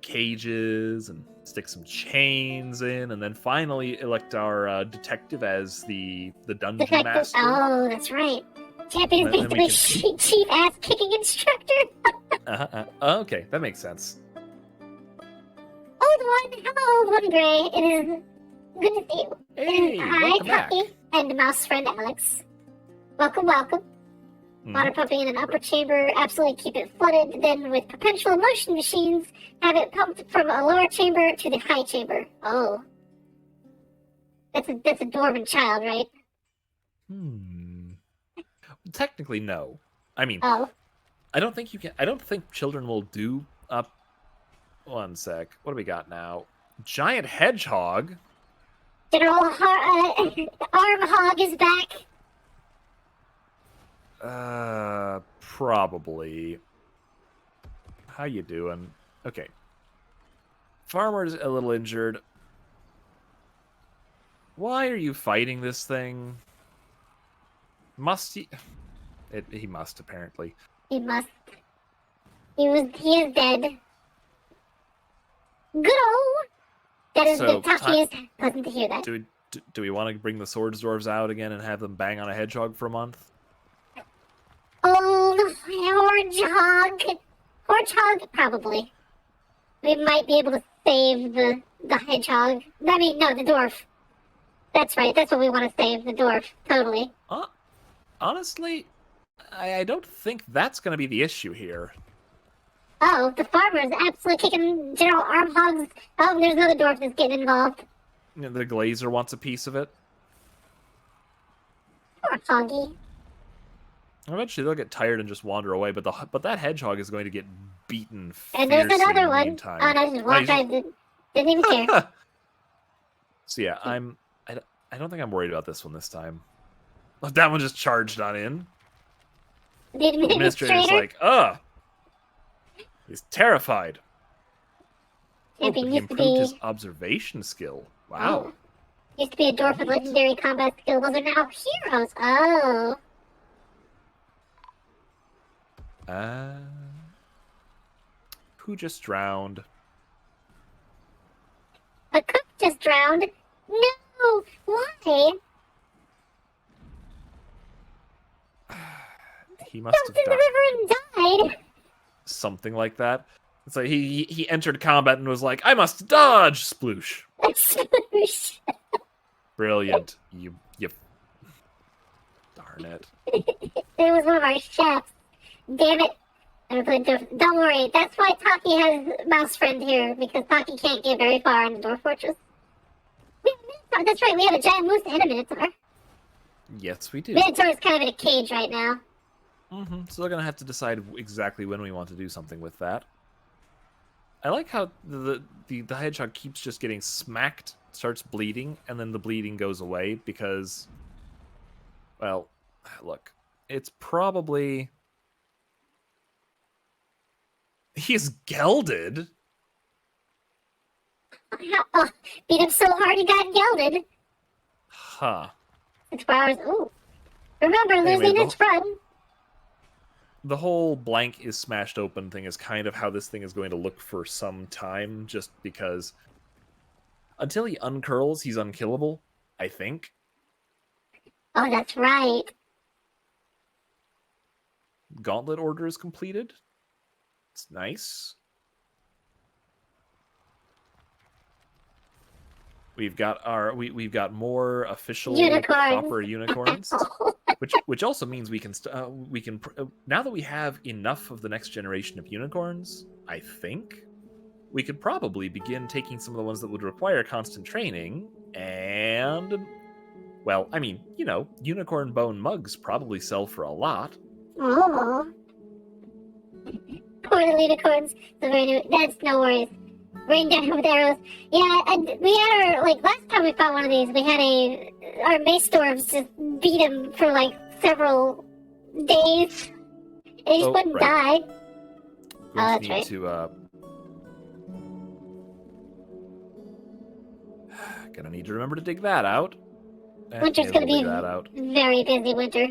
cages and stick some chains in, and then finally elect our detective as the dungeon master. Oh, that's right. Champion is Then we basically chief ass kicking instructor. Okay, that makes sense. Old one, hello, Old One Gray. It is good to see you. Hey, welcome back. Tokky and mouse friend Alex. Welcome, welcome. Water pumping in an upper chamber, absolutely keep it flooded. Then with perpetual motion machines, have it pumped from a lower chamber to the high chamber. Oh. That's a dwarven child, right? Technically, no. I mean, Oh. I don't think children will do up. One sec. What do we got now? Giant hedgehog. General Arm Hog is back. Probably. How you doing? Okay. Farmer's a little injured. Why are you fighting this thing? Must he? He must, apparently. He must. He is dead. Good old. That is So, the toughest. Pleasant to hear that. Do we want to bring the swords dwarves out again and have them bang on a hedgehog for a month? Old Horchog, probably. We might be able to save the hedgehog. I mean, no, the dwarf. That's right, that's what we want to save, the dwarf. Totally. Honestly, I don't think that's going to be the issue here. Oh, the farmer is absolutely kicking General Armhog's... Oh, there's another dwarf that's getting involved. The glazer wants a piece of it. Poor Foggy. Eventually they'll get tired and just wander away, but that hedgehog is going to get beaten And there's fiercely another in the one. meantime. Oh, no, just walked right. Didn't even care. So yeah, I don't think I'm worried about this one this time. Oh, that one just charged on in. The The administrator's like, ugh. He's terrified. Oh, but Champion he used to improved be... his observation skill. Wow. Used to be a dwarf with legendary combat skills. Those are now heroes. Oh. Who just drowned? A cook just drowned. No! Why? He must Jumped have in the river and died. something like that. It's like he entered combat and was like, I must dodge, sploosh. Brilliant. You darn it. It was one of our chefs. Damn it. Don't worry, that's why Tokky has Mouse Friend here, because Tokky can't get very far in the Dwarf Fortress. We have a Minotaur, that's right, we have a giant moose and a Minotaur. Yes, we do. Minotaur is kind of in a cage right now. So they're gonna have to decide exactly when we want to do something with that. I like how the hedgehog keeps just getting smacked, starts bleeding, and then the bleeding goes away because, well, look, it's probably... He's gelded? Oh, beat him so hard he got gelded. Huh. 6 hours, ooh. Remember, Anyway, losing is fun. The whole blank is smashed open thing is kind of how this thing is going to look for some time, just because until he uncurls, he's unkillable, I think. Oh, that's right. Gauntlet order is completed. It's nice. We've got we've got more official proper unicorns, which also means we can now that we have enough of the next generation of unicorns, I think we could probably begin taking some of the ones that would require constant training and, well, I mean, you know, unicorn bone mugs probably sell for a lot. Oh. Poor little unicorns. That's no worries. Rain down with arrows. Yeah, and we had our, like, last time we fought one of these, we had our mace dwarves just beat him for, like, several days. And he just wouldn't die. Going to need to, gonna need to remember to dig that out. Winter's gonna be very busy winter.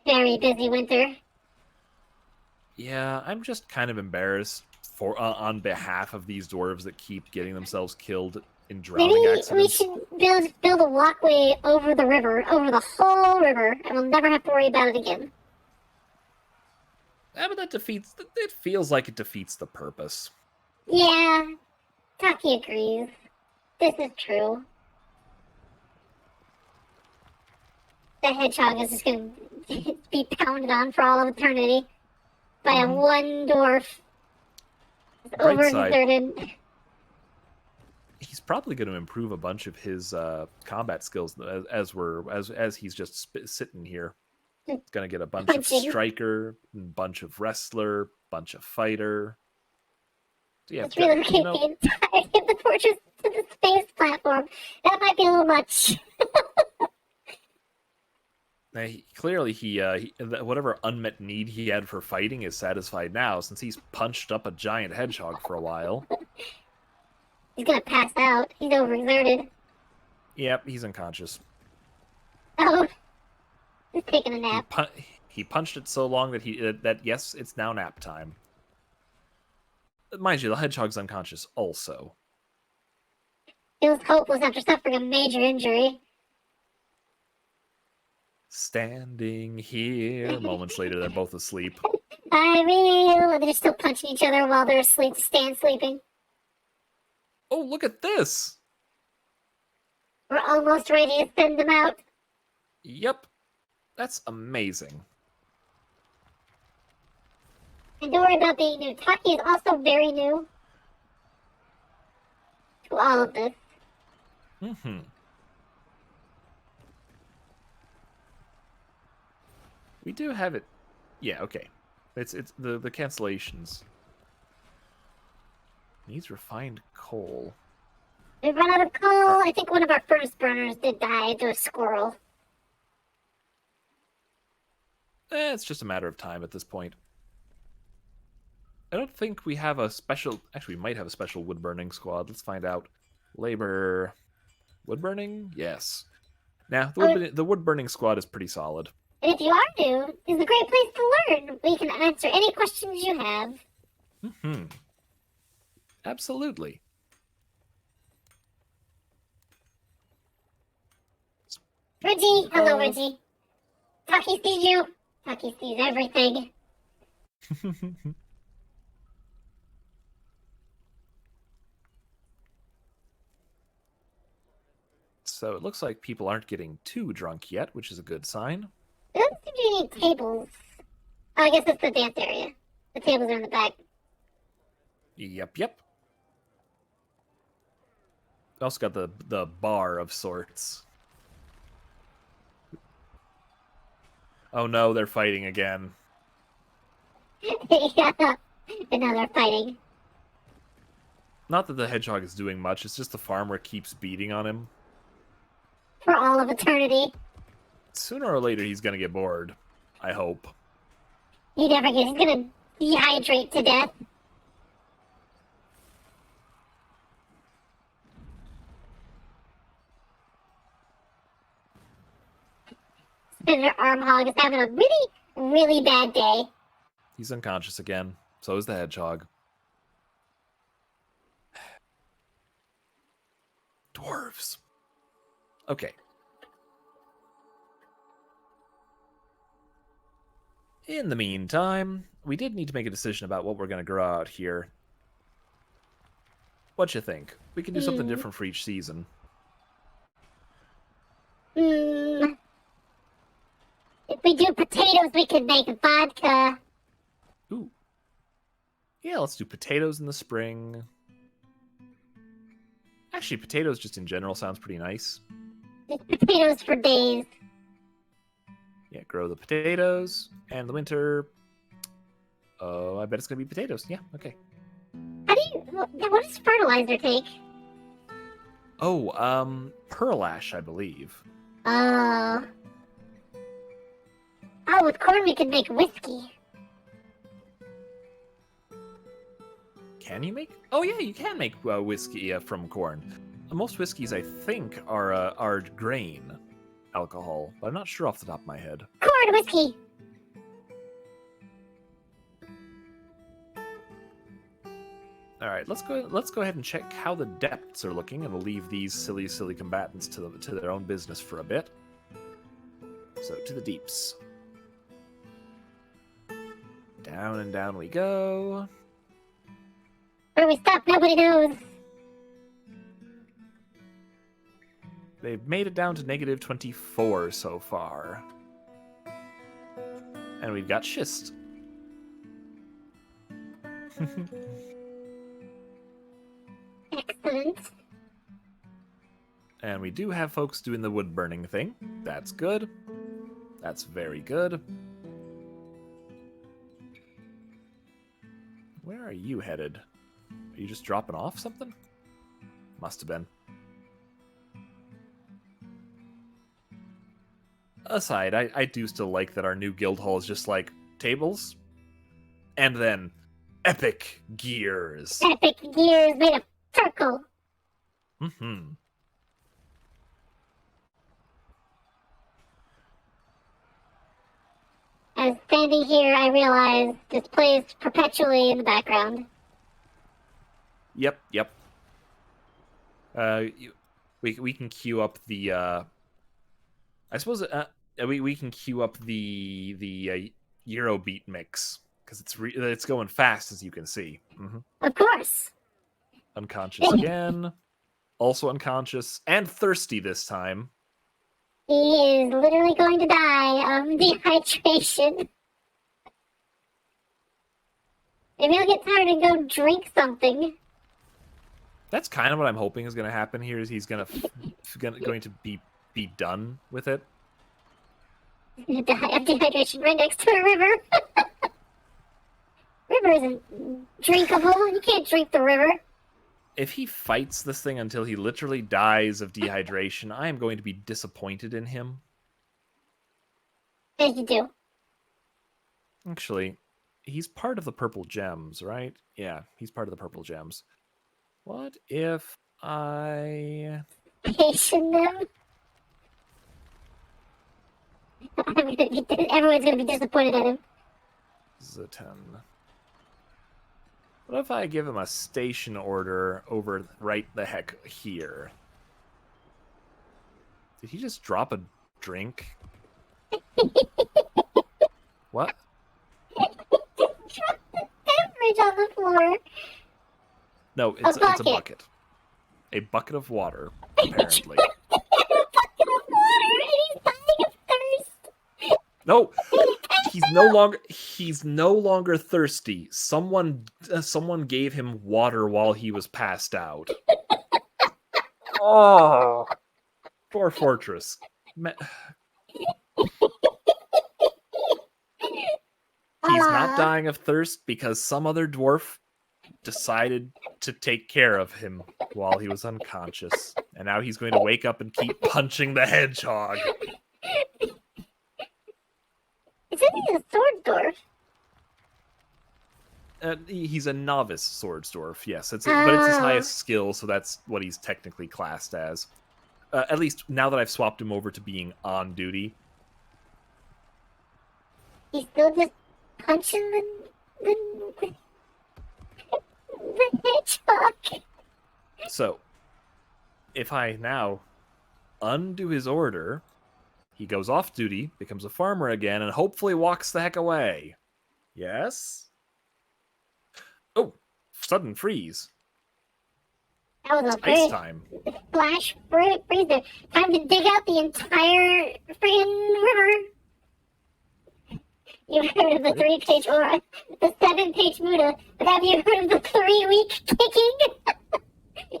Very busy winter. Yeah, I'm just kind of embarrassed for on behalf of these dwarves that keep getting themselves killed in drowning accidents. Maybe we should build a walkway over the river, over the whole river, and we'll never have to worry about it again. Yeah, but it feels like it defeats the purpose. Yeah, Tokky agrees. This is true. The hedgehog is just going to be pounded on for all of eternity by a one dwarf. Overexerted. He's probably going to improve a bunch of his combat skills as he's just sitting here. He's going to get a bunch of striker, bunch of wrestler, bunch of fighter. So yeah, let's relocate the entirety of the fortress to the space platform. That might be a little much. Clearly, he whatever unmet need he had for fighting is satisfied now, since he's punched up a giant hedgehog for a while. He's gonna pass out. He's overexerted. Yep, he's unconscious. Oh, he's taking a nap. He punched it so long that yes, it's now nap time. Mind you, the hedgehog's unconscious also. He was hopeless after suffering a major injury. Standing here. Moments later, they're both asleep. They're still punching each other while they're asleep, sleeping. Oh, look at this! We're almost ready to send them out. Yep. That's amazing. And don't worry about being new. Tokky is also very new to all of this. Mm-hmm. We do have it. Yeah, okay. It's the cancellations. Needs refined coal. We run out of coal. I think one of our furnace burners did die to a squirrel. It's just a matter of time at this point. I don't think we have a special... Actually, we might have a special wood-burning squad. Let's find out. Labor... Wood-burning? Yes. Now, the wood-burning squad is pretty solid. And if you are new, it's a great place to learn. We can answer any questions you have. Mm-hmm. Absolutely. Reggie, hello, Reggie. Tokky sees you. Tokky sees everything. So it looks like people aren't getting too drunk yet, which is a good sign. There doesn't seem to be any tables. Oh, I guess it's the dance area. The tables are in the back. Yep. Also got the bar of sorts. Oh no, they're fighting again. Yeah, and now they're fighting. Not that the hedgehog is doing much, it's just the farmer keeps beating on him. For all of eternity. Sooner or later, he's gonna get bored. I hope. He never gets. He's gonna dehydrate to death. Senator Armhog is having a really, really bad day. He's unconscious again. So is the hedgehog. Dwarves. Okay. In the meantime, we did need to make a decision about what we're going to grow out here. What you think? We can do something different for each season. If we do potatoes, we could make vodka. Ooh. Yeah, let's do potatoes in the spring. Actually, potatoes just in general sounds pretty nice. Just potatoes for days. Yeah, grow the potatoes. And the winter... Oh, I bet it's going to be potatoes. Yeah, okay. How do you... What does fertilizer take? Oh, pearl ash, I believe. Oh, with corn we could make whiskey. Can you make? Oh yeah, you can make whiskey from corn. Most whiskeys, I think, are grain alcohol, but I'm not sure off the top of my head. Corn whiskey. All right, let's go ahead and check how the depths are looking, and we'll leave these silly combatants to their own business for a bit. So to the deeps. Down and down we go. Where we stop, nobody knows. They've made it down to negative 24 so far. And we've got schist. Excellent. And we do have folks doing the wood burning thing. That's good. That's very good. Where are you headed? Are you just dropping off something? Must have been. Aside, I do still like that our new guild hall is just like tables. And then epic gears. Epic gears made of circle. Mm-hmm. As standing here, I realize this plays perpetually in the background. Yep. We can queue up the. I suppose we can queue up the Eurobeat mix because it's going fast, as you can see. Mm-hmm. Of course. Unconscious again. Also unconscious and thirsty this time. He is literally going to die of dehydration. Maybe he'll get tired and go drink something. That's kind of what I'm hoping is going to happen here. Is he's going to be done with it? He's gonna die of dehydration right next to a river. River isn't drinkable. You can't drink the river. If he fights this thing until he literally dies of dehydration, I am going to be disappointed in him. As you do. Actually, he's part of the purple gems, right? Yeah, he's part of the purple gems. What if I... Hasten them. Everyone's gonna be disappointed at him. Zaten. What if I give him a station order over right the heck here? Did he just drop a drink? What? Drop the beverage on the floor. No, it's a bucket. A bucket of water, apparently. A bucket of water, and he's dying of thirst. No, he's no longer thirsty. Someone gave him water while he was passed out. Oh, Dwarf Fortress. He's not dying of thirst because some other dwarf decided to take care of him while he was unconscious. And now he's going to wake up and keep punching the hedgehog. Isn't he a sword dwarf? He's a novice swordsdwarf, yes. But it's his highest skill, so that's what he's technically classed as. At least now that I've swapped him over to being on duty. He's still just punching the hedgehog. So, if I now undo his order, he goes off duty, becomes a farmer again, and hopefully walks the heck away. Yes? Oh, sudden freeze. That was a Ice time. Flash freezer. Time to dig out the entire freaking river. You've heard of the 3-page aura, the 7-page Muda, but have you heard of the 3-week kicking?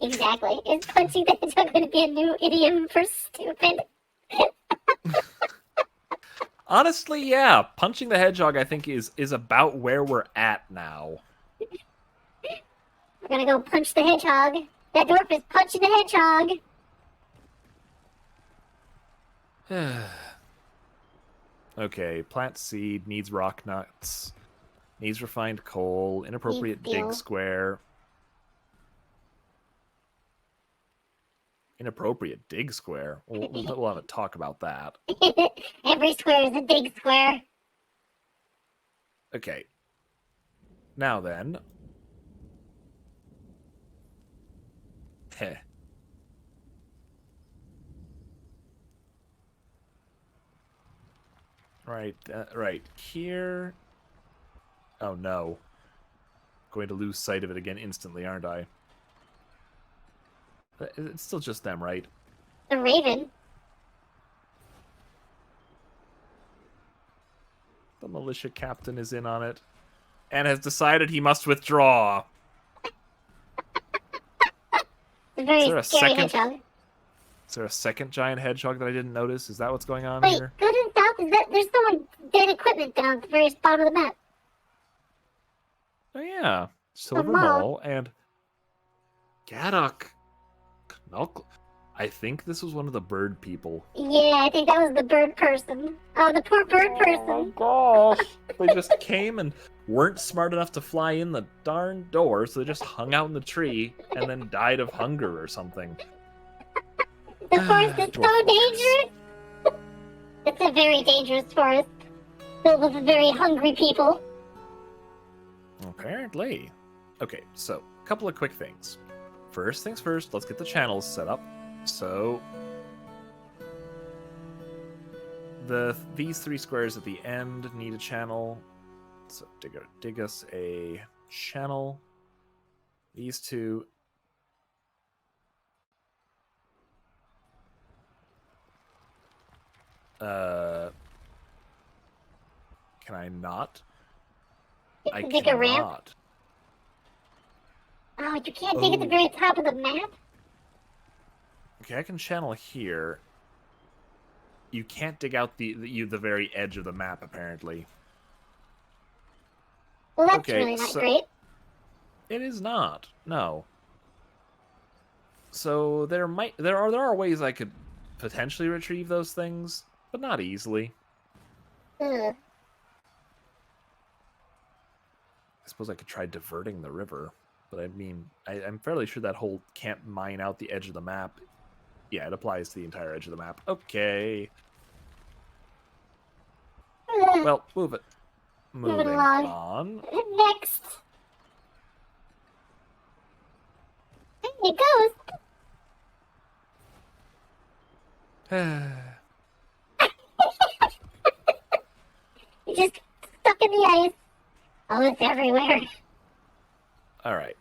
Exactly. Is punching the hedgehog going to be a new idiom for stupid? Honestly, yeah. Punching the hedgehog, I think, is about where we're at now. We're gonna go punch the hedgehog. That dwarf is punching the hedgehog. Okay, plant seed, needs rock nuts, needs refined coal, inappropriate dig square. Inappropriate dig square? We'll have a talk about that. Every square is a dig square. Okay. Now then. Heh. Right here. Oh no. Going to lose sight of it again instantly, aren't I? It's still just them, right? The raven. The militia captain is in on it. And has decided he must withdraw. It's a very scary hedgehog. Is there a second giant hedgehog that I didn't notice? Is that what's going on Wait, here? go to the south. There's someone dead equipment down at the very bottom of the map. Oh yeah. Silver Mole and Gaddock. Knuckle. I think this was one of the bird people. Yeah, I think that was the bird person. Oh, the poor bird person. Oh my gosh. They just came and weren't smart enough to fly in the darn door, so they just hung out in the tree and then died of hunger or something. The forest is so dangerous. It's a very dangerous forest, filled with very hungry people. Apparently. Okay, so a couple of quick things. First things first, let's get the channels set up. So these 3 squares at the end need a channel. So dig us a channel. These 2. Can I not? I dig a ramp? cannot. Oh, you can't dig at the very top of the map? Okay, I can channel here. You can't dig out the very edge of the map, apparently. Well, that's really not great. It is not. No. So there are ways I could potentially retrieve those things, but not easily. Ugh. I suppose I could try diverting the river, but I mean, I'm fairly sure that hole can't mine out the edge of the map. Yeah, it applies to the entire edge of the map. Okay. Well, move it. Moving along. on. Next. There it goes. You're just stuck in the ice. Oh, it's everywhere. All right.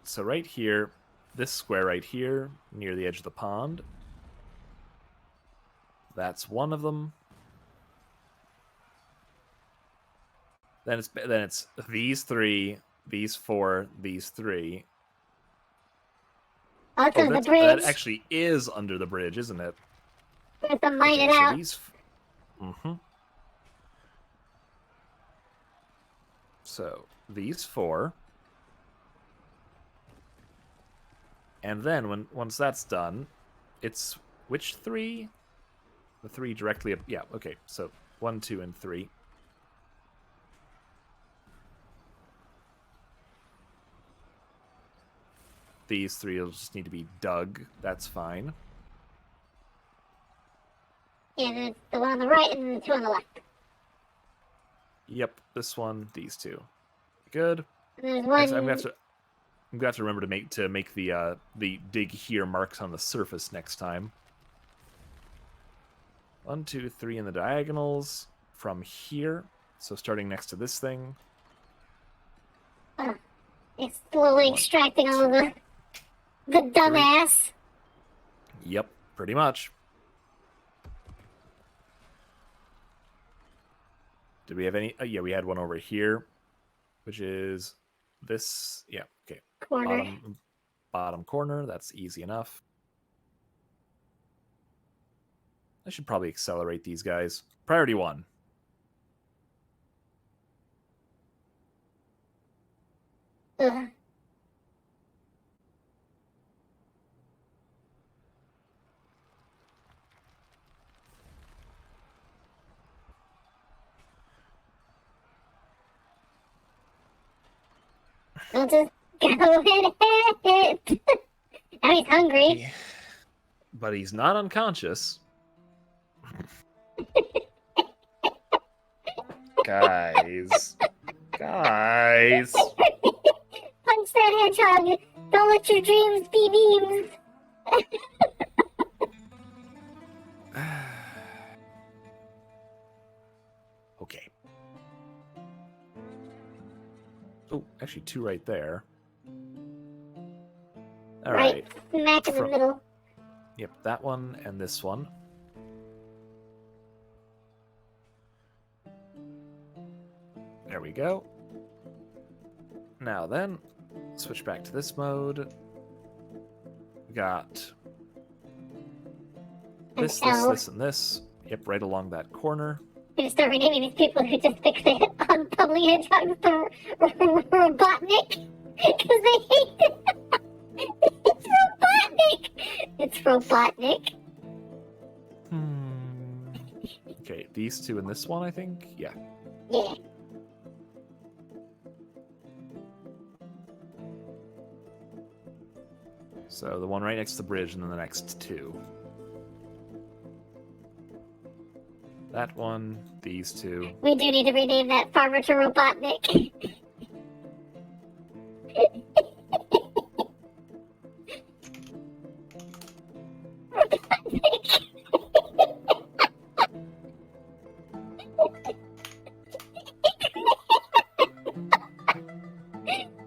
So right here, this square right here, near the edge of the pond. That's one of them. Then it's these three, these four, these three. Also, Oh, the bridge. that actually is under the bridge, isn't it? We have to mine it So out. these. So these four. And then once that's done, it's which three? The three directly up. Yeah, okay. So 1, 2, and 3. These three will just need to be dug. That's fine. And it's the one on the right and the two on the left. Yep, this one, these two. Good. And there's one. I'm gonna have to remember to make the dig here marks on the surface next time. 1, 2, 3 in the diagonals from here. So starting next to this thing. It's slowly extracting all of the dumbass. Yep, pretty much. Did we have any? Yeah, we had one over here, which is this. Yeah, okay. Corner. Bottom corner. That's easy enough. I should probably accelerate these guys. Priority 1. Ugh. I'll just go and hit it. Now he's hungry. Yeah. But he's not unconscious. Guys. Punch that hedgehog. Don't let your dreams be beams. Okay. Oh, actually 2 right there. All right. Smack in the middle. Yep, that one and this one. There we go. Now then, switch back to this mode. We got this, and this. Yep, right along that corner. We just start renaming these people who just fixate on public hedgehogs to Robotnik. Because they hate it. It's Robotnik. It's Robotnik. Okay, these two and this one, I think? Yeah. Yeah. So the one right next to the bridge and then the next 2. That one, these 2. We do need to rename that farmer to Robotnik.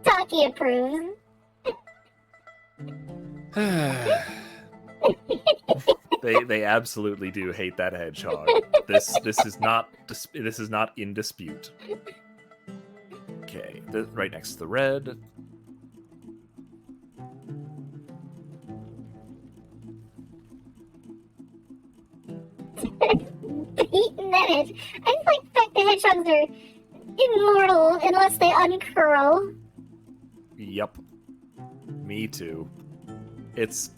Tokky approves. They absolutely do hate that hedgehog. This is not in dispute. Okay, right next to the red. Eating that hedge. I just like the fact the hedgehogs are immortal unless they uncurl. Yep. Me too. It's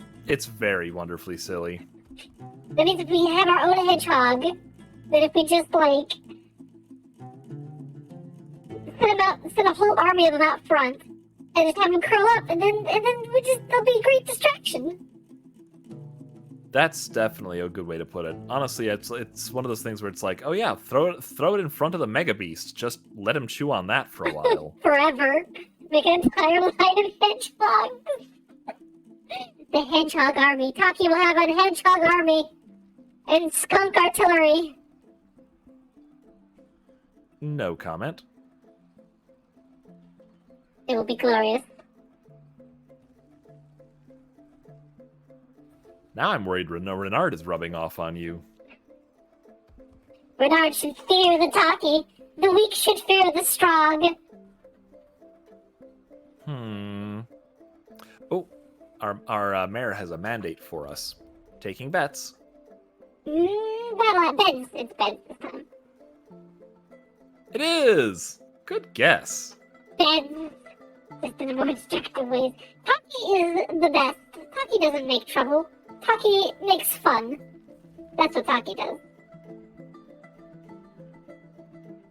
very wonderfully silly. That means if we had our own hedgehog, that if we just like send a whole army of them out front, and just have them curl up, and then they'll be a great distraction. That's definitely a good way to put it. Honestly, it's one of those things where it's like, oh yeah, throw it in front of the Mega Beast. Just let him chew on that for a while. Forever. Make an entire line of hedgehogs. The hedgehog army. Tokky will have a hedgehog army and skunk artillery. No comment. It will be glorious. Now I'm worried Renard is rubbing off on you. Renard should fear the Tokky. The weak should fear the strong. Oh, our mayor has a mandate for us. Taking bets. Beds. It's beds this time. It is! Good guess. Beds. Just in the more destructive ways. Tokky is the best. Tokky doesn't make trouble. Tokky makes fun. That's what Tokky does.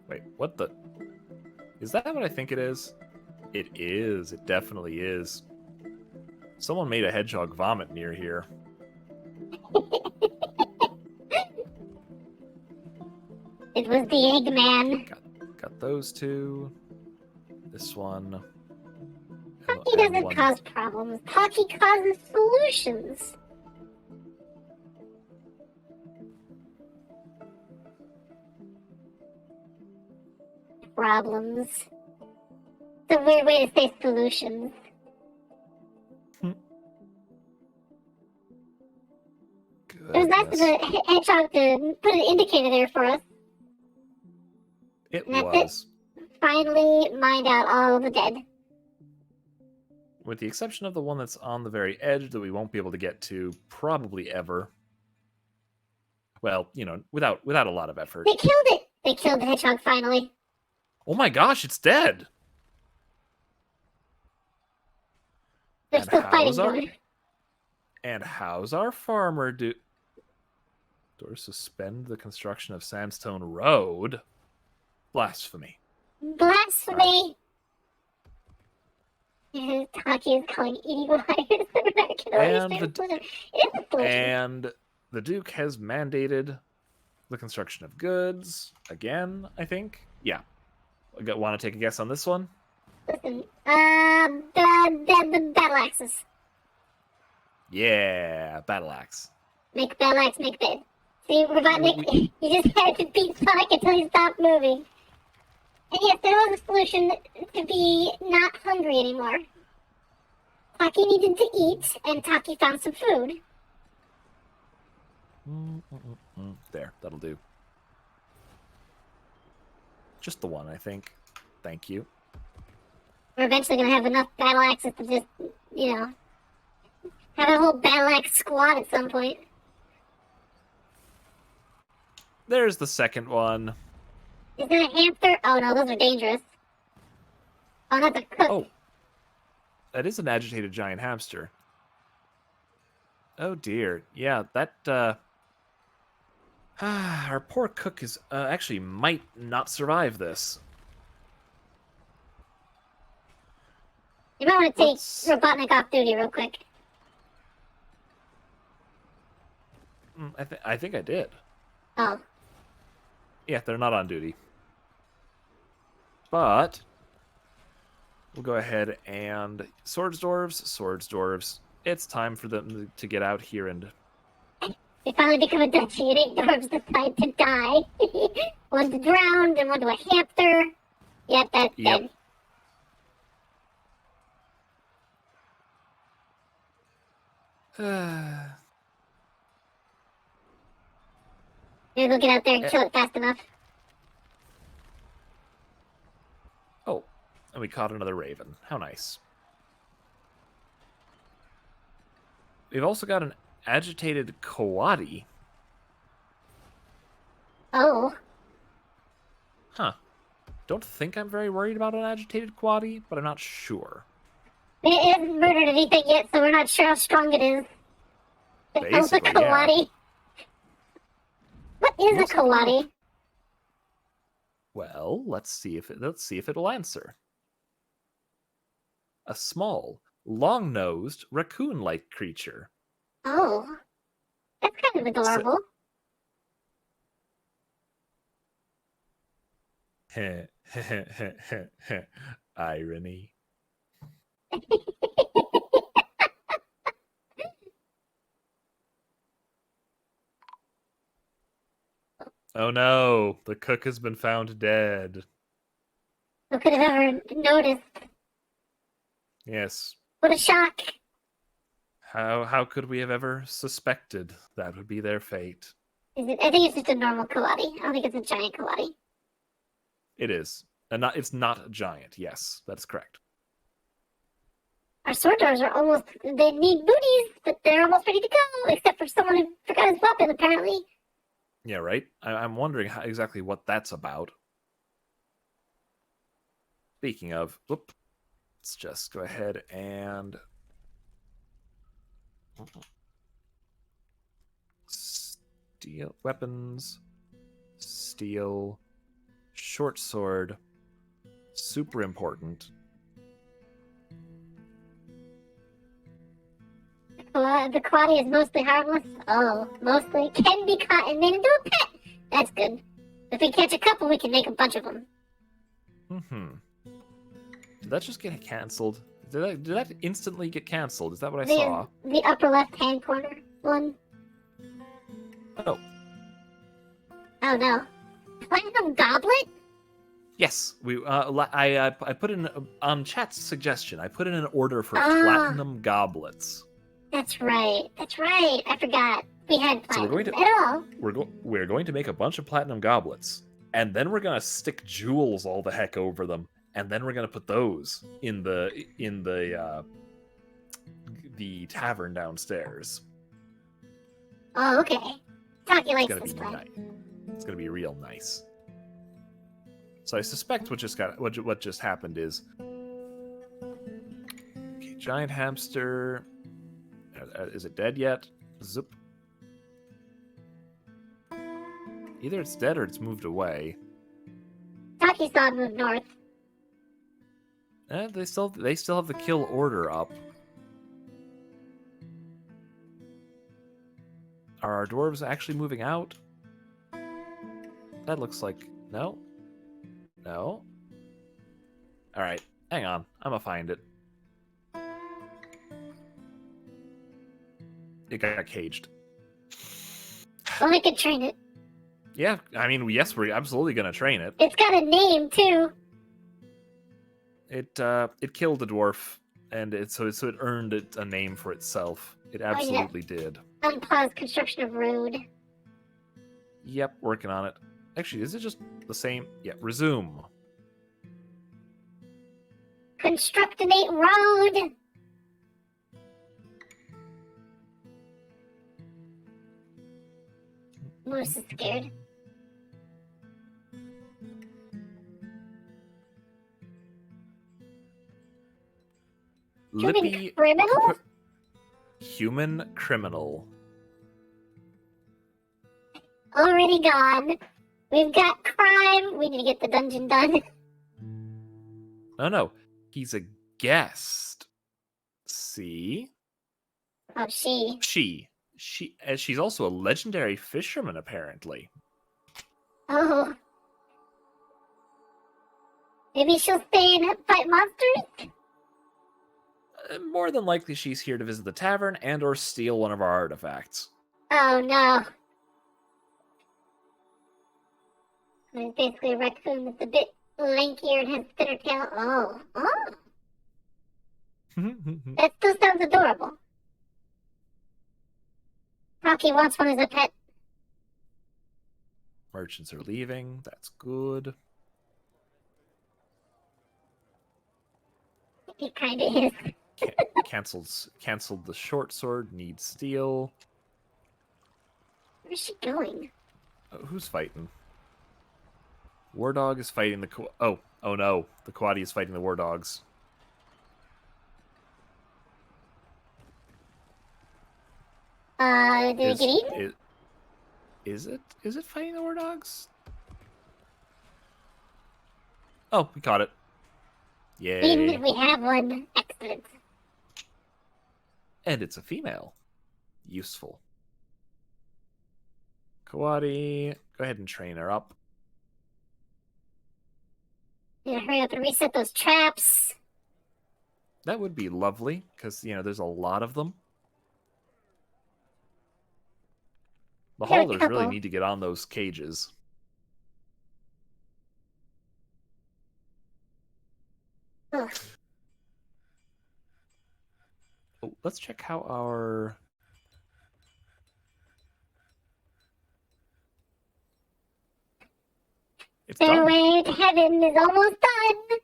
Wait, what the... Is that what I think it is? It is. It definitely is. Someone made a hedgehog vomit near here. It was the Eggman. Got those two. This one. Tokky doesn't cause problems. Tokky causes solutions. Problems. It's a weird way to say solutions. It was nice of the hedgehog to put an indicator there for us. It And that's was. Finally mined out all of the dead. With the exception of the one that's on the very edge that we won't be able to get to probably ever. Well, you know, without a lot of effort. They killed it! They killed the hedgehog finally. Oh my gosh, it's dead! They're And still fighting how's our- though. And how's our farmer do... Or suspend the construction of Sandstone Road? Blasphemy. Blasphemy! Tokky is calling eating wires the American And solution. It is a solution. And the Duke has mandated the construction of goods. Again, I think. Yeah. Want to take a guess on this one? Listen, the battle axes. Yeah, battle axe. Make battle axe, make bed. See, Robotnik, you just had to beat Sonic until he stopped moving. And yes, there was a solution to be not hungry anymore. Tokky needed to eat, and Tokky found some food. There, that'll do. Just the one, I think. Thank you. We're eventually going to have enough battle axes to just, you know, have a whole battle axe squad at some point. There's the second one. Is that a hamster? Oh no, those are dangerous. Oh, that's a cook. Oh. That is an agitated giant hamster. Oh dear. Yeah, that, our poor cook is, actually might not survive this. You might want to take Let's- Robotnik off duty real quick. I think I did. Oh. Yeah, they're not on duty. But we'll go ahead and swords dwarves. It's time for them to get out here and They finally become a duchy and 8 dwarves decide to die. One to drown, then one to a hamster. Yep, that's Yep. dead. Maybe we'll get out there and kill it fast enough. Oh, and we caught another raven. How nice. We've also got an agitated coati. Oh. Huh. Don't think I'm very worried about an agitated coati, but I'm not sure. It hasn't murdered anything yet, so we're not sure how strong it is. The hell's a Basically, yeah. coati? What is Looks a coati? Well, let's see if it'll answer. A small, long-nosed, raccoon-like creature. Oh, that's kind of So, adorable. irony. Oh no, the cook has been found dead. Who could have ever noticed? Yes. What a shock! How could we have ever suspected that would be their fate? Is it? I think it's just a normal coati. I don't think it's a giant coati. It is. And it's not a giant. Yes, that's correct. Our sword dwarves are almost. They need booties, but they're almost ready to go, except for someone who forgot his weapon, apparently. Yeah, right? I'm wondering exactly what that's about. Speaking of, whoop, let's just go ahead and steal weapons, steal, short sword, super important. The coati is mostly harmless. Oh, mostly can be caught and made into a pet. That's good. If we catch a couple, we can make a bunch of them. Did that just get canceled? Did that instantly get canceled? Is that what I The, saw? the upper left-hand corner one. Oh. Oh no. Platinum goblet? Yes, I put in on chat's suggestion. I put in an order for platinum goblets. That's right. That's right. I forgot. We had platinum So at all. we're going to make a bunch of platinum goblets, and then we're gonna stick jewels all the heck over them, and then we're gonna put those in the tavern downstairs. Oh, okay. Tokky likes gonna this be plan. nice. It's gonna be real nice. So I suspect what just happened is, okay, giant hamster. Is it dead yet? Zoop. Either it's dead or it's moved away. Tokky saw it move north. They still have the kill order up. Are our dwarves actually moving out? That looks like no. No. All right, hang on. I'm gonna find it. It got caged. Well, we could train it. Yeah, I mean, yes, we're absolutely gonna train it. It's got a name too. It killed the dwarf, and it earned it a name for itself. It absolutely did. Unpause construction of road. Yep, working on it. Actually, is it just the same? Yeah, resume. Constructinate road. Moose is scared. Lippy Criminal? human criminal. Already gone. We've got crime. We need to get the dungeon done. No, he's a guest. See? Oh, She's also a legendary fisherman, apparently. Oh. Maybe she'll stay and fight monsters? More than likely, she's here to visit the tavern and or steal one of our artifacts. Oh, no. I mean, basically a raccoon that's a bit lankier and has a thinner tail. Oh. That still sounds adorable. Rocky wants one as a pet. Merchants are leaving. That's good. He kind of is. Canceled the short sword. Needs steel. Where's she going? Who's fighting? War Dog is fighting the oh no, the Quadi is fighting the War Dogs. Did it get eaten? Is it fighting the War Dogs? Oh, we caught it. Yay. We have one. Excellent. And it's a female. Useful. Kawadi, go ahead and train her up. Hurry up and reset those traps. That would be lovely, because, there's a lot of them. The haulers really need to get on those cages. Ugh. Oh, let's check how our... It's Stairway to Heaven is almost done.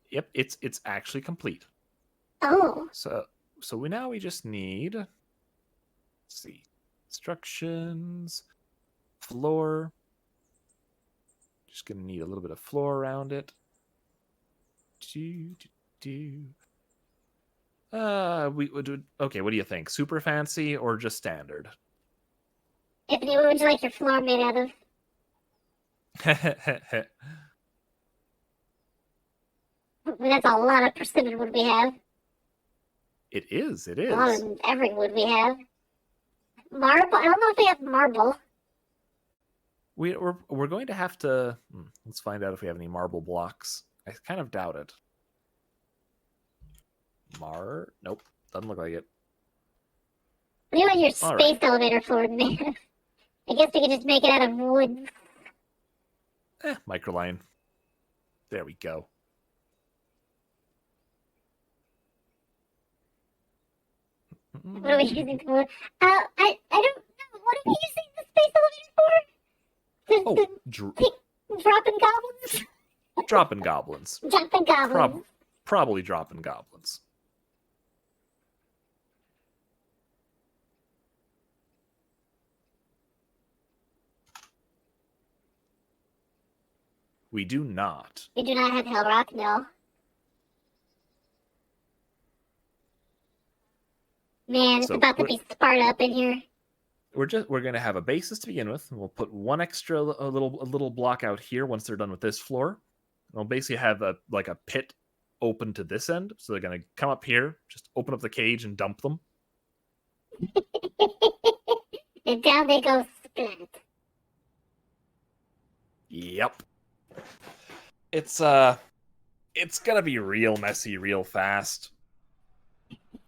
Yep, it's actually complete. Oh. So we just need... Let's see. Instructions. Floor. Just gonna need a little bit of floor around it. Okay, what do you think? Super fancy or just standard? Tiffany, what would you like your floor made out of? That's a lot of persimmon wood we have. It is. A lot of every wood we have. Marble? I don't know if we have marble. We're going to have to... Let's find out if we have any marble blocks. I kind of doubt it. Nope. Doesn't look like it. What do you want your space elevator floor made of? I guess we could just make it out of wood. Microline. There we go. What are we using for? I don't know. What are we using the space elevator for? Dropping goblins? Dropping goblins. Dropping goblins. Probably dropping goblins. We do not. We do not have Hellrock, no. Man, it's about to be Sparta up in here. We're going to have a basis to begin with. We'll put one extra a little block out here once they're done with this floor. We'll basically have a pit open to this end, so they're going to come up here, just open up the cage and dump them. And down they go splat. Yep. It's gonna be real messy real fast.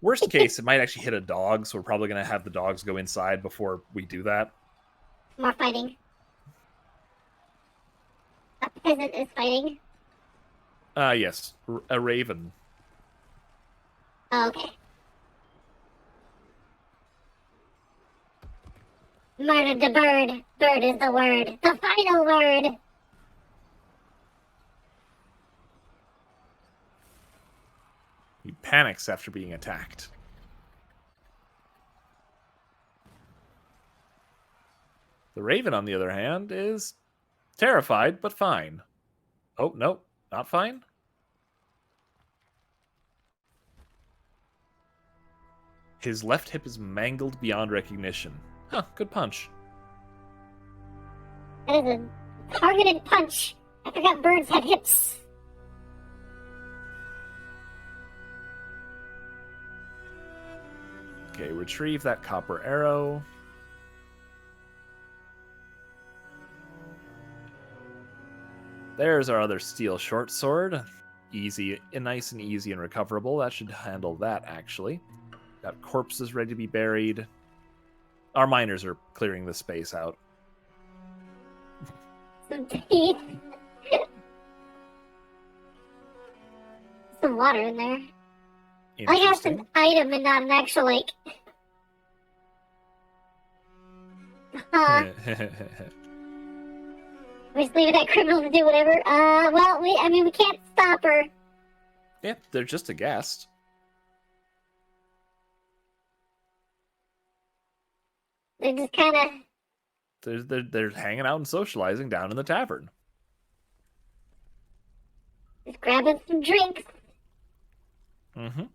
Worst case, it might actually hit a dog, so we're probably gonna have the dogs go inside before we do that. More fighting. A peasant is fighting? Yes. A raven. Oh, okay. Murdered the bird. Bird is the word. The final word. He panics after being attacked. The raven, on the other hand, is terrified, but fine. Oh, no, not fine. His left hip is mangled beyond recognition. Huh, good punch. That is a targeted punch. I forgot birds had hips. Okay, retrieve that copper arrow. There's our other steel short sword. Easy, nice and easy and recoverable. That should handle that, actually. Got corpses ready to be buried. Our miners are clearing the space out. Some teeth. Some water in there. I have an item and not an actual, like... We're just leaving that criminal to do whatever. Well, we can't stop her. Yeah, they're just a guest. They're just kind of... They're hanging out and socializing down in the tavern. Just grabbing some drinks. Mm-hmm.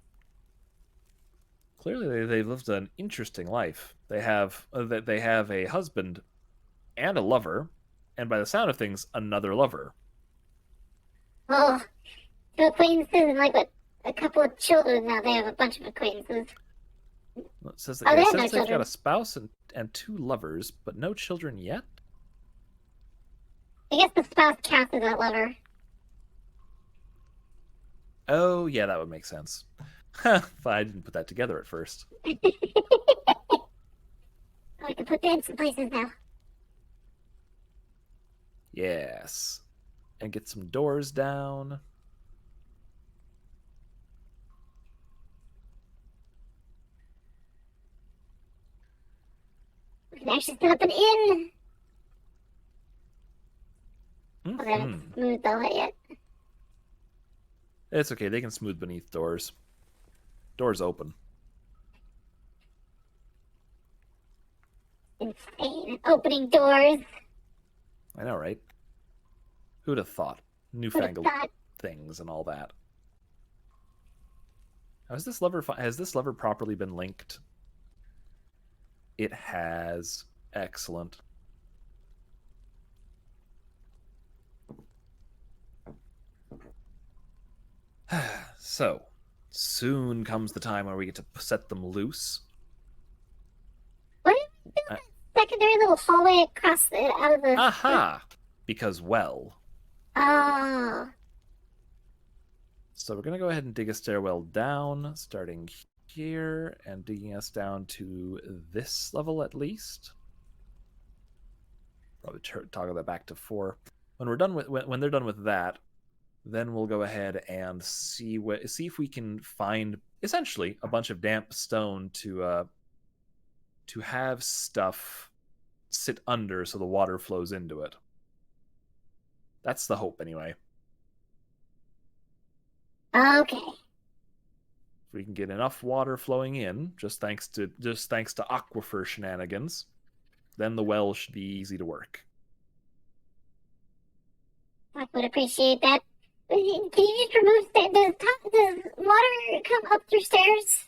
Clearly, they've lived an interesting life. They have a husband and a lover, and by the sound of things, another lover. Oh, two acquaintances and like what? A couple of children now. They have a bunch of acquaintances. Well, it says, Oh, yeah, they it have no says they've got a children. spouse and two lovers, but no children yet? I guess the spouse counts as a lover. Oh, yeah, that would make sense. I didn't put that together at first. I can put beds in places now. Yes. And get some doors down. We can actually set up an inn. Oh, they haven't Mm-hmm. smoothed all that yet. It's okay. They can smooth beneath doors. Doors open. Insane. Opening doors. I know, right? Who'd have thought? Who'd have Newfangled thought? things and all that. Has this lever properly been linked? It has. Excellent. So, soon comes the time where we get to set them loose. What did we do Uh, that secondary little hallway across the out of the? Aha! Because, well. Oh, So we're going to go ahead and dig a stairwell down, starting here and digging us down to this level at least. Probably toggle that back to 4. When we're done with when they're done with that, then we'll go ahead and see if we can find essentially a bunch of damp stone to have stuff sit under so the water flows into it. That's the hope, anyway. okay. If we can get enough water flowing in, just thanks to aquifer shenanigans, then the well should be easy to work. I would appreciate that. Can you just remove does water come up through stairs?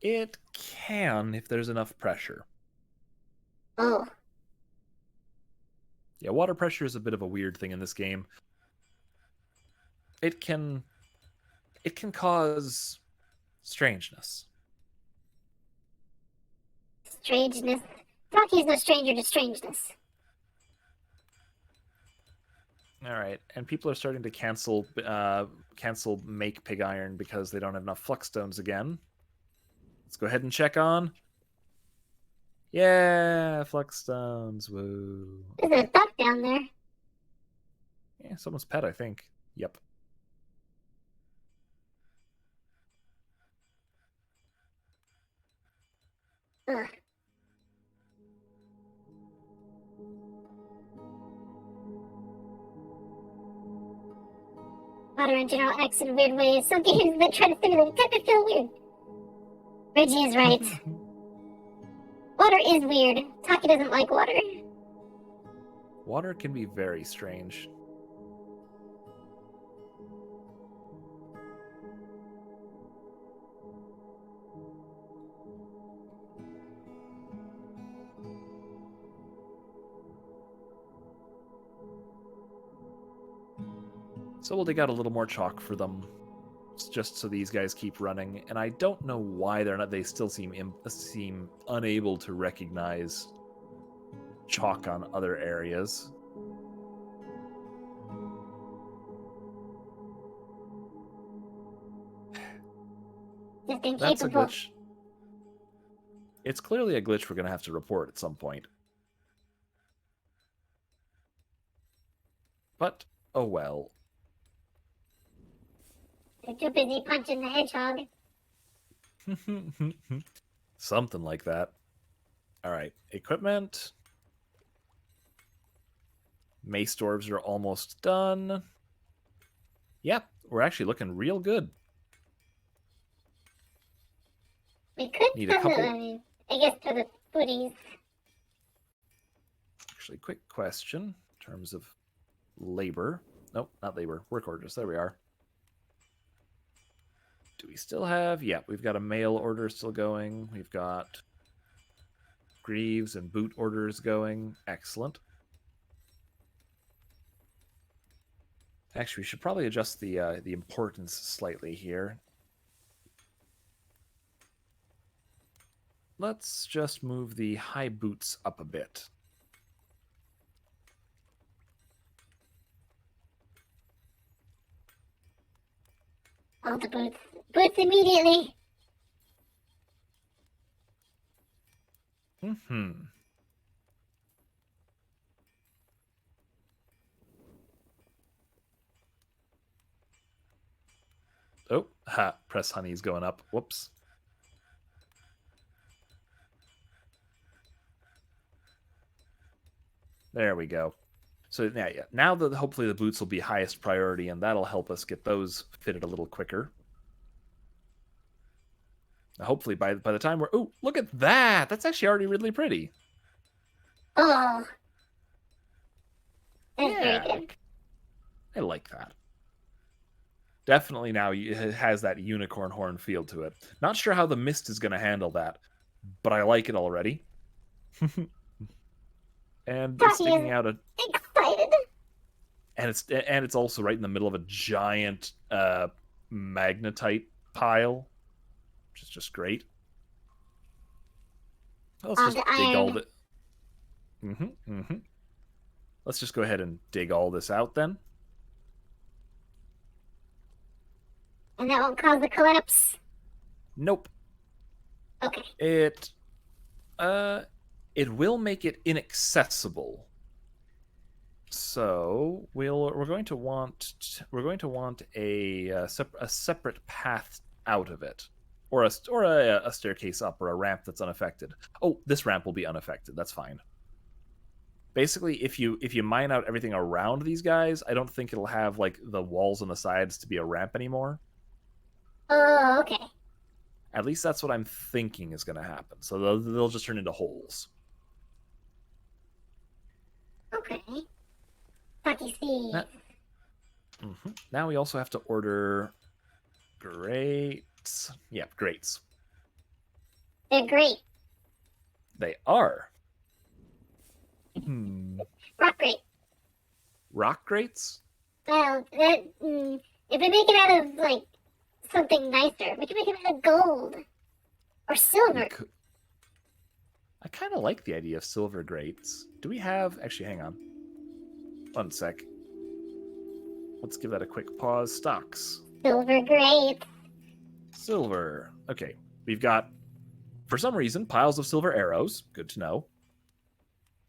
It can if there's enough pressure. Oh, Yeah, water pressure is a bit of a weird thing in this game. It can cause strangeness. strangeness. Tokky is no stranger to strangeness. All right, and people are starting to cancel make pig iron because they don't have enough flux stones again. Let's go ahead and check on. Yeah, flux stones. Woo. There's a duck down there. Yeah, someone's pet, I think. Yep. Ugh. Water in general acts in weird ways. Some games that try to simulate it tend to feel weird. Reggie is right. Water is weird. Tokky doesn't like water. Water can be very strange. So we'll dig out a little more chalk for them, just so these guys keep running. And I don't know why they still seem unable to recognize chalk on other areas. Just incapable. That's a glitch. It's clearly a glitch we're going to have to report at some point. But, oh well. They're too busy punching the hedgehog. Something like that. All right, equipment. Mace dwarves are almost done. Yep, we're actually looking real good. We could Need a couple. I guess for the booties. Actually, quick question in terms of labor. Nope, not labor. Work orders. There we are. Do we still have? Yeah, we've got a mail order still going. We've got greaves and boot orders going. Excellent. Actually, we should probably adjust the importance slightly here. Let's just move the high boots up a bit. All the boots. Boots immediately. Mm-hmm. Oh, ha, press honey's going up. Whoops. There we go. So yeah. Now that hopefully the boots will be highest priority, and that'll help us get those fitted a little quicker. Hopefully by the time we're... Oh, look at that! That's actually already really pretty. Oh. That's Yeah. very good. I like that. Definitely now it has that unicorn horn feel to it. Not sure how the mist is going to handle that, but I like it already. And it's sticking out a... Excited. And it's also right in the middle of a giant magnetite pile, which is just great. Let's just dig all the... Let's just go ahead and dig all this out then. And that won't cause a collapse? Nope. Okay. It will make it inaccessible. So we're going to want a separate path out of it, or a staircase up, or a ramp that's unaffected. Oh, this ramp will be unaffected. That's fine. Basically, if you mine out everything around these guys, I don't think it'll have like the walls on the sides to be a ramp anymore. Oh, okay. At least that's what I'm thinking is going to happen. So they'll just turn into holes. Okay. Tokky seed. Now we also have to order grates. Yeah, grates. They're great. They are. Rock grate. Rock grates? Well, if we make it out of, like, something nicer, we can make it out of gold. Or silver. I kind of like the idea of silver grates. Do we have... Actually, hang on. One sec. Let's give that a quick pause. Stocks. Silver grate. Silver. Okay. We've got, for some reason, piles of silver arrows. Good to know.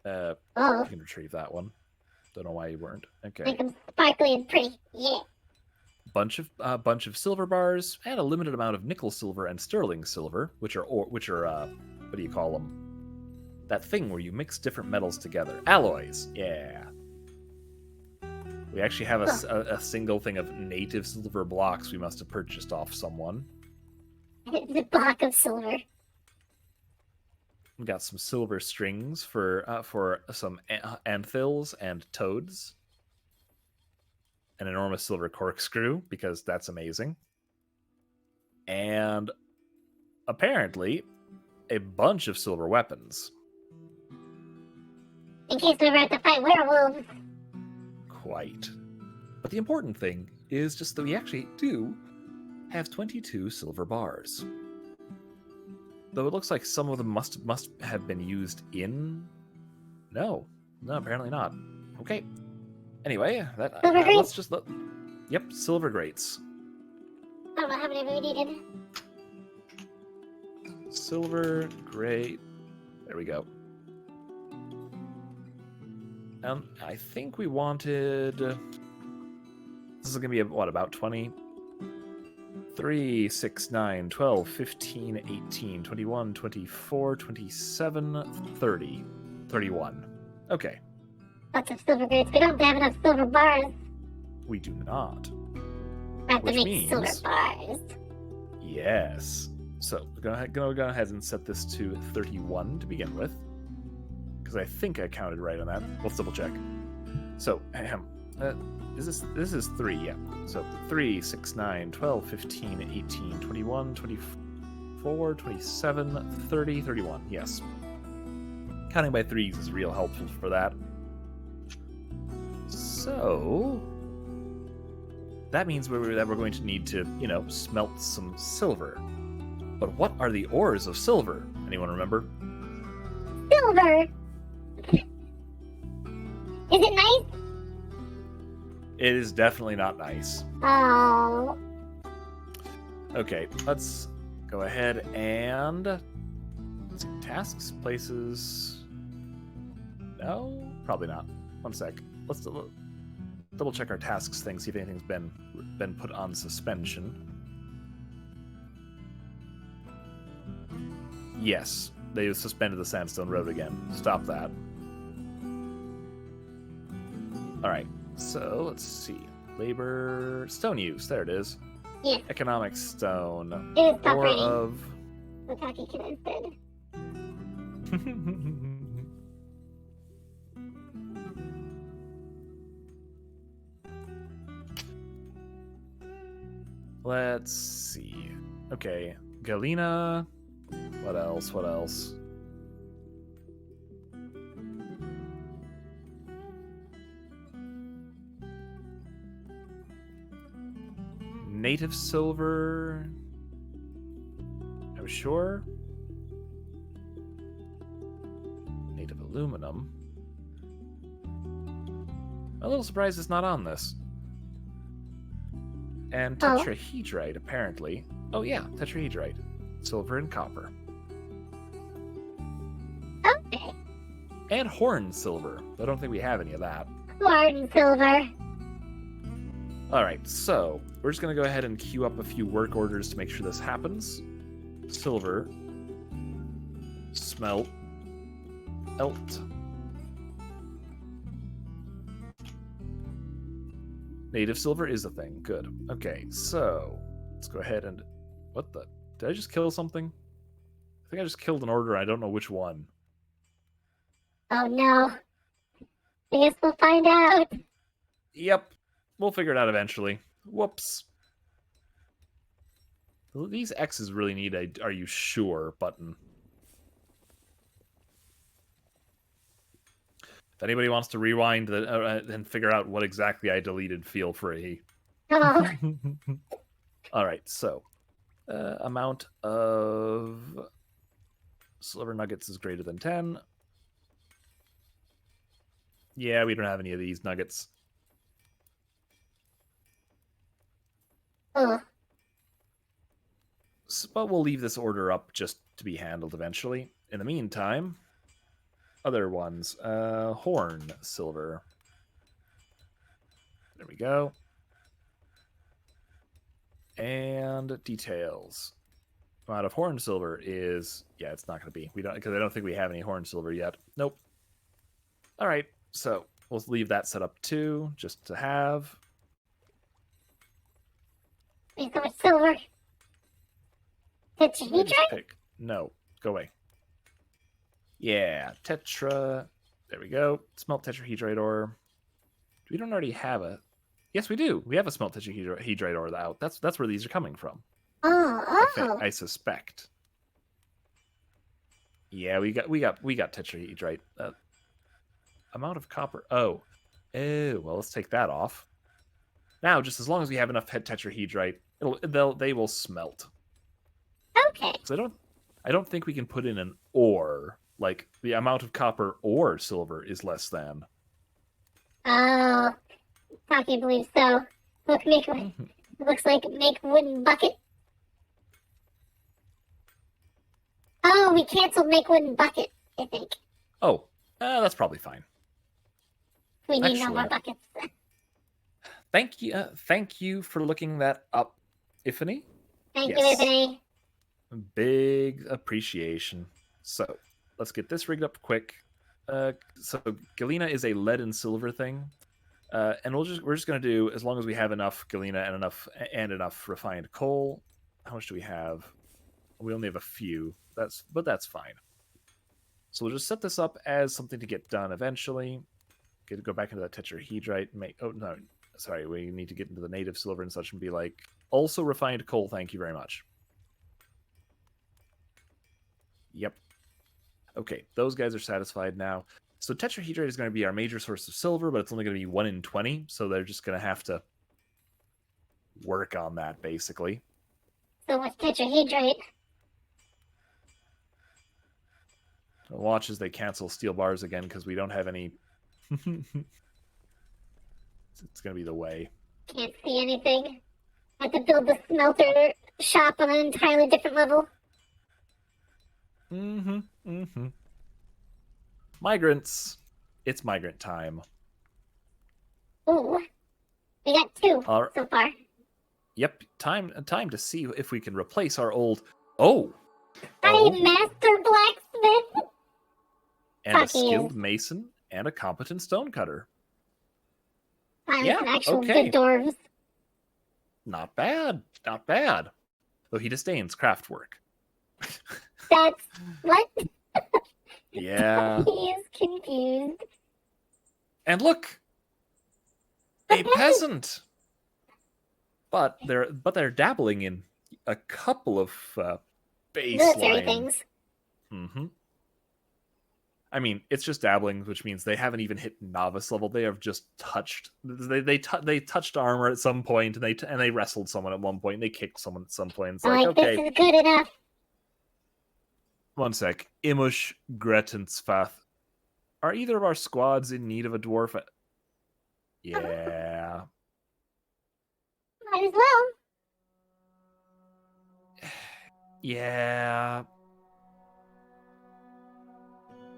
You can retrieve that one. Don't know why you weren't. Okay. Make them sparkly and pretty. Yeah. Bunch of silver bars and a limited amount of nickel silver and sterling silver, which are what do you call them? That thing where you mix different metals together. Alloys. Yeah. We actually have a single thing of native silver blocks we must have purchased off someone. The block of silver. We got some silver strings for some anthills and toads. An enormous silver corkscrew, because that's amazing. And apparently, a bunch of silver weapons. In case we ever have to fight werewolves. Quite. But the important thing is just that we actually do have 22 silver bars. Though it looks like some of them must have been used in... No, apparently not. Okay. Anyway, let's just look. Yep, silver grates. I don't know how many we needed. Silver grate. There we go. I think we wanted... This is going to be, what, about 20? 3, 6, 9, 12, 15, 18, 21, 24, 27, 30. 31. Okay. Lots of silver grates. We don't have enough silver bars. We do not. We have to Which make means... silver bars. Yes. So, we're going to go ahead and set this to 31 to begin with. Because I think I counted right on that. Let's double check. So, this is 3, yeah. So 3, 6, 9, 12, 15, 18, 21, 24, 27, 30, 31. Yes. Counting by threes is real helpful for that. So, that means that we're going to need to, smelt some silver. But what are the ores of silver? Anyone remember? Silver. Is it nice? It is definitely not nice. Oh. Okay, let's go ahead and let's see, tasks, places. No, probably not. One sec. Let's double check our tasks thing, see if anything's been put on suspension. Yes, they suspended the Sandstone Road again. Stop that. All right, so let's see. Labor, stone use. There it is. Yeah. Economic stone. It is top Ore rating. of. The Tokky can instead. Let's see. Okay, Galena. What else? What else? Native silver. I'm sure. Native aluminum. A little surprised it's not on this. And tetrahedrite, apparently. Oh yeah, tetrahedrite. Silver and copper. Okay. And horn silver. I don't think we have any of that. Horn silver. Alright, so we're just going to go ahead and queue up a few work orders to make sure this happens. Silver. Smelt. Elt. Native silver is a thing. Good. Okay, so let's go ahead and... What the... Did I just kill something? I think I just killed an order. I don't know which one. Oh no. I guess we'll find out. Yep. We'll figure it out eventually. Whoops. These X's really need a "Are you sure?" button. If anybody wants to rewind and figure out what exactly I deleted, feel free. Oh. All right, so amount of silver nuggets is greater than 10. Yeah, we don't have any of these nuggets. Oh. But we'll leave this order up just to be handled eventually. In the meantime, other ones. Horn silver. There we go. And details. Amount of horn silver is... Yeah, it's not going to be. We don't, because I don't think we have any horn silver yet. Nope. All right, so we'll leave that set up too, just to have. There's so much silver. Tetrahedrite? No, go away. Yeah, tetra. There we go. Smelt tetrahedrite ore. We don't already have a... Yes, we do. We have a smelt tetrahedrite ore out. That's where these are coming from. Oh. I suspect. Yeah, we got tetrahedrite. Amount of copper. Oh, well, let's take that off. Now, just as long as we have enough tetrahedrite, they will smelt. Okay. So I don't think we can put in an ore. Like the amount of copper or silver is less than. Oh. Tokky believes so. Look, looks like make wooden bucket. Oh, we canceled make wooden bucket, I think. Oh, that's probably fine. We need no more buckets. Thank you for looking that up, Iphany. Thank you, Iphany. Big appreciation. So let's get this rigged up quick. So Galena is a lead and silver thing, and we're just gonna do, as long as we have enough Galena and enough refined coal. How much do we have? We only have a few. But that's fine. So we'll just set this up as something to get done eventually. Go back into that tetrahedrite. We need to get into the native silver and such and be like, also refined coal, thank you very much. Yep. Okay, those guys are satisfied now. So tetrahedrite is going to be our major source of silver, but it's only going to be 1 in 20, so they're just going to have to work on that, basically. So much tetrahedrite. Watch as they cancel steel bars again because we don't have any. It's gonna be the way. Can't see anything. Have to build the smelter shop on an entirely different level. Migrants. It's migrant time. Ooh. We got 2 so far. Yep, time to see if we can replace our old. Oh. I'm master blacksmith. And a skilled mason and a competent stonecutter. Yeah, some actual good dwarves. Not bad, not bad. Though he disdains craft work. That's what? Yeah. He is confused. And look, a peasant. But they're dabbling in a couple of military things. I mean, it's just dabbling, which means they haven't even hit novice level. They have just touched. They touched armor at some point, and they wrestled someone at one point. And they kicked someone at some point. It's like, okay, this is good enough. One sec. Imush, Gretensfath. Are either of our squads in need of a dwarf? Yeah. Might as well. Yeah.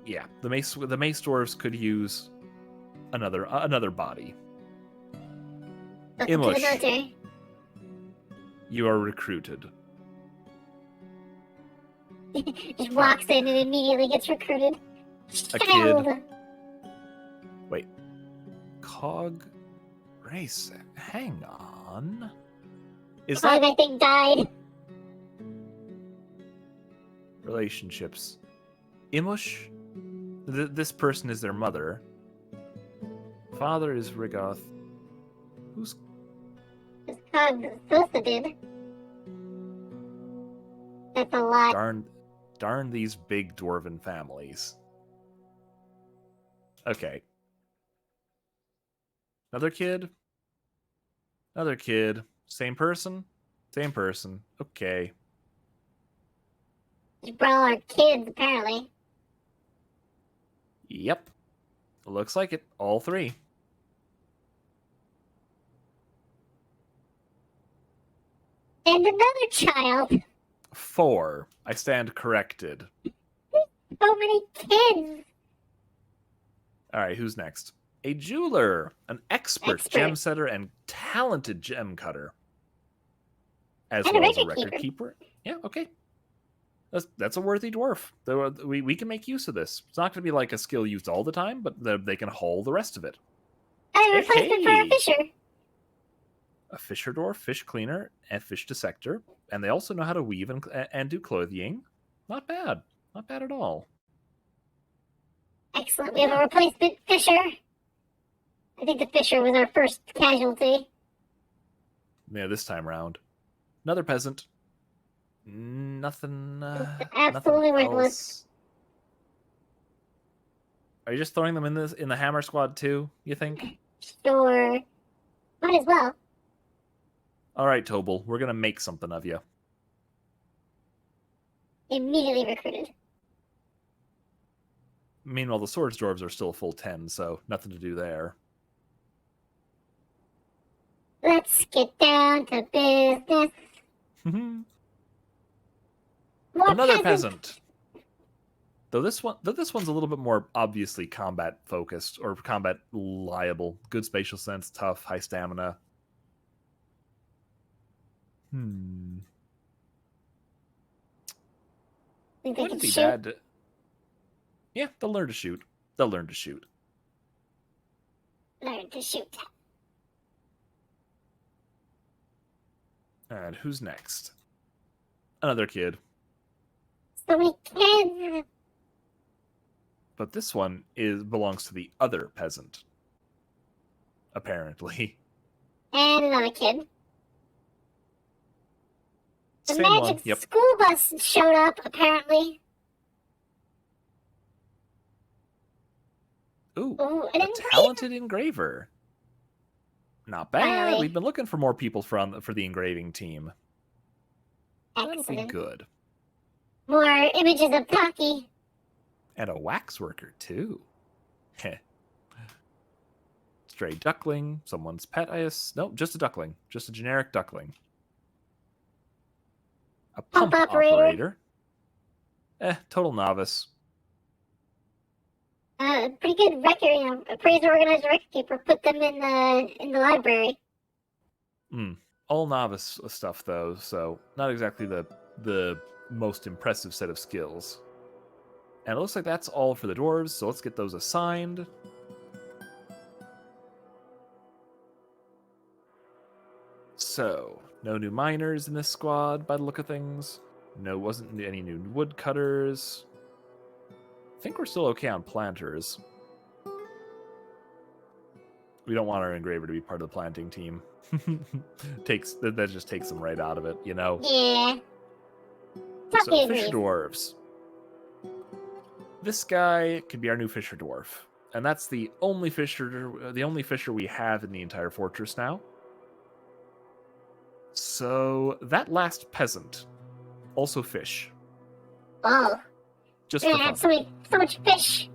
Yeah, the mace dwarves could use another body. Imush, you are recruited. Just walks in and immediately gets recruited. A kid. Wait. Cog race. Hang on. Is that I think died? Relationships. Imush. This person is their mother. Father is Rigoth. Who's Cog Sosa did. That's a lot. Darn these big dwarven families. Okay. Another kid? Another kid. Same person? Same person. Okay. You brought all our kids, apparently. Yep. Looks like it. All 3. And another child. 4. I stand corrected. So many kids. Alright, who's next? A jeweler. An expert gem setter and talented gem cutter. As well as a record keeper. Yeah, okay. That's a worthy dwarf. We can make use of this. It's not going to be like a skill used all the time, but they can haul the rest of it. And a replacement for a fisher. A fisher dwarf, fish cleaner, and fish dissector. And they also know how to weave and do clothing. Not bad. Not bad at all. Excellent. We have a replacement fisher. I think the fisher was our first casualty. Yeah, this time round. Another peasant. Nothing. Absolutely nothing worthless. Else. Are you just throwing them in the hammer squad too? You think? Sure. Might as well. All right, Tobal. We're gonna make something of you. Immediately recruited. Meanwhile, the swords dwarves are still a full 10, so nothing to do there. Let's get down to business. Another peasant. Though this one's a little bit more obviously combat focused or combat liable. Good spatial sense, tough, high stamina. Wouldn't be bad. Yeah, they'll learn to shoot. Learn to shoot. And who's next? Another kid. So many kids. But this one belongs to the other peasant. Apparently. And another kid. The Same magic one. school bus showed up, apparently. Ooh, a talented engraver. Not bad. Finally. We've been looking for more people for the engraving team. That'll be Excellent. good. More images of Tokky. And a waxworker, too. Heh. Stray duckling, someone's pet, I guess. Nope, just a duckling. Just a generic duckling. A pump operator. Total novice. Pretty good record, appraiser, organizer, record keeper. Put them in the library. All novice stuff, though, so not exactly the most impressive set of skills. And it looks like that's all for the dwarves, so let's get those assigned. So, no new miners in this squad by the look of things. No, wasn't any new woodcutters. I think we're still okay on planters. We don't want our engraver to be part of the planting team. That just takes them right out of it, you know? Yeah. So, Tokky Fisher agrees. Dwarves. This guy could be our new Fisher Dwarf. And that's the only Fisher we have in the entire fortress now. So, that last peasant, also fish. Oh, Just we're for gonna fun. have so much fish.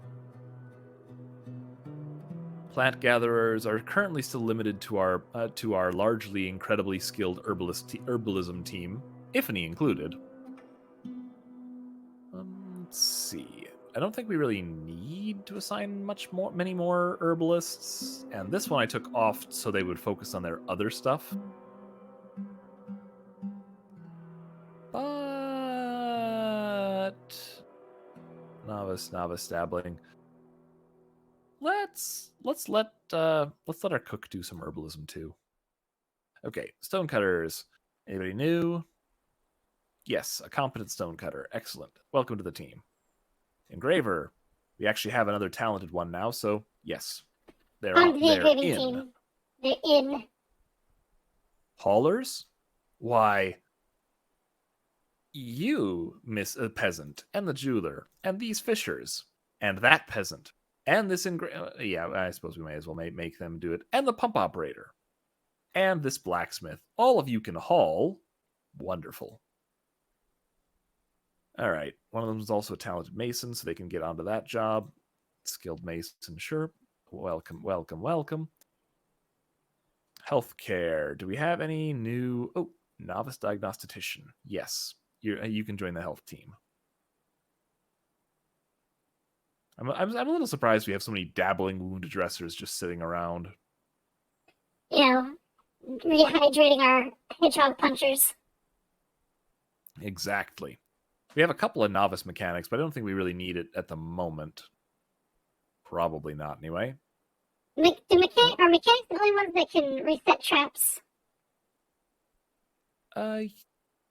Plant gatherers are currently still limited to our largely incredibly skilled herbalism team, if any included. Let's see. I don't think we really need to assign many more herbalists, and this one I took off so they would focus on their other stuff. But novice dabbling. Let's let our cook do some herbalism too. Okay, stonecutters. Anybody new? Yes, a competent stonecutter. Excellent. Welcome to the team. Engraver. We actually have another talented one now, so yes, they're On the engraving in. team. They're in. Haulers? Why, you, Miss Peasant, and the jeweler, and these fishers, and that peasant, and this yeah, I suppose we may as well make them do it, and the pump operator, and this blacksmith. All of you can haul. Wonderful. All right, one of them is also a talented mason, so they can get onto that job. Skilled mason, sure. Welcome, welcome, welcome. Healthcare. Do we have any new? Oh, novice diagnostician. Yes, you can join the health team. I'm a little surprised we have so many dabbling wound dressers just sitting around. You know, rehydrating our hedgehog punchers. Exactly. We have a couple of novice mechanics, but I don't think we really need it at the moment. Probably not, anyway. Are mechanics the only ones that can reset traps?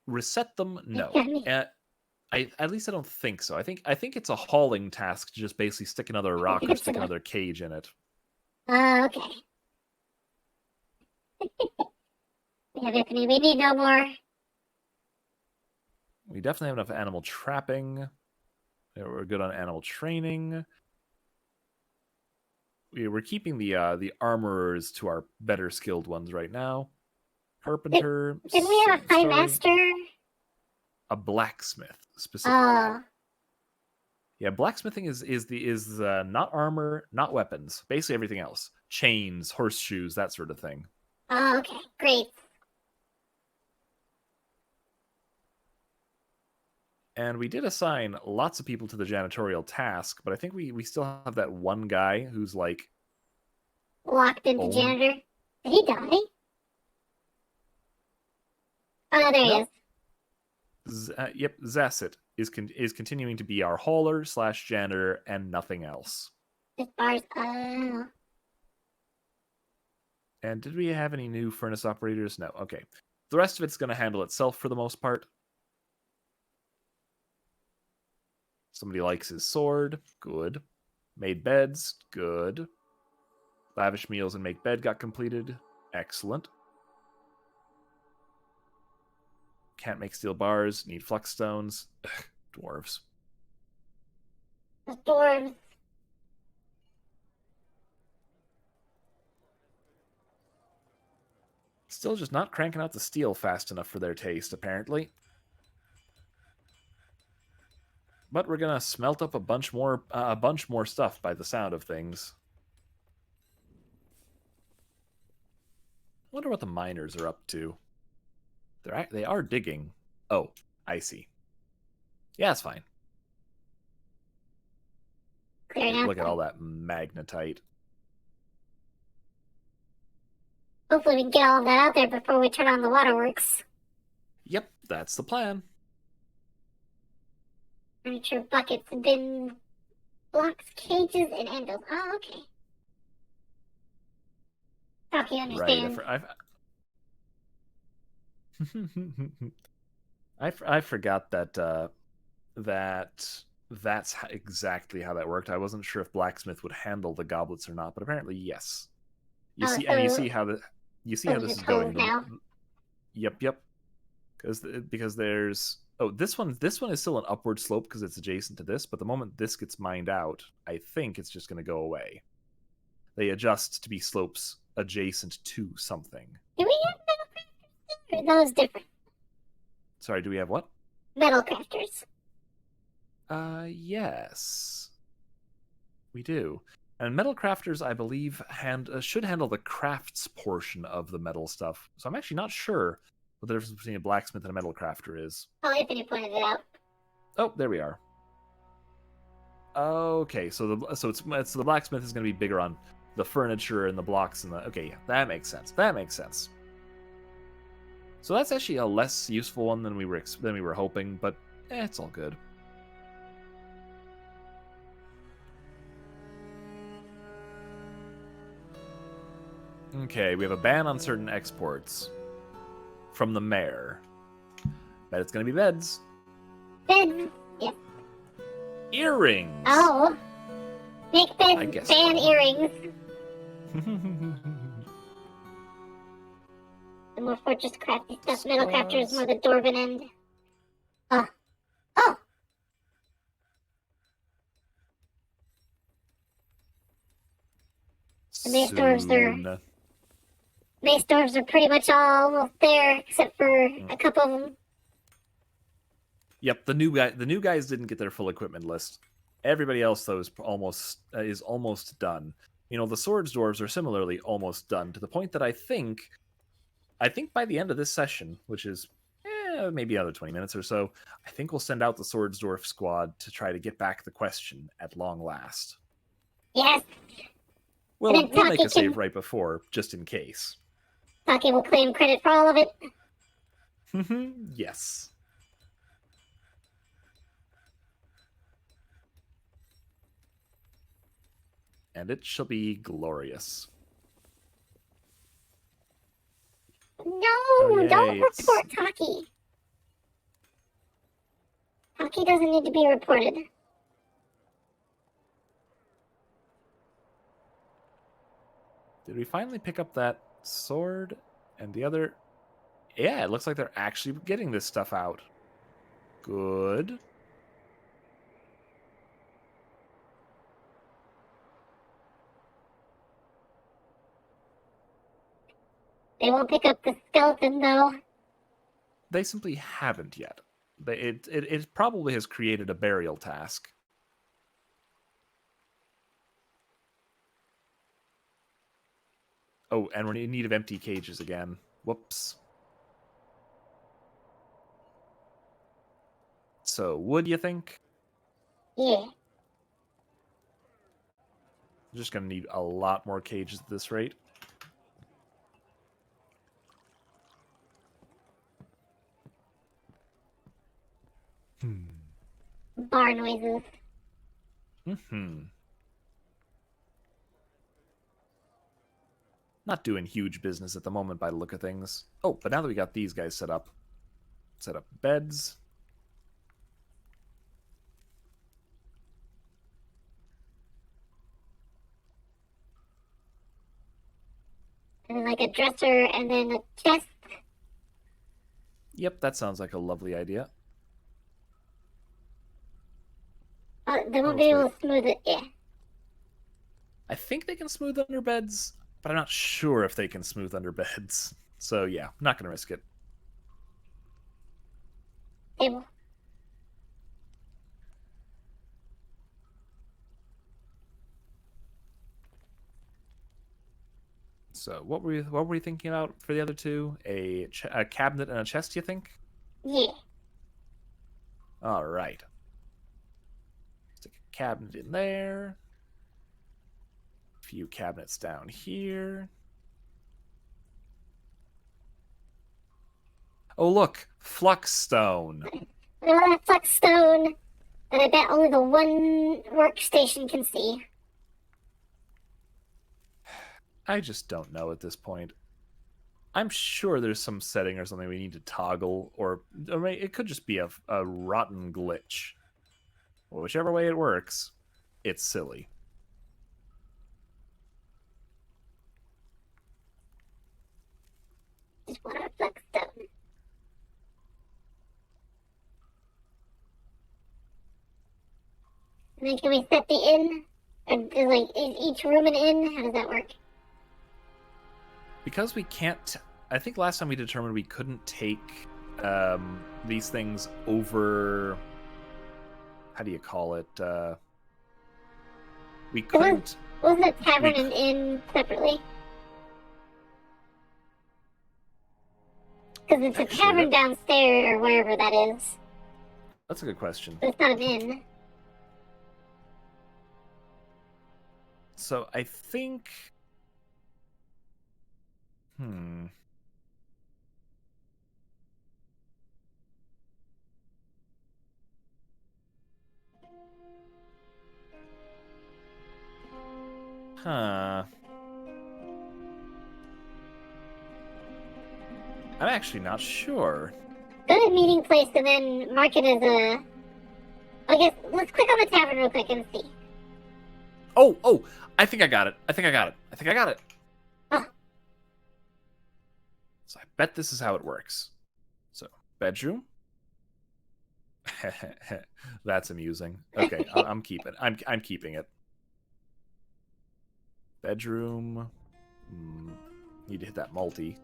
Reset them? No. Okay. At least I don't think so. I think it's a hauling task to just basically stick another rock or stick another cage in it. Okay. We need no more. We definitely have enough animal trapping. We're good on animal training. We're keeping the armorers to our better skilled ones right now. Carpenter. Did we have a high master? A blacksmith specifically. Oh. Yeah, blacksmithing is not armor, not weapons, basically everything else. Chains, horseshoes, that sort of thing. Oh, okay, great. And we did assign lots of people to the janitorial task, but I think we still have that one guy who's like locked into janitor. Did he die? Oh, there he is. Yep, Zasset is continuing to be our hauler / janitor and nothing else. Just bars. And did we have any new furnace operators? No. Okay. The rest of it's going to handle itself for the most part. Somebody likes his sword. Good. Made beds. Good. Lavish meals and make bed got completed. Excellent. Can't make steel bars. Need flux stones. Ugh, dwarves. The dwarves. Still just not cranking out the steel fast enough for their taste, apparently. But we're gonna smelt up a bunch more stuff by the sound of things. Wonder what the miners are up to. They are digging. Oh, I see. Yeah, it's fine. Look at all that magnetite. Hopefully we can get all of that out there before we turn on the waterworks. Yep, that's the plan. Furniture, buckets, bin, blocks, cages, and anvils. Oh, okay. Tokky understands. Right. I forgot that that's exactly how that worked. I wasn't sure if blacksmith would handle the goblets or not, but apparently yes. You see how this is going. Now. Yep. Because there's this one is still an upward slope because it's adjacent to this, but the moment this gets mined out, I think it's just going to go away. They adjust to be slopes adjacent to something. Do we have metal crafters? Or those different? Sorry, do we have what? Metal crafters. Yes. We do. And metal crafters, I believe, should handle the crafts portion of the metal stuff. So I'm actually not sure what the difference between a blacksmith and a metal crafter is. Oh, Anthony pointed it out. Oh, there we are. Okay, so the blacksmith is going to be bigger on the furniture and the blocks and the... Okay, yeah, that makes sense. So that's actually a less useful one than we were hoping, but it's all good. Okay, we have a ban on certain exports from the mayor. Bet it's gonna be beds. Beds. Yep. Earrings. Oh. Make beds, ban earrings. The more fortress crafty stuff. Metal crafter is more the dwarven end. Oh. The mace dwarves are pretty much almost there, except for a couple of them. Yep, the new guys didn't get their full equipment list. Everybody else though is almost done. You know, the swords dwarves are similarly almost done, to the point that I think by the end of this session, which is maybe another 20 minutes or so, I think we'll send out the swords dwarf squad to try to get back the question at long last. Yes. We'll make a save right before, just in case. Tokky will claim credit for all of it. Yes. And it shall be glorious. No, don't report Tokky. Tokky doesn't need to be reported. Did we finally pick up that sword and the other? Yeah, it looks like they're actually getting this stuff out. Good. They won't pick up the skeleton, though. They simply haven't yet. It probably has created a burial task. Oh, and we're in need of empty cages again. Whoops. So, wood, you think? Yeah. I'm just going to need a lot more cages at this rate. Bar noises. Not doing huge business at the moment by the look of things. Oh, but now that we got these guys set up beds. And like a dresser and then a chest. Yep, that sounds like a lovely idea. They won't be able to smooth it, yeah. I think they can smooth under beds, but I'm not sure if they can smooth under beds. So yeah, not gonna risk it. Table. So what were we thinking about for the other two? A cabinet and a chest, you think? Yeah. All right. Stick a cabinet in there. A few cabinets down here. Oh look, Fluxstone. Look at that flux stone that I bet only the one workstation can see. I just don't know at this point. I'm sure there's some setting or something we need to toggle, or it could just be a rotten glitch. Well, whichever way it works, it's silly. Just want our flux stone. And then can we set the inn? Or is each room an inn? How does that work? Because we can't. I think last time we determined we couldn't take these things over. How do you call it? We couldn't. Wasn't a tavern and inn separately? Because it's a tavern downstairs or wherever that is. That's a good question. But it's not an inn. So I think. Huh. I'm actually not sure. Go to meeting place and then mark it as a. I guess let's click on the tavern real quick and see. Oh! I think I got it. I think I got it. Huh. So I bet this is how it works. So bedroom. That's amusing. Okay, I'm keeping. I'm keeping it. Bedroom. Need to hit that multi.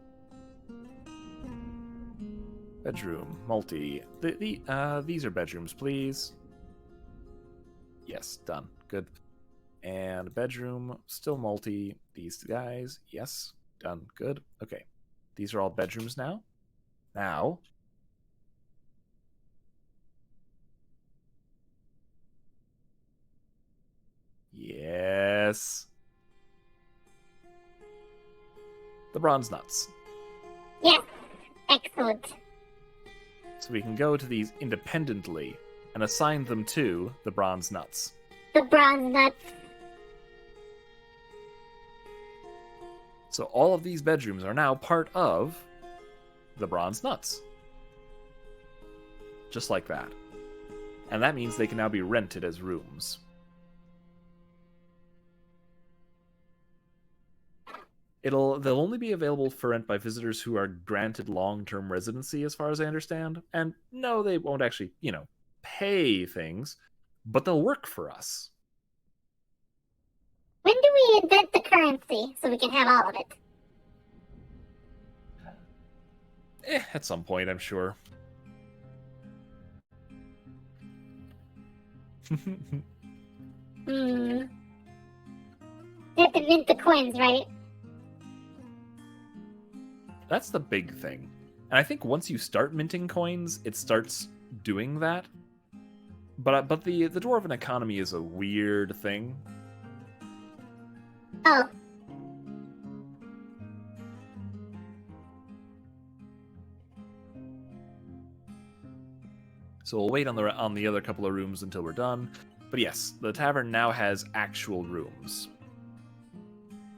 Bedroom multi. These are bedrooms, please. Yes, done. Good. And bedroom still multi. These guys, yes, done. Good. Okay, these are all bedrooms now. Now. Yes. The bronze nuts. Yes. Excellent. So we can go to these independently and assign them to the bronze nuts. The bronze nuts. So all of these bedrooms are now part of the bronze nuts. Just like that. And that means they can now be rented as rooms. They'll only be available for rent by visitors who are granted long-term residency, as far as I understand. And no, they won't actually, pay things, but they'll work for us. When do we invent the currency so we can have all of it? At some point, I'm sure. You have to mint the coins, right? That's the big thing. And I think once you start minting coins, it starts doing that. But the dwarven economy is a weird thing. Oh. So we'll wait on the other couple of rooms until we're done. But yes, the tavern now has actual rooms.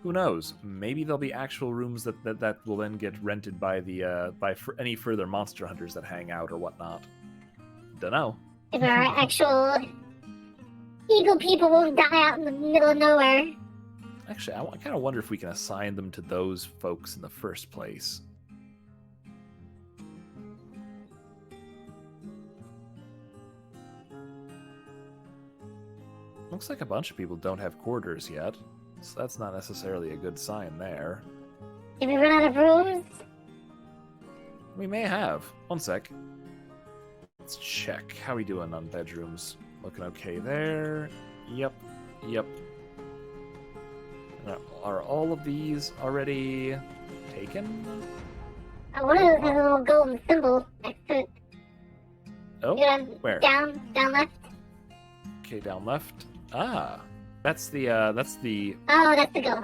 Who knows? Maybe there'll be actual rooms that will then get rented by any further monster hunters that hang out or whatnot. Dunno. If our actual eagle people won't die out in the middle of nowhere. Actually, I kind of wonder if we can assign them to those folks in the first place. Looks like a bunch of people don't have quarters yet, so that's not necessarily a good sign there. Did we run out of rooms? We may have. One sec. Let's check. How we doing on bedrooms? Looking okay there. Yep. Yep. Are all of these already taken? One of those has a little golden symbol next to it. Oh, where? Down left. Okay, down left. Ah, that's the. Oh, that's the goal.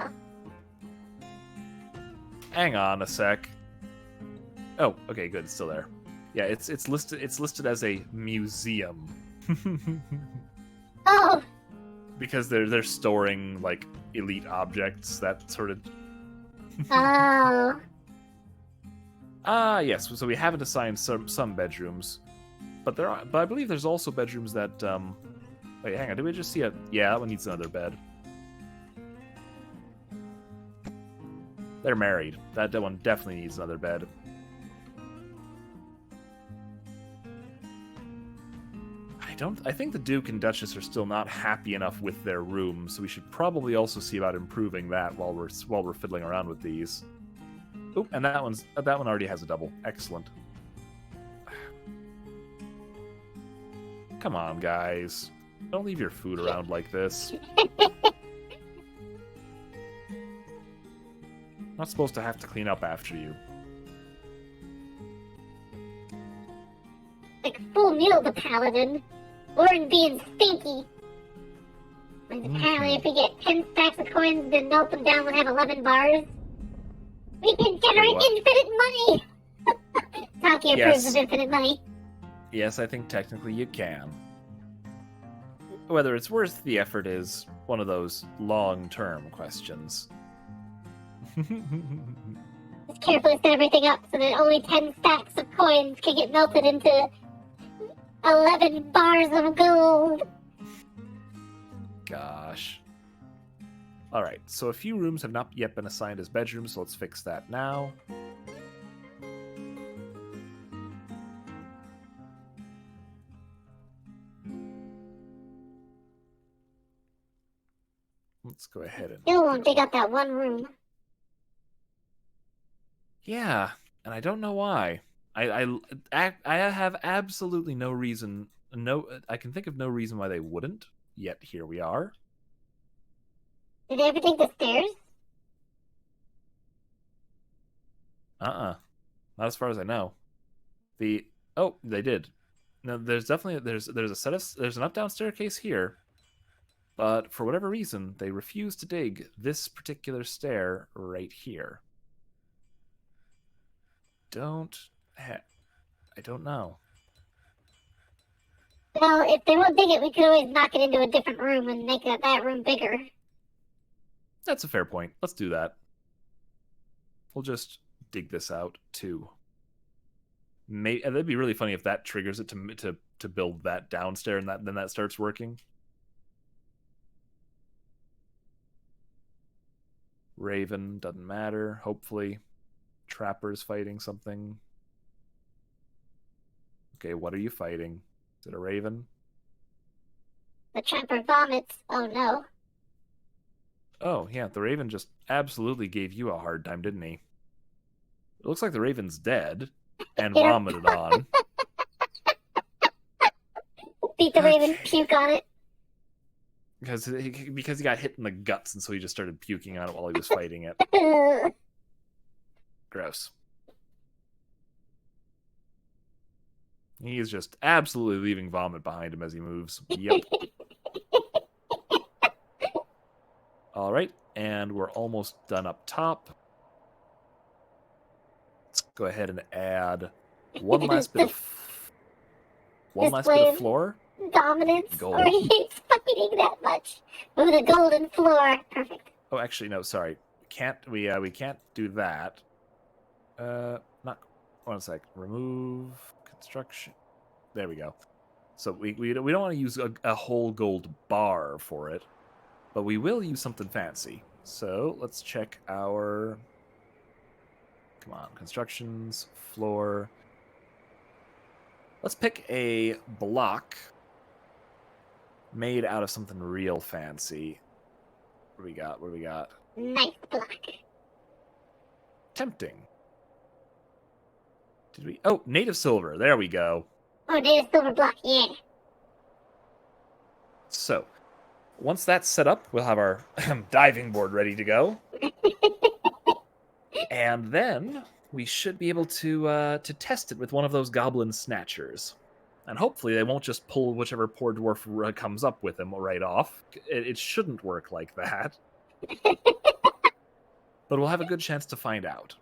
Hang on a sec. Oh, okay, good. It's still there. Yeah, it's listed. It's listed as a museum. Oh. Because they're storing like elite objects, that sort of. Oh. Ah, yes. So we haven't assigned some bedrooms, but I believe there's also bedrooms that. Wait, hang on. Did we just see a? Yeah, that one needs another bed. They're married. That one definitely needs another bed. I think the Duke and Duchess are still not happy enough with their room, so we should probably also see about improving that while we're fiddling around with these. Oop, and that one already has a double. Excellent. Come on, guys. Don't leave your food around like this. Not supposed to have to clean up after you. Like full meal, the paladin. Lauren being stinky. And apparently, if we get 10 stacks of coins, then melt them down, we'll have 11 bars. We can generate infinite money! Tokky approves of infinite money. Yes, I think technically you can. Whether it's worth the effort is one of those long-term questions. Just carefully set everything up so that only 10 stacks of coins can get melted into 11 bars of gold. Gosh. Alright, so a few rooms have not yet been assigned as bedrooms, so let's fix that now. Let's go ahead and... Still won't dig up that one room. Yeah, and I don't know why. I have absolutely no reason. I can think of no reason why they wouldn't. Yet here we are. Did they ever take the stairs? Not as far as I know. They did. No, there's definitely there's an up down staircase here, but for whatever reason they refuse to dig this particular stair right here. I don't know. Well, if they won't dig it, we could always knock it into a different room and make that room bigger. That's a fair point. Let's do that. We'll just dig this out too. That'd be really funny if that triggers it to build that downstairs and then that starts working. Raven doesn't matter. Hopefully, Trapper's fighting something. Okay, what are you fighting? Is it a raven? The Trapper vomits. Oh no. Oh, yeah, the raven just absolutely gave you a hard time, didn't he? It looks like the raven's dead and vomited on. Beat the raven, puke on it. Because he got hit in the guts, and so he just started puking on it while he was fighting it. Gross. He is just absolutely leaving vomit behind him as he moves. Yep. All right, and we're almost done up top. Let's go ahead and add one last bit of floor. Dominance. Gold. Or he hates fighting that much. Ooh, the golden floor. Perfect. Oh, actually, no. Sorry, we can't do that. Not. One sec. Remove construction. There we go. So we don't want to use a whole gold bar for it, but we will use something fancy. So let's check our. Come on, constructions, floor. Let's pick a block made out of something real fancy. What do we got? Nice block. Tempting. Did we? Oh, native silver. There we go. Oh, native silver block, yeah. So, once that's set up, we'll have our diving board ready to go. And then we should be able to test it with one of those goblin snatchers. And hopefully they won't just pull whichever poor dwarf comes up with him right off. It shouldn't work like that. But we'll have a good chance to find out.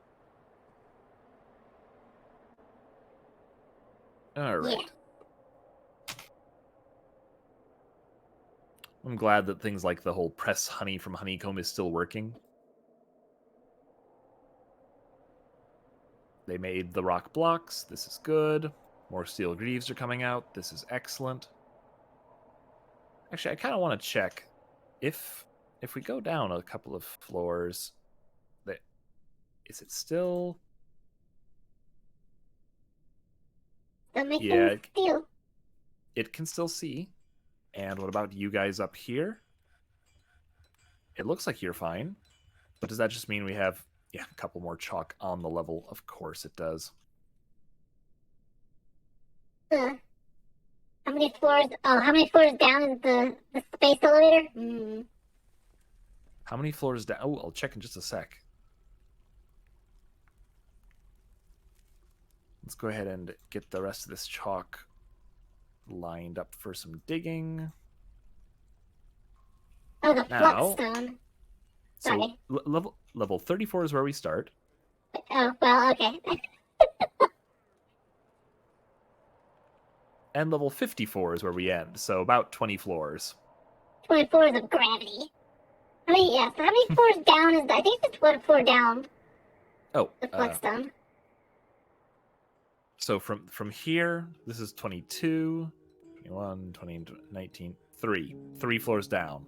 All right. Yeah. I'm glad that things like the whole press honey from honeycomb is still working. They made the rock blocks. This is good. More steel greaves are coming out. This is excellent. Actually, I kind of want to check if we go down a couple of floors, that is it still? Still making Yeah, steel. it can still see. And what about you guys up here? It looks like you're fine. But does that just mean we have, yeah, a couple more chalk on the level? Of course it does. How many floors? Oh, how many floors down is the space elevator? How many floors down? Oh, I'll check in just a sec. Let's go ahead and get the rest of this chalk lined up for some digging. Oh, the Now, flux stone. So Sorry. level 34 is where we start. Oh, well, okay. And level 54 is where we end, so about 20 floors. 20 floors of gravity. So how many floors down is that? I think it's one floor down. Oh, The flux stone. So from here, this is 22, 21, 20, 19, 3 floors down.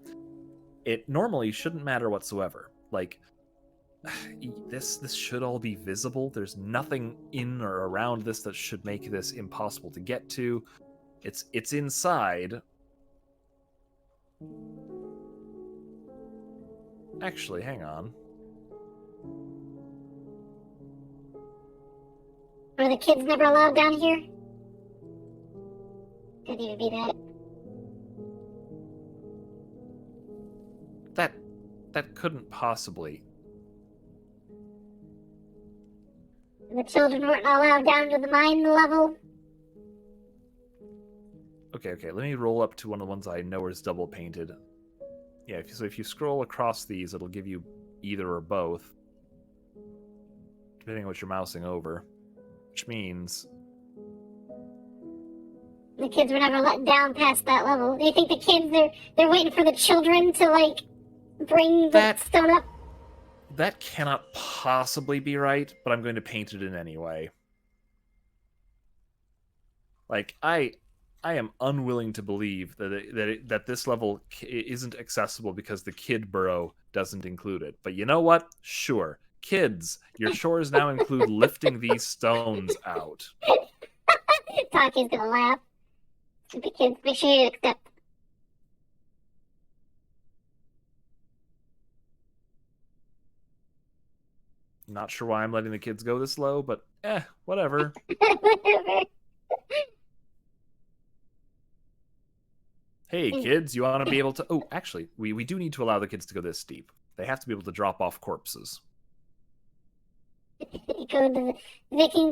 It normally shouldn't matter whatsoever. Like, this should all be visible. There's nothing in or around this that should make this impossible to get to. It's inside. Actually, hang on. Are the kids never allowed down here? Could even be that. That couldn't possibly. The children weren't allowed down to the mine level. Okay, let me roll up to one of the ones I know is double painted. Yeah, so if you scroll across these, it'll give you either or both, depending on what you're mousing over. Which means The kids were never let down past that level. Do you think the kids they're waiting for the children to like bring the stone up? that cannot possibly be right, but I'm going to paint it in anyway. Like I am unwilling to believe that this level isn't accessible because the kid burrow doesn't include it. But you know what? Sure. Kids, your chores now include lifting these stones out. Takki's gonna laugh. Stupid kids, make sure you accept. Not sure why I'm letting the kids go this low, but whatever. Hey, kids, you want to be able to... Oh, actually, we do need to allow the kids to go this steep. They have to be able to drop off corpses. They can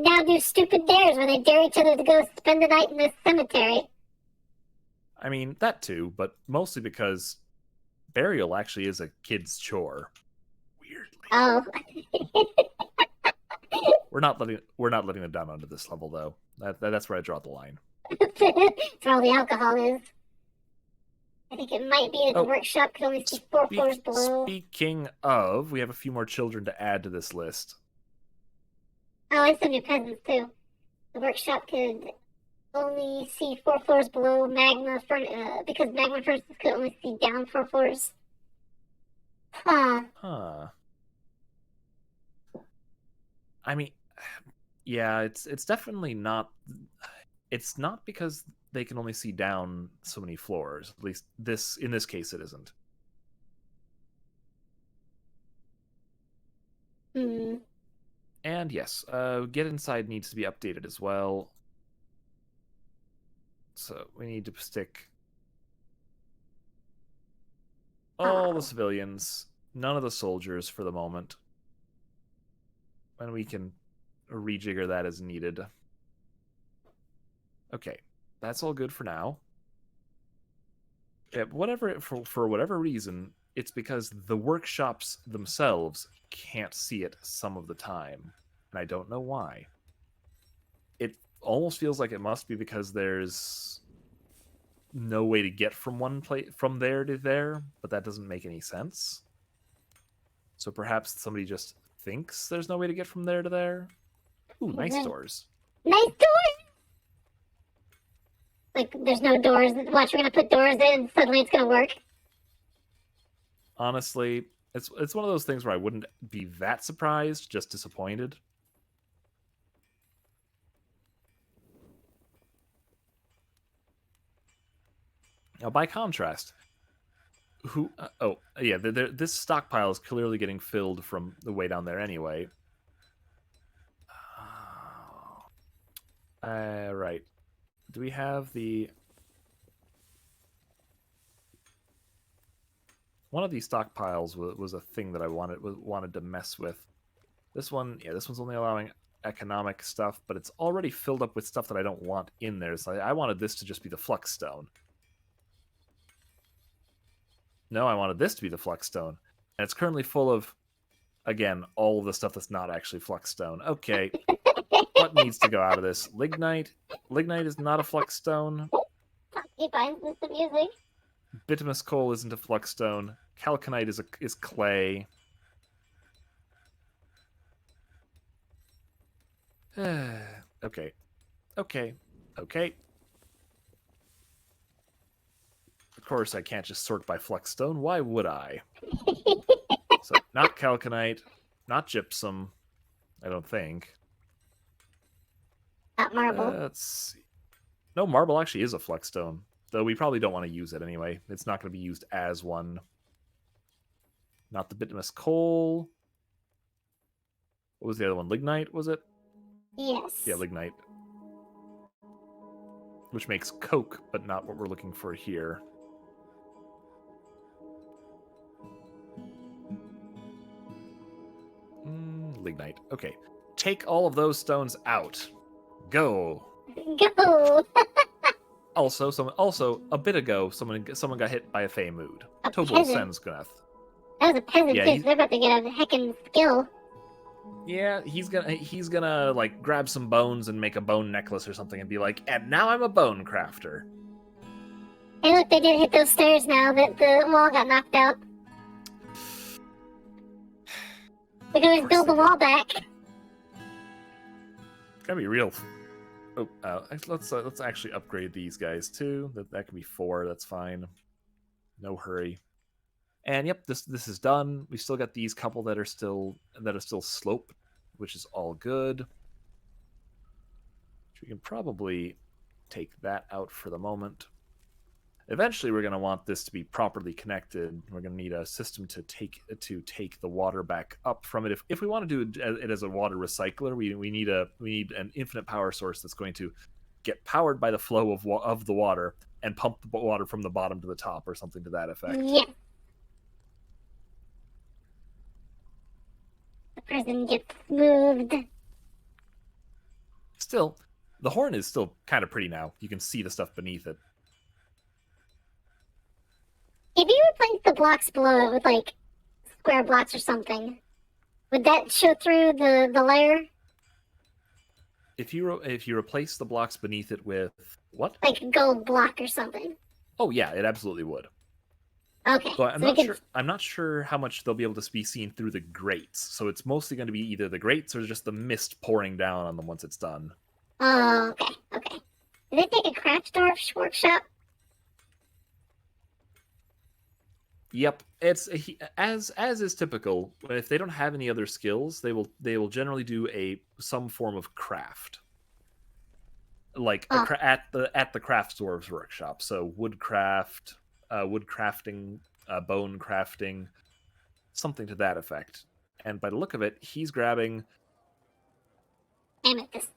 now do stupid dares where they dare each other to go spend the night in the cemetery. I mean, that too, but mostly because burial actually is a kid's chore. Weirdly. Oh. We're not letting them down onto this level though. That's where I draw the line. That's where all the alcohol is. I think it might be that the workshop could only see 4 floors below. Speaking of, we have a few more children to add to this list. Oh, and some new peasants too. The workshop could only see 4 floors below magma because magma furnaces could only see down 4 floors. Huh. I mean, yeah, it's definitely not. It's not because they can only see down so many floors. At least in this case, it isn't. And yes, get inside needs to be updated as well. So we need to stick all the civilians, none of the soldiers for the moment. And we can rejigger that as needed. Okay, that's all good for now. Yeah, for whatever reason, it's because the workshops themselves can't see it some of the time, and I don't know why. It almost feels like it must be because there's no way to get from one place from there to there, but that doesn't make any sense. So perhaps somebody just thinks there's no way to get from there to there. Ooh, nice doors. Nice doors! Like, there's no doors. Watch, we're gonna put doors in, suddenly it's gonna work. Honestly, it's one of those things where I wouldn't be that surprised, just disappointed. Now, by contrast, this stockpile is clearly getting filled from the way down there anyway. Right. Do we have the... One of these stockpiles was a thing that I wanted to mess with. This one, yeah, this one's only allowing economic stuff, but it's already filled up with stuff that I don't want in there. So I wanted this to just be the flux stone. No, I wanted this to be the flux stone. And it's currently full of, again, all of the stuff that's not actually flux stone. Okay. What needs to go out of this? Lignite? Lignite is not a flux stone. He finds this amusing. Bituminous coal isn't a flux stone. Calconite is clay. Okay. Okay. Okay. Of course, I can't just sort by flux stone. Why would I? So, not calconite, not gypsum, I don't think. Not marble. Let's see. No, marble actually is a flux stone, though we probably don't want to use it anyway. It's not going to be used as one. Not the bituminous coal. What was the other one? Lignite, was it? Yes. Yeah, lignite. Which makes coke, but not what we're looking for here. Lignite. Okay. Take all of those stones out. Go. Go! Also, a bit ago, someone got hit by a Fey mood. A Tobal peasant. Sensgnath. That was a peasant Yeah, too, so they're about to get a heckin' skill. Yeah, he's gonna like grab some bones and make a bone necklace or something and be like, and now I'm a bone crafter. Hey look, they did hit those stairs now that the wall got knocked out. We can always build the wall back. Gotta be real. Oh, let's actually upgrade these guys too. That can be 4. That's fine. No hurry. And yep, this is done. We still got these couple that are still sloped, which is all good. We can probably take that out for the moment. Eventually, we're going to want this to be properly connected. We're going to need a system to take the water back up from it. If we want to do it as a water recycler, we need an infinite power source that's going to get powered by the flow of the water and pump the water from the bottom to the top, or something to that effect. Yeah. The prison gets moved. Still, the horn is still kind of pretty now. You can see the stuff beneath it. If you replace the blocks below it with like square blocks or something, would that show through the layer? If you replace the blocks beneath it with what? Like a gold block or something. Oh yeah, it absolutely would. Okay. So I'm not sure how much they'll be able to be seen through the grates. So it's mostly going to be either the grates or just the mist pouring down on them once it's done. Oh, okay, okay. Did they take a craft workshop? Yep, it's as is typical. If they don't have any other skills, they will generally do some form of craft, like at the craft dwarves workshop. So woodcraft, wood crafting, bone crafting, something to that effect. And by the look of it, he's grabbing Amethyst.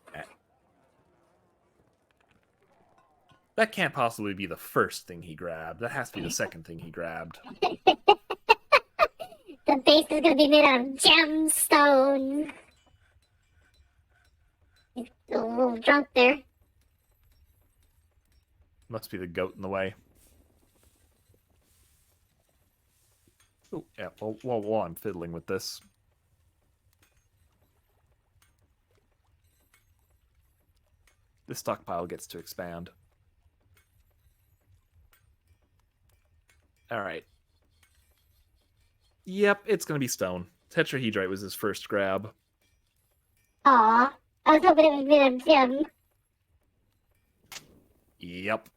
That can't possibly be the first thing he grabbed. That has to be the second thing he grabbed. The base is gonna be made out of gemstones. He's a little drunk there. Must be the goat in the way. Oh, yeah, while I'm fiddling with this. This stockpile gets to expand. Alright. Yep, it's gonna be stone. Tetrahedrite was his first grab. Aw, I was hoping it was made of gem. Yep.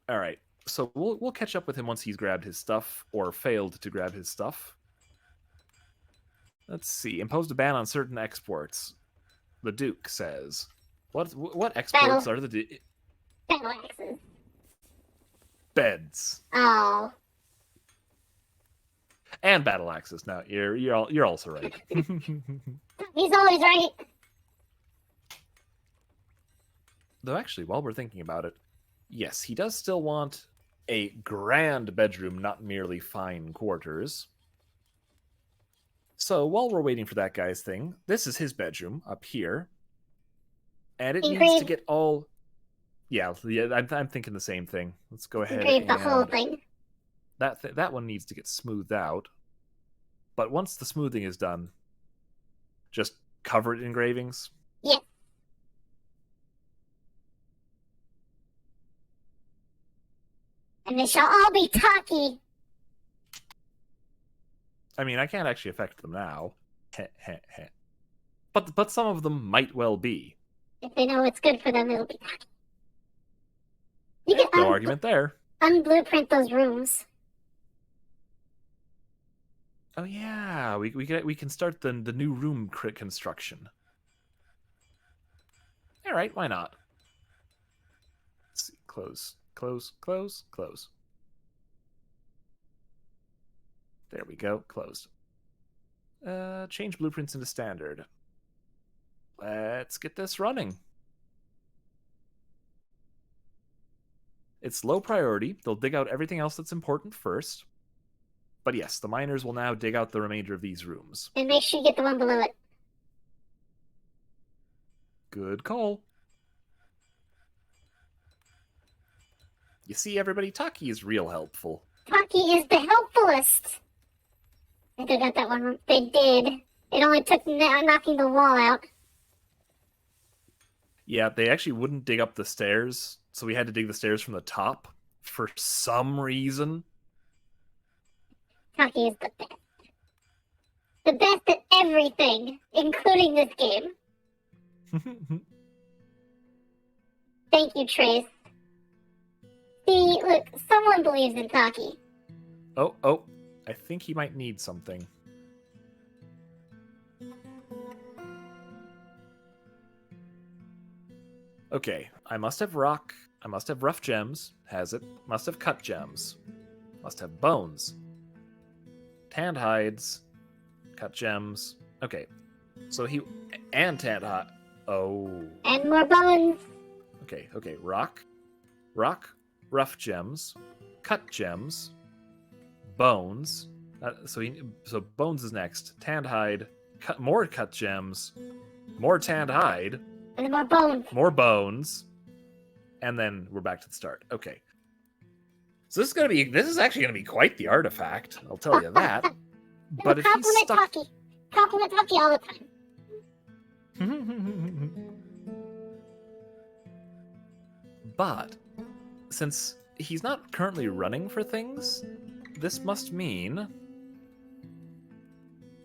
Alright, so we'll catch up with him once he's grabbed his stuff, or failed to grab his stuff. Let's see. Imposed a ban on certain exports. The Duke says. What exports are the Battle axes. Beds. Oh. And battle axes. Now you're also right. He's always right. Though actually, while we're thinking about it, yes, he does still want a grand bedroom, not merely fine quarters. So while we're waiting for that guy's thing, this is his bedroom up here. And it needs to get all... Yeah, I'm thinking the same thing. Let's go ahead and... the whole thing. That one needs to get smoothed out. But once the smoothing is done, just cover it in engravings. Yeah. And they shall all be Tokky. I mean, I can't actually affect them now. But some of them might well be. If they know it's good for them, it'll be Tokky. You can no argument there. Unblueprint those rooms. Oh yeah, we can start the new room construction. All right, why not? Let's see, close. There we go, closed. Change blueprints into standard. Let's get this running. It's low priority. They'll dig out everything else that's important first. But yes, the miners will now dig out the remainder of these rooms. And make sure you get the one below it. Good call. You see, everybody, Tokky is real helpful. Tokky is the helpfulest. I think I got that one. They did. It only took knocking the wall out. Yeah, they actually wouldn't dig up the stairs, so we had to dig the stairs from the top for some reason. Tokky is the best. The best at everything, including this game. Thank you, Trace. See, look, someone believes in Tokky. Oh, I think he might need something. Okay, I must have rock. I must have rough gems. Has it. Must have cut gems. Must have bones. Tanned hides. Cut gems. Okay. So he... And tanned hide... Oh. And more bones. Okay. Rock. Rough gems. Cut gems. Bones. So bones is next. Tanned hide. More cut gems. More tanned hide. And then more bones. More bones. And then we're back to the start. Okay. So this is actually gonna be quite the artifact, I'll tell you that. But if he's stuck... Compliment Tokky all the time. But since he's not currently running for things, this must mean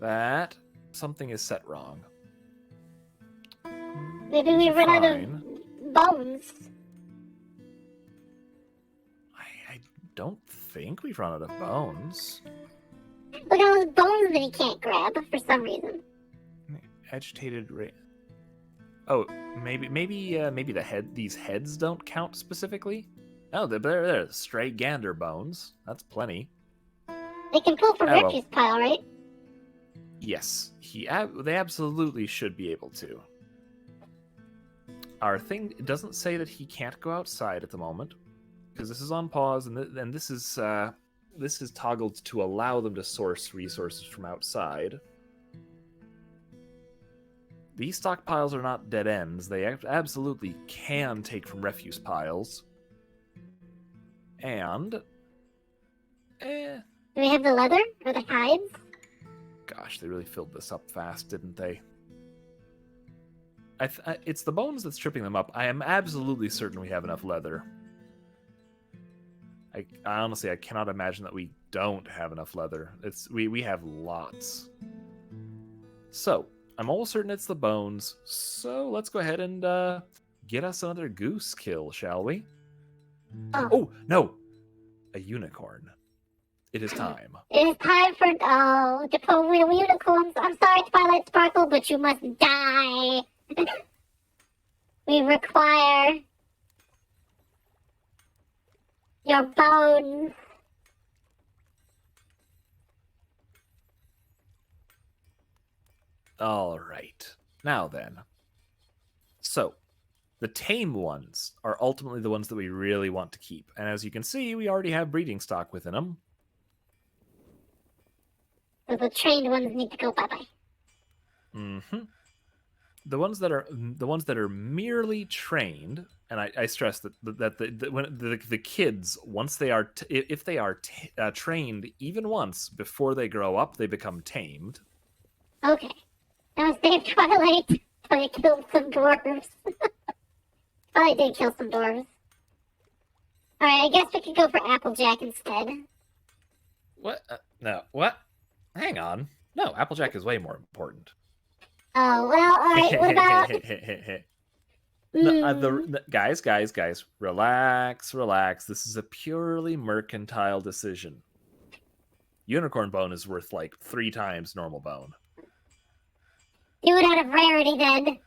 that something is set wrong. Maybe we run out of bones. I don't think we've run out of bones. Look at all those bones that he can't grab for some reason. Agitated Oh, maybe these heads don't count specifically. Oh, they're stray gander bones. That's plenty. They can pull from refuse pile, right? Yes, they absolutely should be able to. our thing doesn't say that he can't go outside at the moment, because this is on pause, and this is toggled to allow them to source resources from outside. These stockpiles are not dead ends. They absolutely can take from refuse piles. And... Do we have the leather or the hides? Gosh, they really filled this up fast, didn't they? It's the bones that's tripping them up. I am absolutely certain we have enough leather. I honestly, I cannot imagine that we don't have enough leather. We have lots. So, I'm almost certain it's the bones. So, let's go ahead and get us another goose kill, shall we? Oh, no! A unicorn. It is time. It is time for to pull unicorns. I'm sorry, Twilight Sparkle, but you must die. We require your bones. All right. Now then. So, the tame ones are ultimately the ones that we really want to keep. And as you can see, we already have breeding stock within them. So the trained ones need to go bye-bye. Mm-hmm. The ones that are merely trained, and I stress that the kids, once they are if they are trained even once before they grow up, they become tamed. Okay. Now save Twilight. Twilight killed some dwarves. Twilight did kill some dwarves. Alright, I guess we could go for Applejack instead. What? No. What? Hang on. No, Applejack is way more important. Oh, well, alright, what about... Guys, relax. This is a purely mercantile decision. Unicorn bone is worth like 3 times normal bone. Do it out of rarity, then.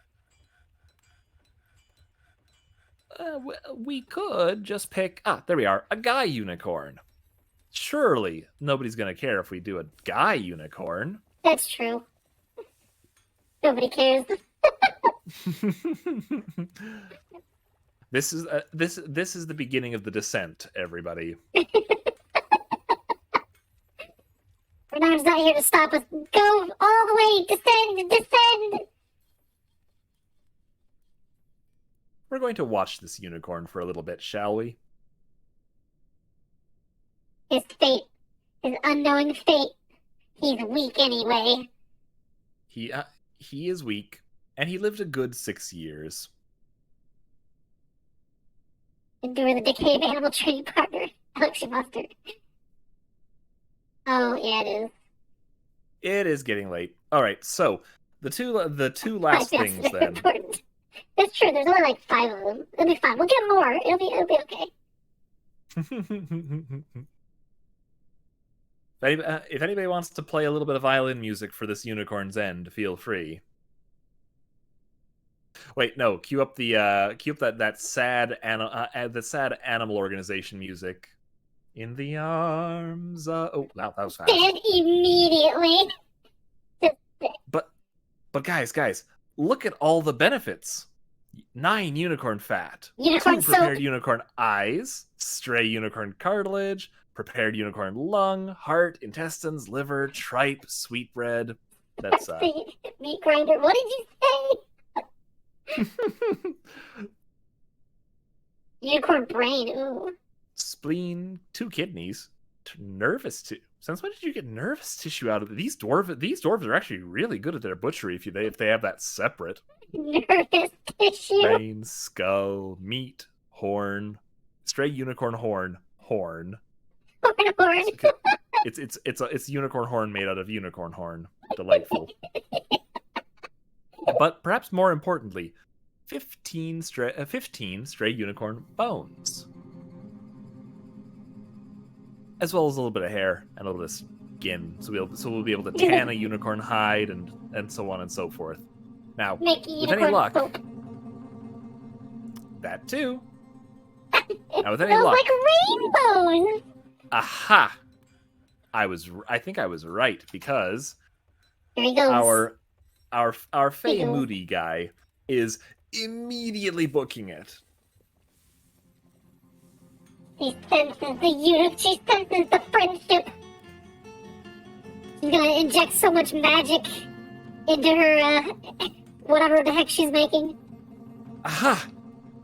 We could just pick... there we are. A guy unicorn. Surely nobody's going to care if we do a guy unicorn. That's true. Nobody cares. This is the beginning of the descent, everybody. Bernard's not here to stop us. Go all the way. Descend. We're going to watch this unicorn for a little bit, shall we? His fate. His unknowing fate. He's weak anyway. He is weak, and he lived a good 6 years. Endure the decay of animal training partner, Alex Mustard. Oh, yeah, it is. It is getting late. All right, so the two last things then. Important. That's true. There's only like 5 of them. It'll be fine. We'll get more. It'll be okay. If anybody wants to play a little bit of violin music for this unicorn's end, feel free. Wait, no. Cue up that sad animal organization music. In the arms of... Oh, wow, that was fast. Dead immediately. But guys, look at all the benefits. 9 unicorn fat. Unicorn 2 prepared soap. unicorn eyes. Stray unicorn cartilage. Prepared unicorn lung, heart, intestines, liver, tripe, sweetbread. That's meat grinder. What did you say? Unicorn brain. Ooh. Spleen, 2 kidneys, nervous tissue. Since when did you get nervous tissue out of these dwarves? These dwarves are actually really good at their butchery if they have that separate. Nervous tissue. Brain, skull, meat, horn, stray unicorn horn. Horn. It's unicorn horn made out of unicorn horn. Delightful. But perhaps more importantly, 15 stray unicorn bones, as well as a little bit of hair and a little bit of skin, so we'll be able to tan a unicorn hide and so on and so forth. Now, with any luck, that too. Now, with any luck, like rainbows. Aha! I think I was right, because Here he goes. our Fey Moody guy is Immediately booking it. She senses the unit. She senses the friendship. She's gonna inject so much magic into her, whatever the heck she's making. Aha!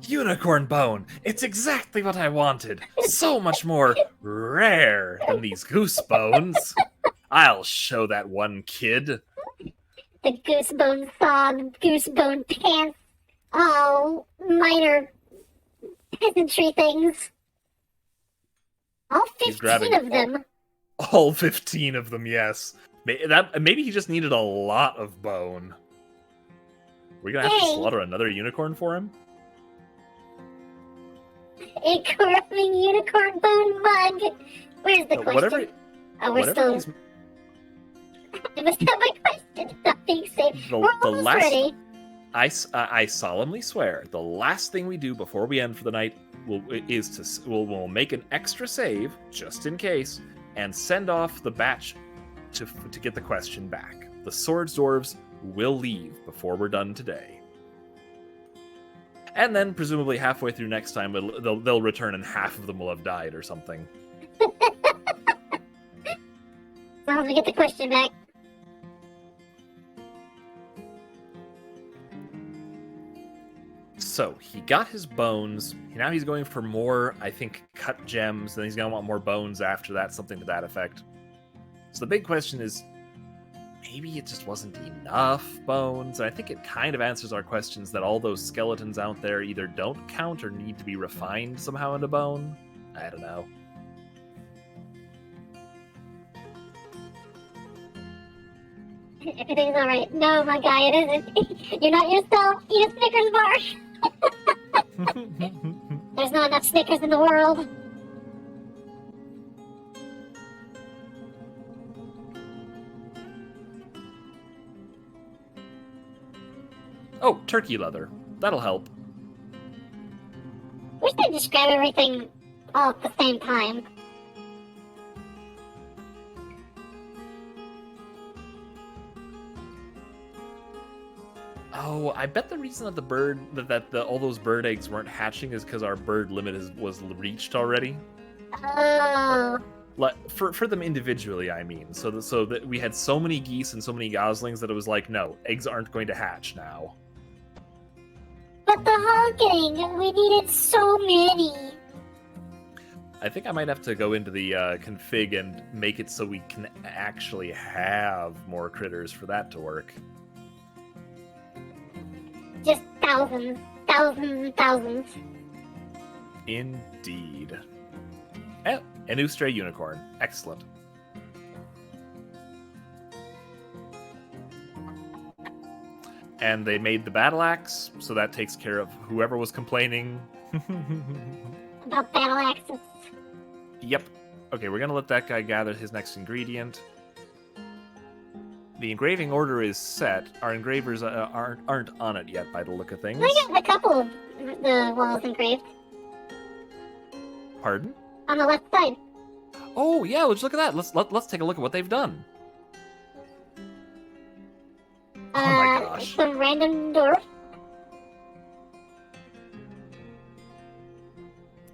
Unicorn bone! It's exactly what I wanted! So much more rare than these goose bones! I'll show that one kid! The goosebone saw, the goosebone pants. All minor peasantry things. All He's 15 grabbing of them. all 15 of them, yes. Maybe he just needed a lot of bone. We're gonna have to Dang. slaughter another unicorn for him? A corrupting unicorn bone mug. Where's the question? Whatever. Oh, we're whatever still. I missed out my question. Not being safe. The- We're the almost last- ready. I solemnly swear, the last thing we do before we end for the night we'll make an extra save, just in case, and send off the batch to get the question back. The Swords Dwarves will leave before we're done today. And then, presumably halfway through next time, they'll return and half of them will have died or something. As long as we get the question back. So, he got his bones. Now he's going for more, I think, cut gems. Then he's going to want more bones after that, something to that effect. So the big question is, maybe it just wasn't enough bones. And I think it kind of answers our questions that all those skeletons out there either don't count or need to be refined somehow into bone. I don't know. Everything's alright. No, my guy, it isn't. You're not yourself. Eat a Snickers bar. There's not enough Snickers in the world. Oh, turkey leather. That'll help. Wish they describe everything all at the same time. Oh, I bet the reason that the bird all those bird eggs weren't hatching is because our bird limit was reached already. Oh. For them individually, I mean. So that we had so many geese and so many goslings that it was like, no, eggs aren't going to hatch now. But the honking! We needed so many! I think I might have to go into the config and make it so we can actually have more critters for that to work. Just thousands. Thousands and thousands. Indeed. Oh, a new stray unicorn. Excellent. And they made the battle axe, so that takes care of whoever was complaining. About battle axes. Yep. Okay, we're gonna let that guy gather his next ingredient. The engraving order is set. Our engravers aren't on it yet by the look of things. I got a couple of the walls engraved. Pardon? On the left side. Oh yeah, let's look at that. Let's take a look at what they've done. Oh my gosh. Some random dwarf.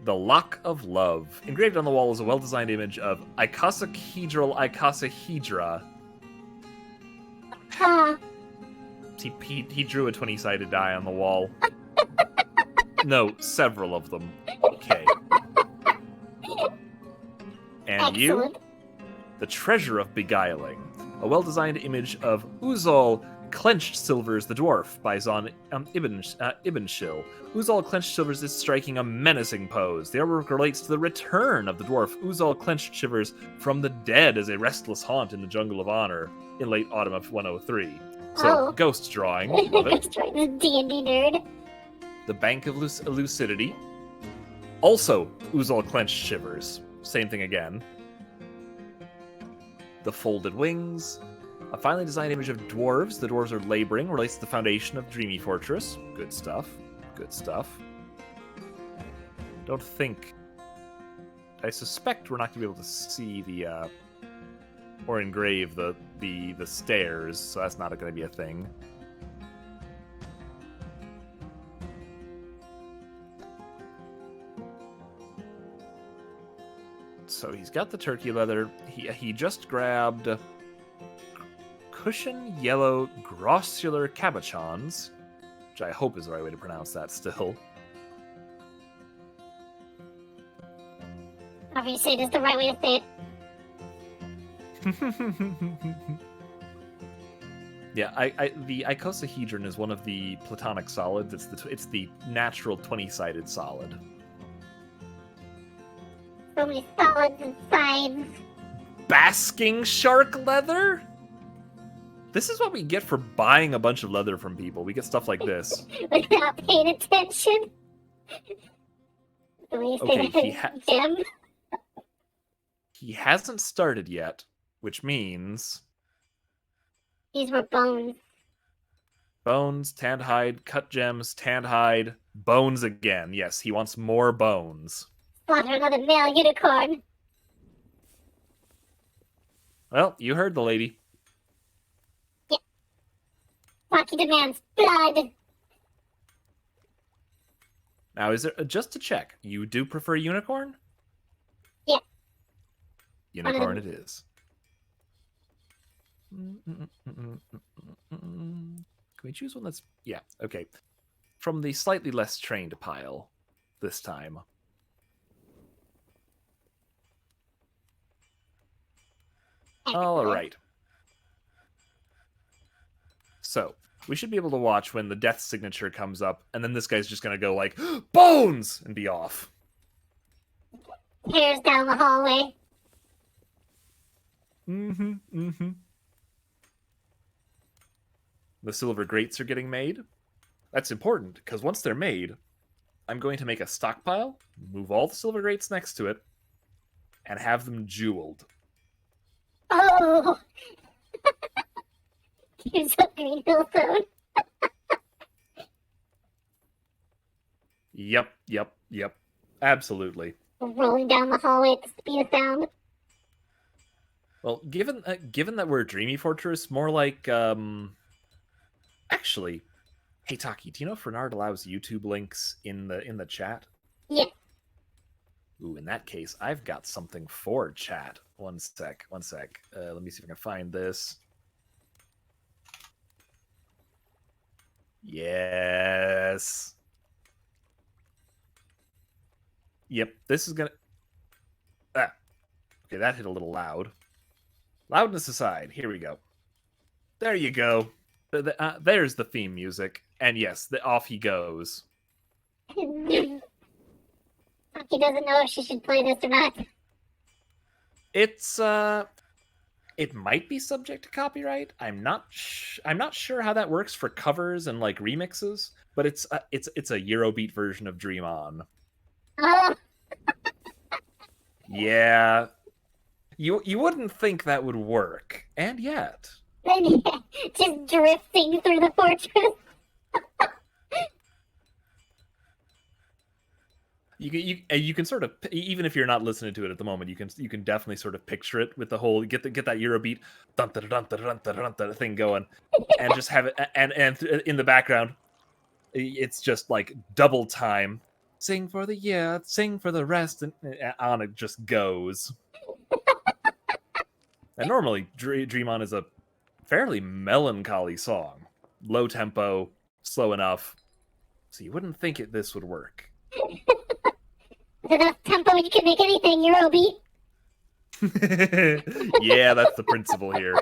The Lock of Love. Engraved on the wall is a well-designed image of icosahedral icosahedra. Huh. He drew a 20-sided die on the wall. No, several of them. Okay. And Excellent. you? The Treasure of Beguiling. A well-designed image of Uzal Clenched Silvers the Dwarf by Zon Ibnshil. Uzal Clenched Silvers is striking a menacing pose. The artwork relates to the return of the dwarf Uzal Clenched Shivers from the dead as a restless haunt in the Jungle of Honor in late autumn of 103. So, Oh. ghost drawing. Love it. The D&D nerd. The Bank of Lucidity. Also, Uzal Clenched Shivers. Same thing again. The Folded Wings. A finely designed image of dwarves. The dwarves are laboring. Relates to the foundation of Dreamy Fortress. Good stuff. Good stuff. Don't think... I suspect we're not going to be able to see the... or engrave the stairs, so that's not going to be a thing. So he's got the turkey leather. He just grabbed cushion yellow grossular cabochons, which I hope is the right way to pronounce that still. Obviously, that's the right way to say it. Yeah, the icosahedron is one of the platonic solids. It's the natural 20-sided solid. So many solids and sides. Basking shark leather? This is what we get for buying a bunch of leather from people. We get stuff like this. Without paying attention. The way you say Okay, that, Jim. He hasn't started yet, which means These were bones. bones, tanned hide, cut gems, tanned hide, bones again. Yes, he wants more bones. Slaughter another male unicorn. Well, you heard the lady. Tokky demands blood. Now, is there just to check? You do prefer unicorn? Yeah. Unicorn it is. Can we choose one that's... Yeah, okay. From the slightly less trained pile this time. All right. So, we should be able to watch when the death signature comes up, and then this guy's just going to go like, bones! And be off. Hairs down the hallway. The silver grates are getting made. That's important, because once they're made, I'm going to make a stockpile, move all the silver grates next to it, and have them jeweled. Oh! Here's a green hill zone. Yep. Absolutely. Rolling down the hallway at the speed of sound. Well, given that we're a dreamy fortress, more like actually, hey Tokky, do you know if Renard allows YouTube links in the chat? Yeah. Ooh, in that case, I've got something for chat. One sec. Let me see if I can find this. Yes. Yep, this is gonna... Ah. Okay, that hit a little loud. Loudness aside, here we go. There you go. There's the theme music. And yes, off he goes. Tokky doesn't know if she should play this or not. It's, it might be subject to copyright. I'm not sure how that works for covers and like remixes, but it's a Eurobeat version of Dream On. Oh. Yeah. You wouldn't think that would work, and yet. Just drifting through the fortress. You can sort of, even if you're not listening to it at the moment, you can definitely sort of picture it with the whole get that Eurobeat dun dun dun dun dun dun thing going, and just have it and in the background, it's just like double time. Sing for the year, sing for the rest, and on it just goes. And normally, Dream On is a fairly melancholy song, low tempo, slow enough, so you wouldn't think this would work. With enough tempo, you can make anything Eurobeat. Yeah, that's the principle here.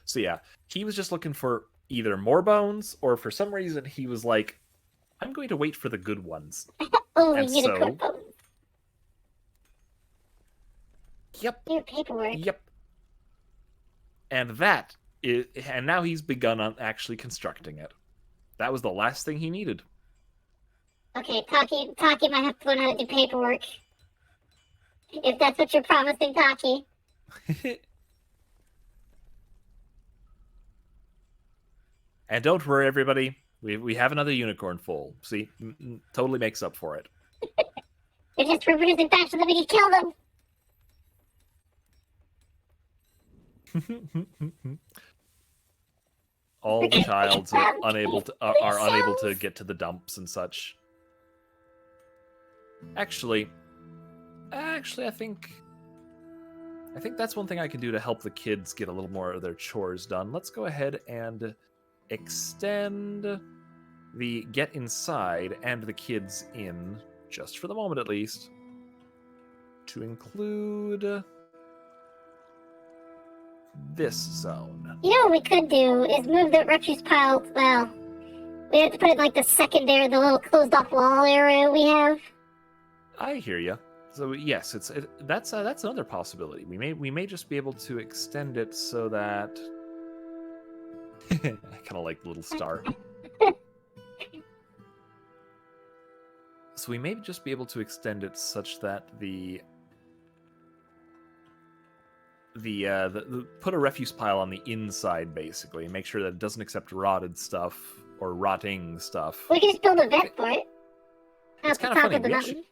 So yeah, he was just looking for either more bones, or for some reason he was like, I'm going to wait for the good ones. Only And unicorn so- bones. Yep. Your paperwork. Yep. And now he's begun on actually constructing it. That was the last thing he needed. Okay, Tokky might have to learn how to do paperwork. If that's what you're promising, Tokky. And don't worry, everybody. We have another unicorn full. See, totally makes up for it. They're just reproducing faster than we can kill them. All the childs are unable to get to the dumps and such. Actually, I think that's one thing I can do to help the kids get a little more of their chores done. Let's go ahead and extend the get inside and the kids in, just for the moment at least, to include this zone. You know what we could do is move the refuse pile. Well, we have to put it like the secondary, the little closed off wall area we have. I hear you. So yes, that's another possibility. We may just be able to extend it so that I kind of like the little star. So we may just be able to extend it such that the put a refuse pile on the inside basically, and make sure that it doesn't accept rotted stuff or rotting stuff. We can just build a vent for it. It's At the kind of top funny. of the mountain.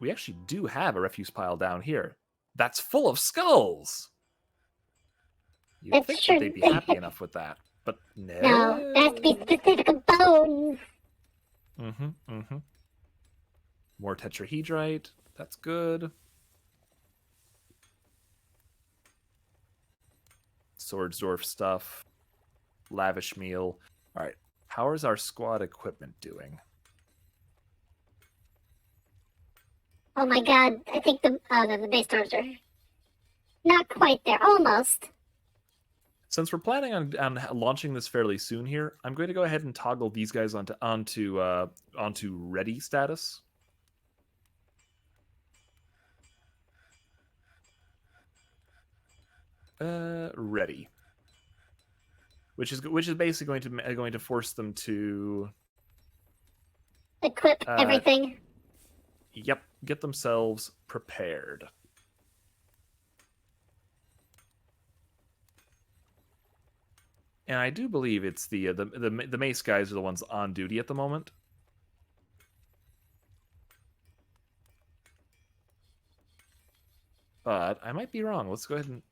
We actually do have a refuse pile down here that's full of skulls. You'd That's think true. that they'd be happy enough with that, but no. No, there has to be specific bones. Mm-hmm. More tetrahedrite. That's good. Swordsdorf stuff. Lavish meal. All right. How is our squad equipment doing? Oh my god, I think the base doors are not quite there. Almost. Since we're planning on launching this fairly soon here, I'm going to go ahead and toggle these guys onto ready status. Ready. Which is basically going to force them to Equip everything. Yep, get themselves prepared. And I do believe it's the mace guys are the ones on duty at the moment. But I might be wrong. Let's go ahead and...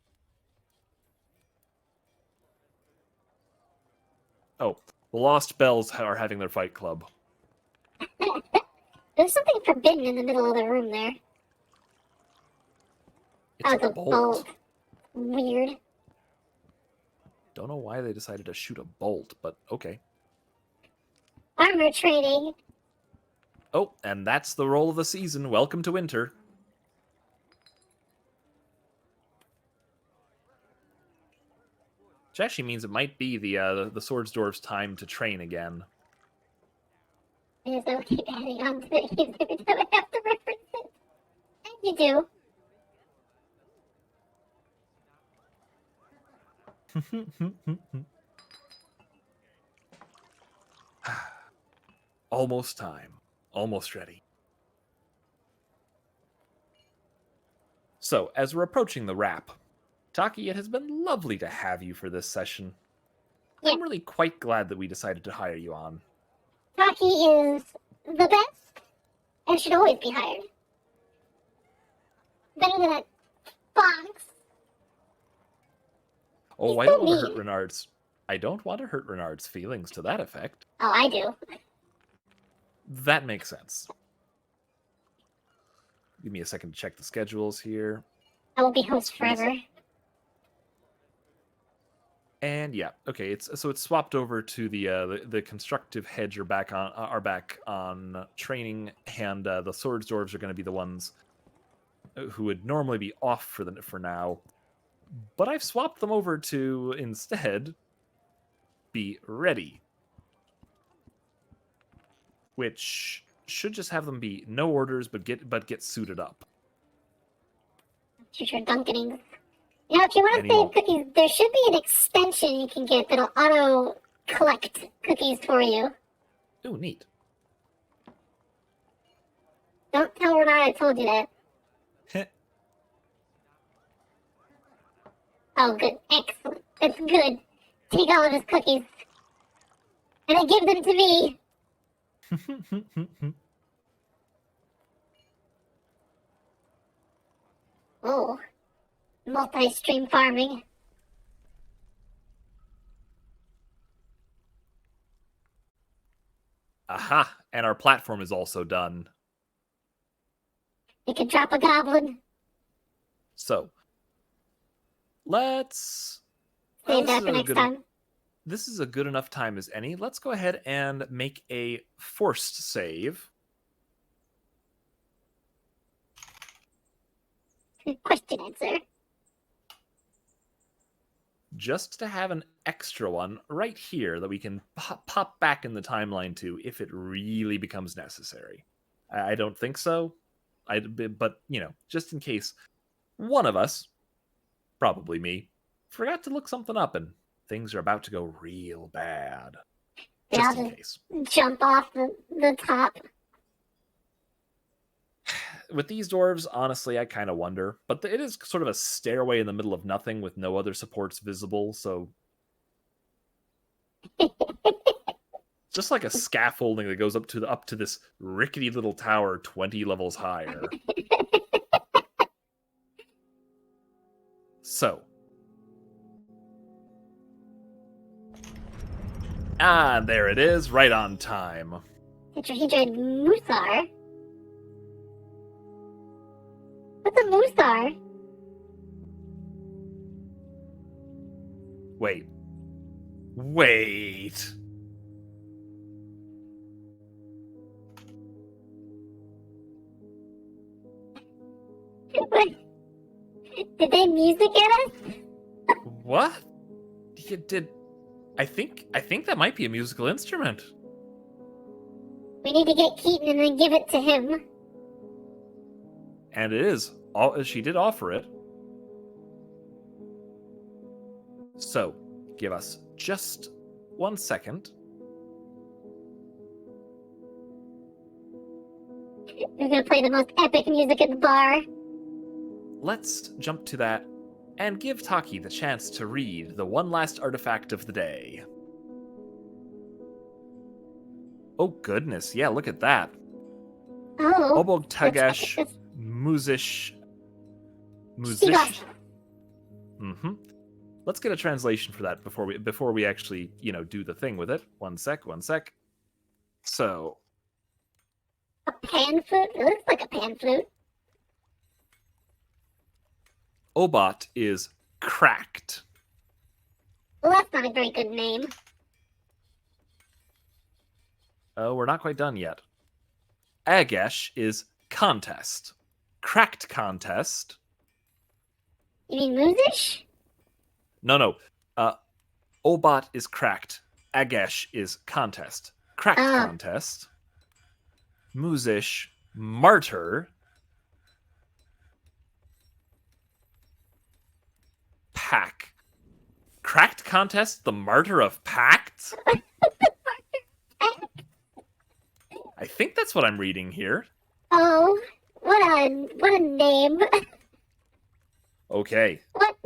Oh, the Lost Bells are having their fight club. There's something forbidden in the middle of the room there. It's a bolt. Weird. Don't know why they decided to shoot a bolt, but okay. Armor training. Oh, and that's the roll of the season. Welcome to winter. Which actually means it might be the Swordsdwarf's time to train again. Yes, I'll keep adding on to it every time I have to reference it. And you do. Almost time. Almost ready. So, as we're approaching the wrap, Tokky, it has been lovely to have you for this session. Yeah. I'm really quite glad that we decided to hire you on. Tokky is the best and should always be hired. Better than that fox. Oh, He's I don't so want to hurt mean. Renard's... I don't want to hurt Renard's feelings to that effect. Oh, I do. That makes sense. Give me a second to check the schedules here. I won't be host forever. And yeah, okay. It's swapped over to the constructive heads are back on training, and the Swordsdwarves are going to be the ones who would normally be off for now. But I've swapped them over to instead be ready, which should just have them be no orders, but get suited up. Future Duncanings. You know, if you want to Anymore. save cookies, there should be an extension you can get that'll auto collect cookies for you. Ooh, neat. Don't tell Renard I told you that. Oh, good. Excellent. That's good. Take all of his cookies. And then give them to me. Oh. Multi-stream farming. Aha! And our platform is also done. It could drop a goblin. So, let's... Save that for next time. This is a good enough time as any. Let's go ahead and make a forced save. Question answer. Just to have an extra one right here that we can pop back in the timeline to if it really becomes necessary. I don't think so. But, just in case one of us, probably me, forgot to look something up and things are about to go real bad. Just in case. Jump off the top. With these dwarves, honestly, I kind of wonder. But it is sort of a stairway in the middle of nothing with no other supports visible, so... just like a scaffolding that goes up to this rickety little tower 20 levels higher. So. There it is, right on time. Tetrahedrid Musar? What's a Musar? Wait. Did they music at us? What? I think that might be a musical instrument. We need to get Keaton and then give it to him. And it is. She did offer it. So, give us just 1 second. We're gonna play the most epic music at the bar. Let's jump to that and give Tokky the chance to read the one last artifact of the day. Oh goodness, yeah, look at that. Oh. Obog Tagash Muzish. Mm-hmm. Let's get a translation for that before we actually, do the thing with it. One sec. So. A pan flute? It looks like a pan flute. Obot is cracked. Well, that's not a very good name. Oh, we're not quite done yet. Agesh is contest. Cracked contest. You mean Muzish? No. Obot is cracked. Agesh is contest. Cracked contest. Muzish, martyr. Pack. Cracked contest, the martyr of Pact? I think that's what I'm reading here. Oh, what a name. Okay. What?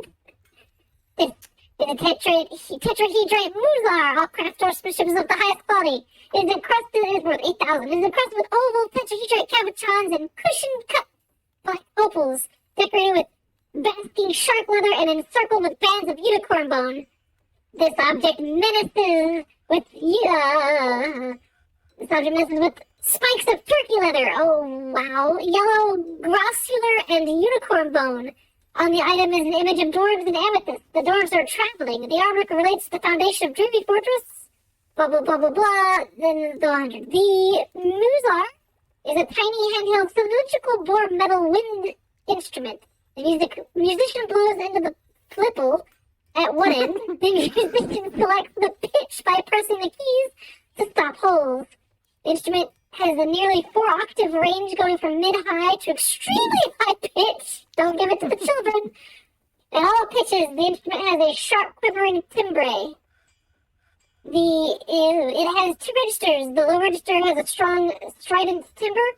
The tetrahedrite Musar, all craft sportsmanship is of the highest quality. It is encrusted, it is worth 8,000. It is encrusted with oval tetrahedrite cabochons and cushion-cut black opals, decorated with basking shark leather and encircled with bands of unicorn bone. This object menaces with spikes of turkey leather. Oh wow! Yellow grossular and unicorn bone. On the item is an image of dwarves and amethyst. The dwarves are traveling. The artwork relates to the foundation of Dwarf Fortress. Blah blah blah blah blah. Then the 100. The Musar is a tiny handheld cylindrical bore metal wind instrument. The musician blows into the flipple at one end. The musician selects the pitch by pressing the keys to stop holes. The instrument has a nearly 4-octave range going from mid-high to extremely high pitch. Don't give it to the children. At all pitches, the instrument has a sharp quivering timbre. It has 2 registers. The low register has a strong strident timbre.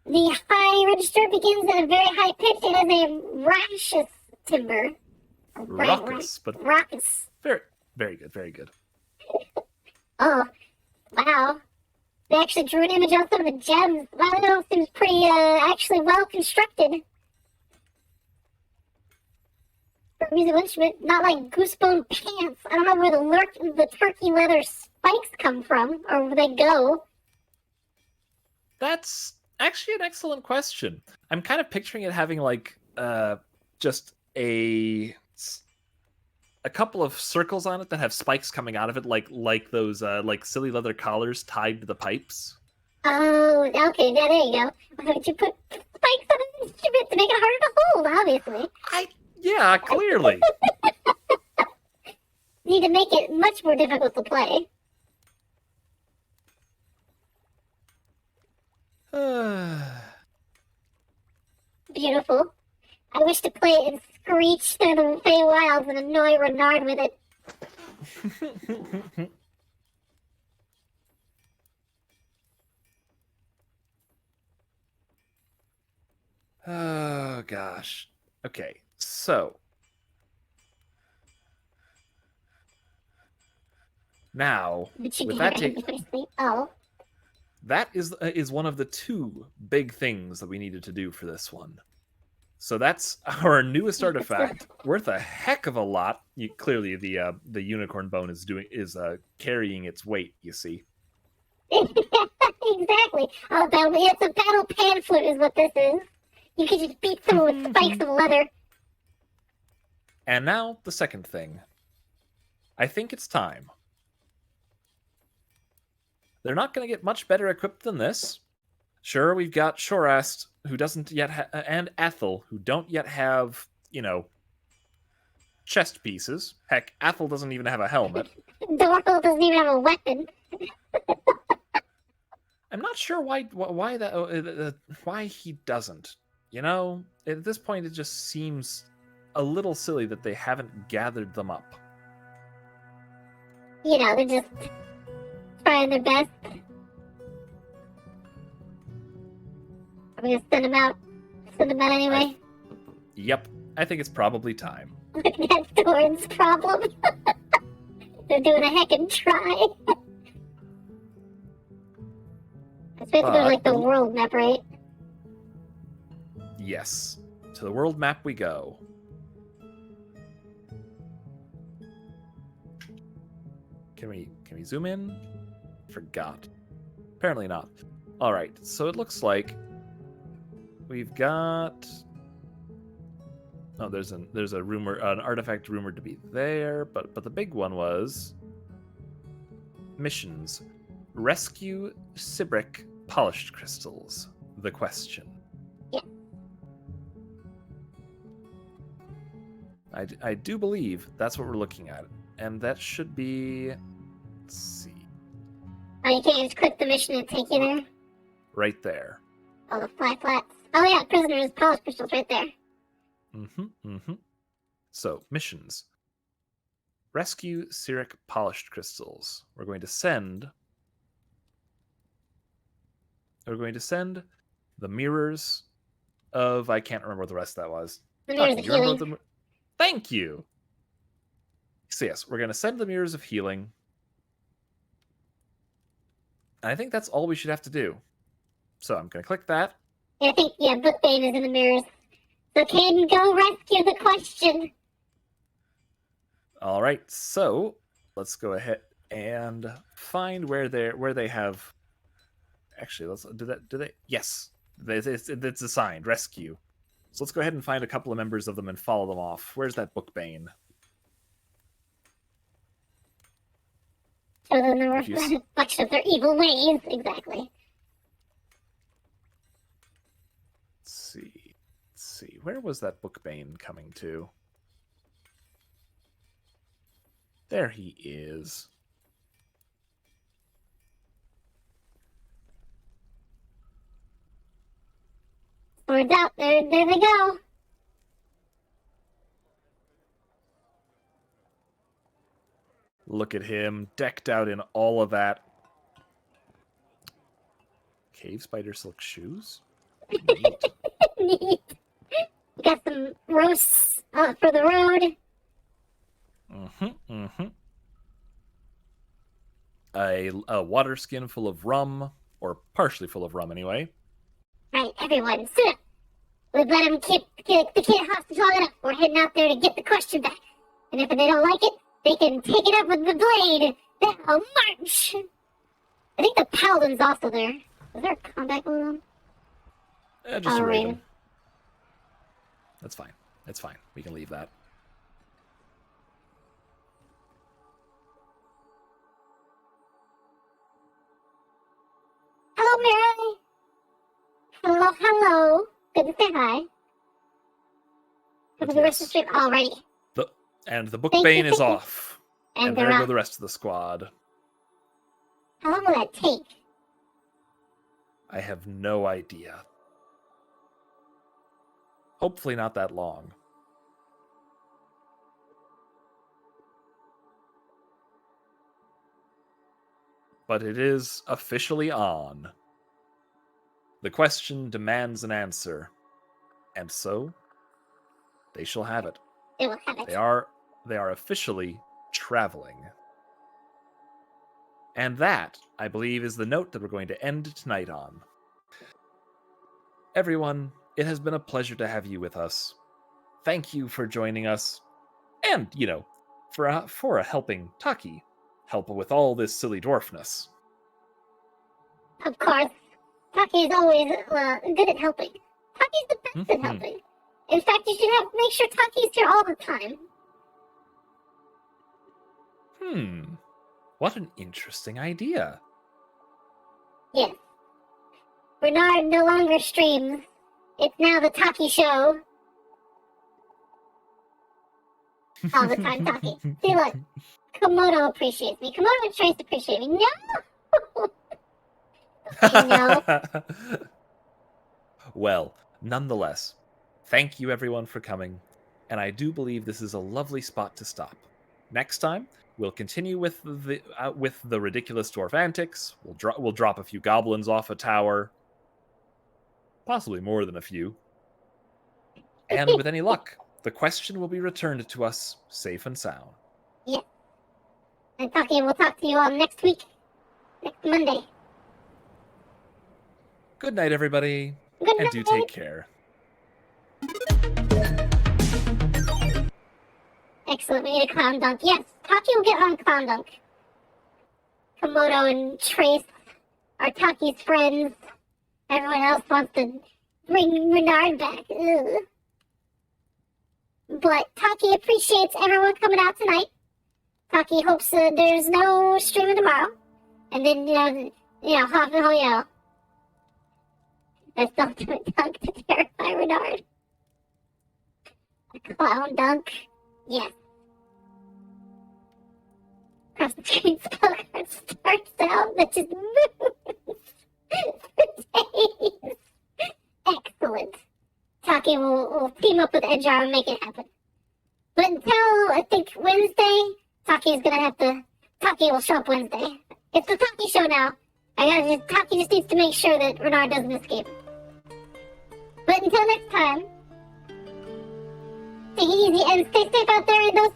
The high register begins at a very high pitch. It has a raucous timbre. Raucous, but raucous. Very, very good, very good. Oh, wow. They actually drew an image on some of the gems. Wow, it all seems pretty, actually well constructed. For a musical instrument, not like goosebone pants. I don't know where the turkey leather spikes come from, or where they go. That's Actually, an excellent question. I'm kind of picturing it having like just a couple of circles on it that have spikes coming out of it, like those like silly leather collars tied to the pipes. Oh, okay, yeah, there you go. Why would you put spikes on an instrument to make it harder to hold, obviously? Yeah, clearly. Need to make it much more difficult to play. Beautiful. I wish to play it and screech through the Feywilds and annoy Renard with it. Oh gosh. Okay, so now with that that is one of the two big things that we needed to do for this one. So that's our newest artifact, worth a heck of a lot. Clearly, the unicorn bone is carrying its weight. You see. Exactly. Oh, it's a battle pamphlet, is what this is. You can just beat someone with spikes of leather. And now the second thing. I think it's time. They're not going to get much better equipped than this. Sure, we've got Shorast, who doesn't yet and Ethel, who don't yet have, chest pieces. Heck, Ethel doesn't even have a helmet. Dwarf doesn't even have a weapon. I'm not sure why he doesn't. At this point, it just seems a little silly that they haven't gathered them up. They're just trying their best. Are we gonna send them out? Send them out anyway? Yep, I think it's probably time. That's Doran's problem. They're doing a heckin' try. I suppose to go to, the world map, right? Yes. To the world map we go. Can we zoom in? Forgot. Apparently not. Alright, so it looks like we've got... Oh, there's a rumor, an artifact rumored to be there, but the big one was missions. Rescue Sibric polished crystals. The question. Yeah. I do believe that's what we're looking at, and that should be. Let's see. Oh, you can't just click the mission and take you there. Right there. Oh, the flats. Oh yeah, prisoners polished crystals right there. So, missions. Rescue Sibric polished crystals. We're going to send the mirrors of... I can't remember what the rest of that was. The mirrors of healing. Thank you! So yes, we're going to send the mirrors of healing. And I think that's all we should have to do. So I'm going to click that. I think, Bookbane is in the mirrors. So Caden, go rescue the question. All right, so let's go ahead and find where they have. Actually, let's do that. Do they? Yes, it's assigned rescue. So let's go ahead and find a couple of members of them and follow them off. Where's that Bookbane? Show them the reflection of their evil ways. Exactly. Let's see. Where was that Bookbane coming to? There he is. Words out. There they go. Look at him, decked out in all of that. Cave spider silk shoes? Neat. Neat. Got some roasts for the road. A water skin full of rum, or partially full of rum anyway. Right, everyone, sit up. We've let him keep the kid hostage long enough. We're heading out there to get the question back. And if they don't like it, they can take it up with the blade. Then I'll march. I think the paladin's also there. Is there a combat going on? Just a Raven. raven. That's fine. It's fine. We can leave that. Hello, Mary. Hello, hello. Good to say hi. For the rest of the stream already. And the Bookbane is off. And there go the rest of the squad. How long will that take? I have no idea. Hopefully not that long. But it is officially on. The question demands an answer. And so, they shall have it. They will have it. They are officially traveling. And that, I believe, is the note that we're going to end tonight on. Everyone, it has been a pleasure to have you with us. Thank you for joining us. And, for helping Tokky help with all this silly dwarfness. Of course. Tokky is always good at helping. Tokky's the best at helping. In fact, you should make sure Tokky's here all the time. What an interesting idea. Yes. Bernard no longer streams. It's now the Tokky show. All the time, Tokky. See, look. Komodo appreciates me. Komodo and Trace appreciate me. No! No. Well, nonetheless, thank you everyone for coming, and I do believe this is a lovely spot to stop. Next time, we'll continue with the ridiculous dwarf antics. We'll drop a few goblins off a tower, possibly more than a few. And with any luck, the question will be returned to us safe and sound. Yeah. And Tokky, we'll talk to you all next week, next Monday. Good night, everybody, Good and night. do take care. Excellent, we need a clown dunk. Yes, Tokky will get on clown dunk. Komodo and Trace are Takki's friends. Everyone else wants to bring Renard back. Ugh. But Tokky appreciates everyone coming out tonight. Tokky hopes there's no streaming tomorrow. And then, hop and ho-yo. Let's don't do a dunk to terrify Renard. A clown dunk. Yes. Across the screen, Spellcard starts out, that just moves for days. Excellent. Tokky will team up with Edjar and make it happen. But until, I think, Wednesday, Tokky will show up Wednesday. It's the Tokky show now. Tokky just needs to make sure that Renard doesn't escape. But until next time, take it easy and stay safe out there in those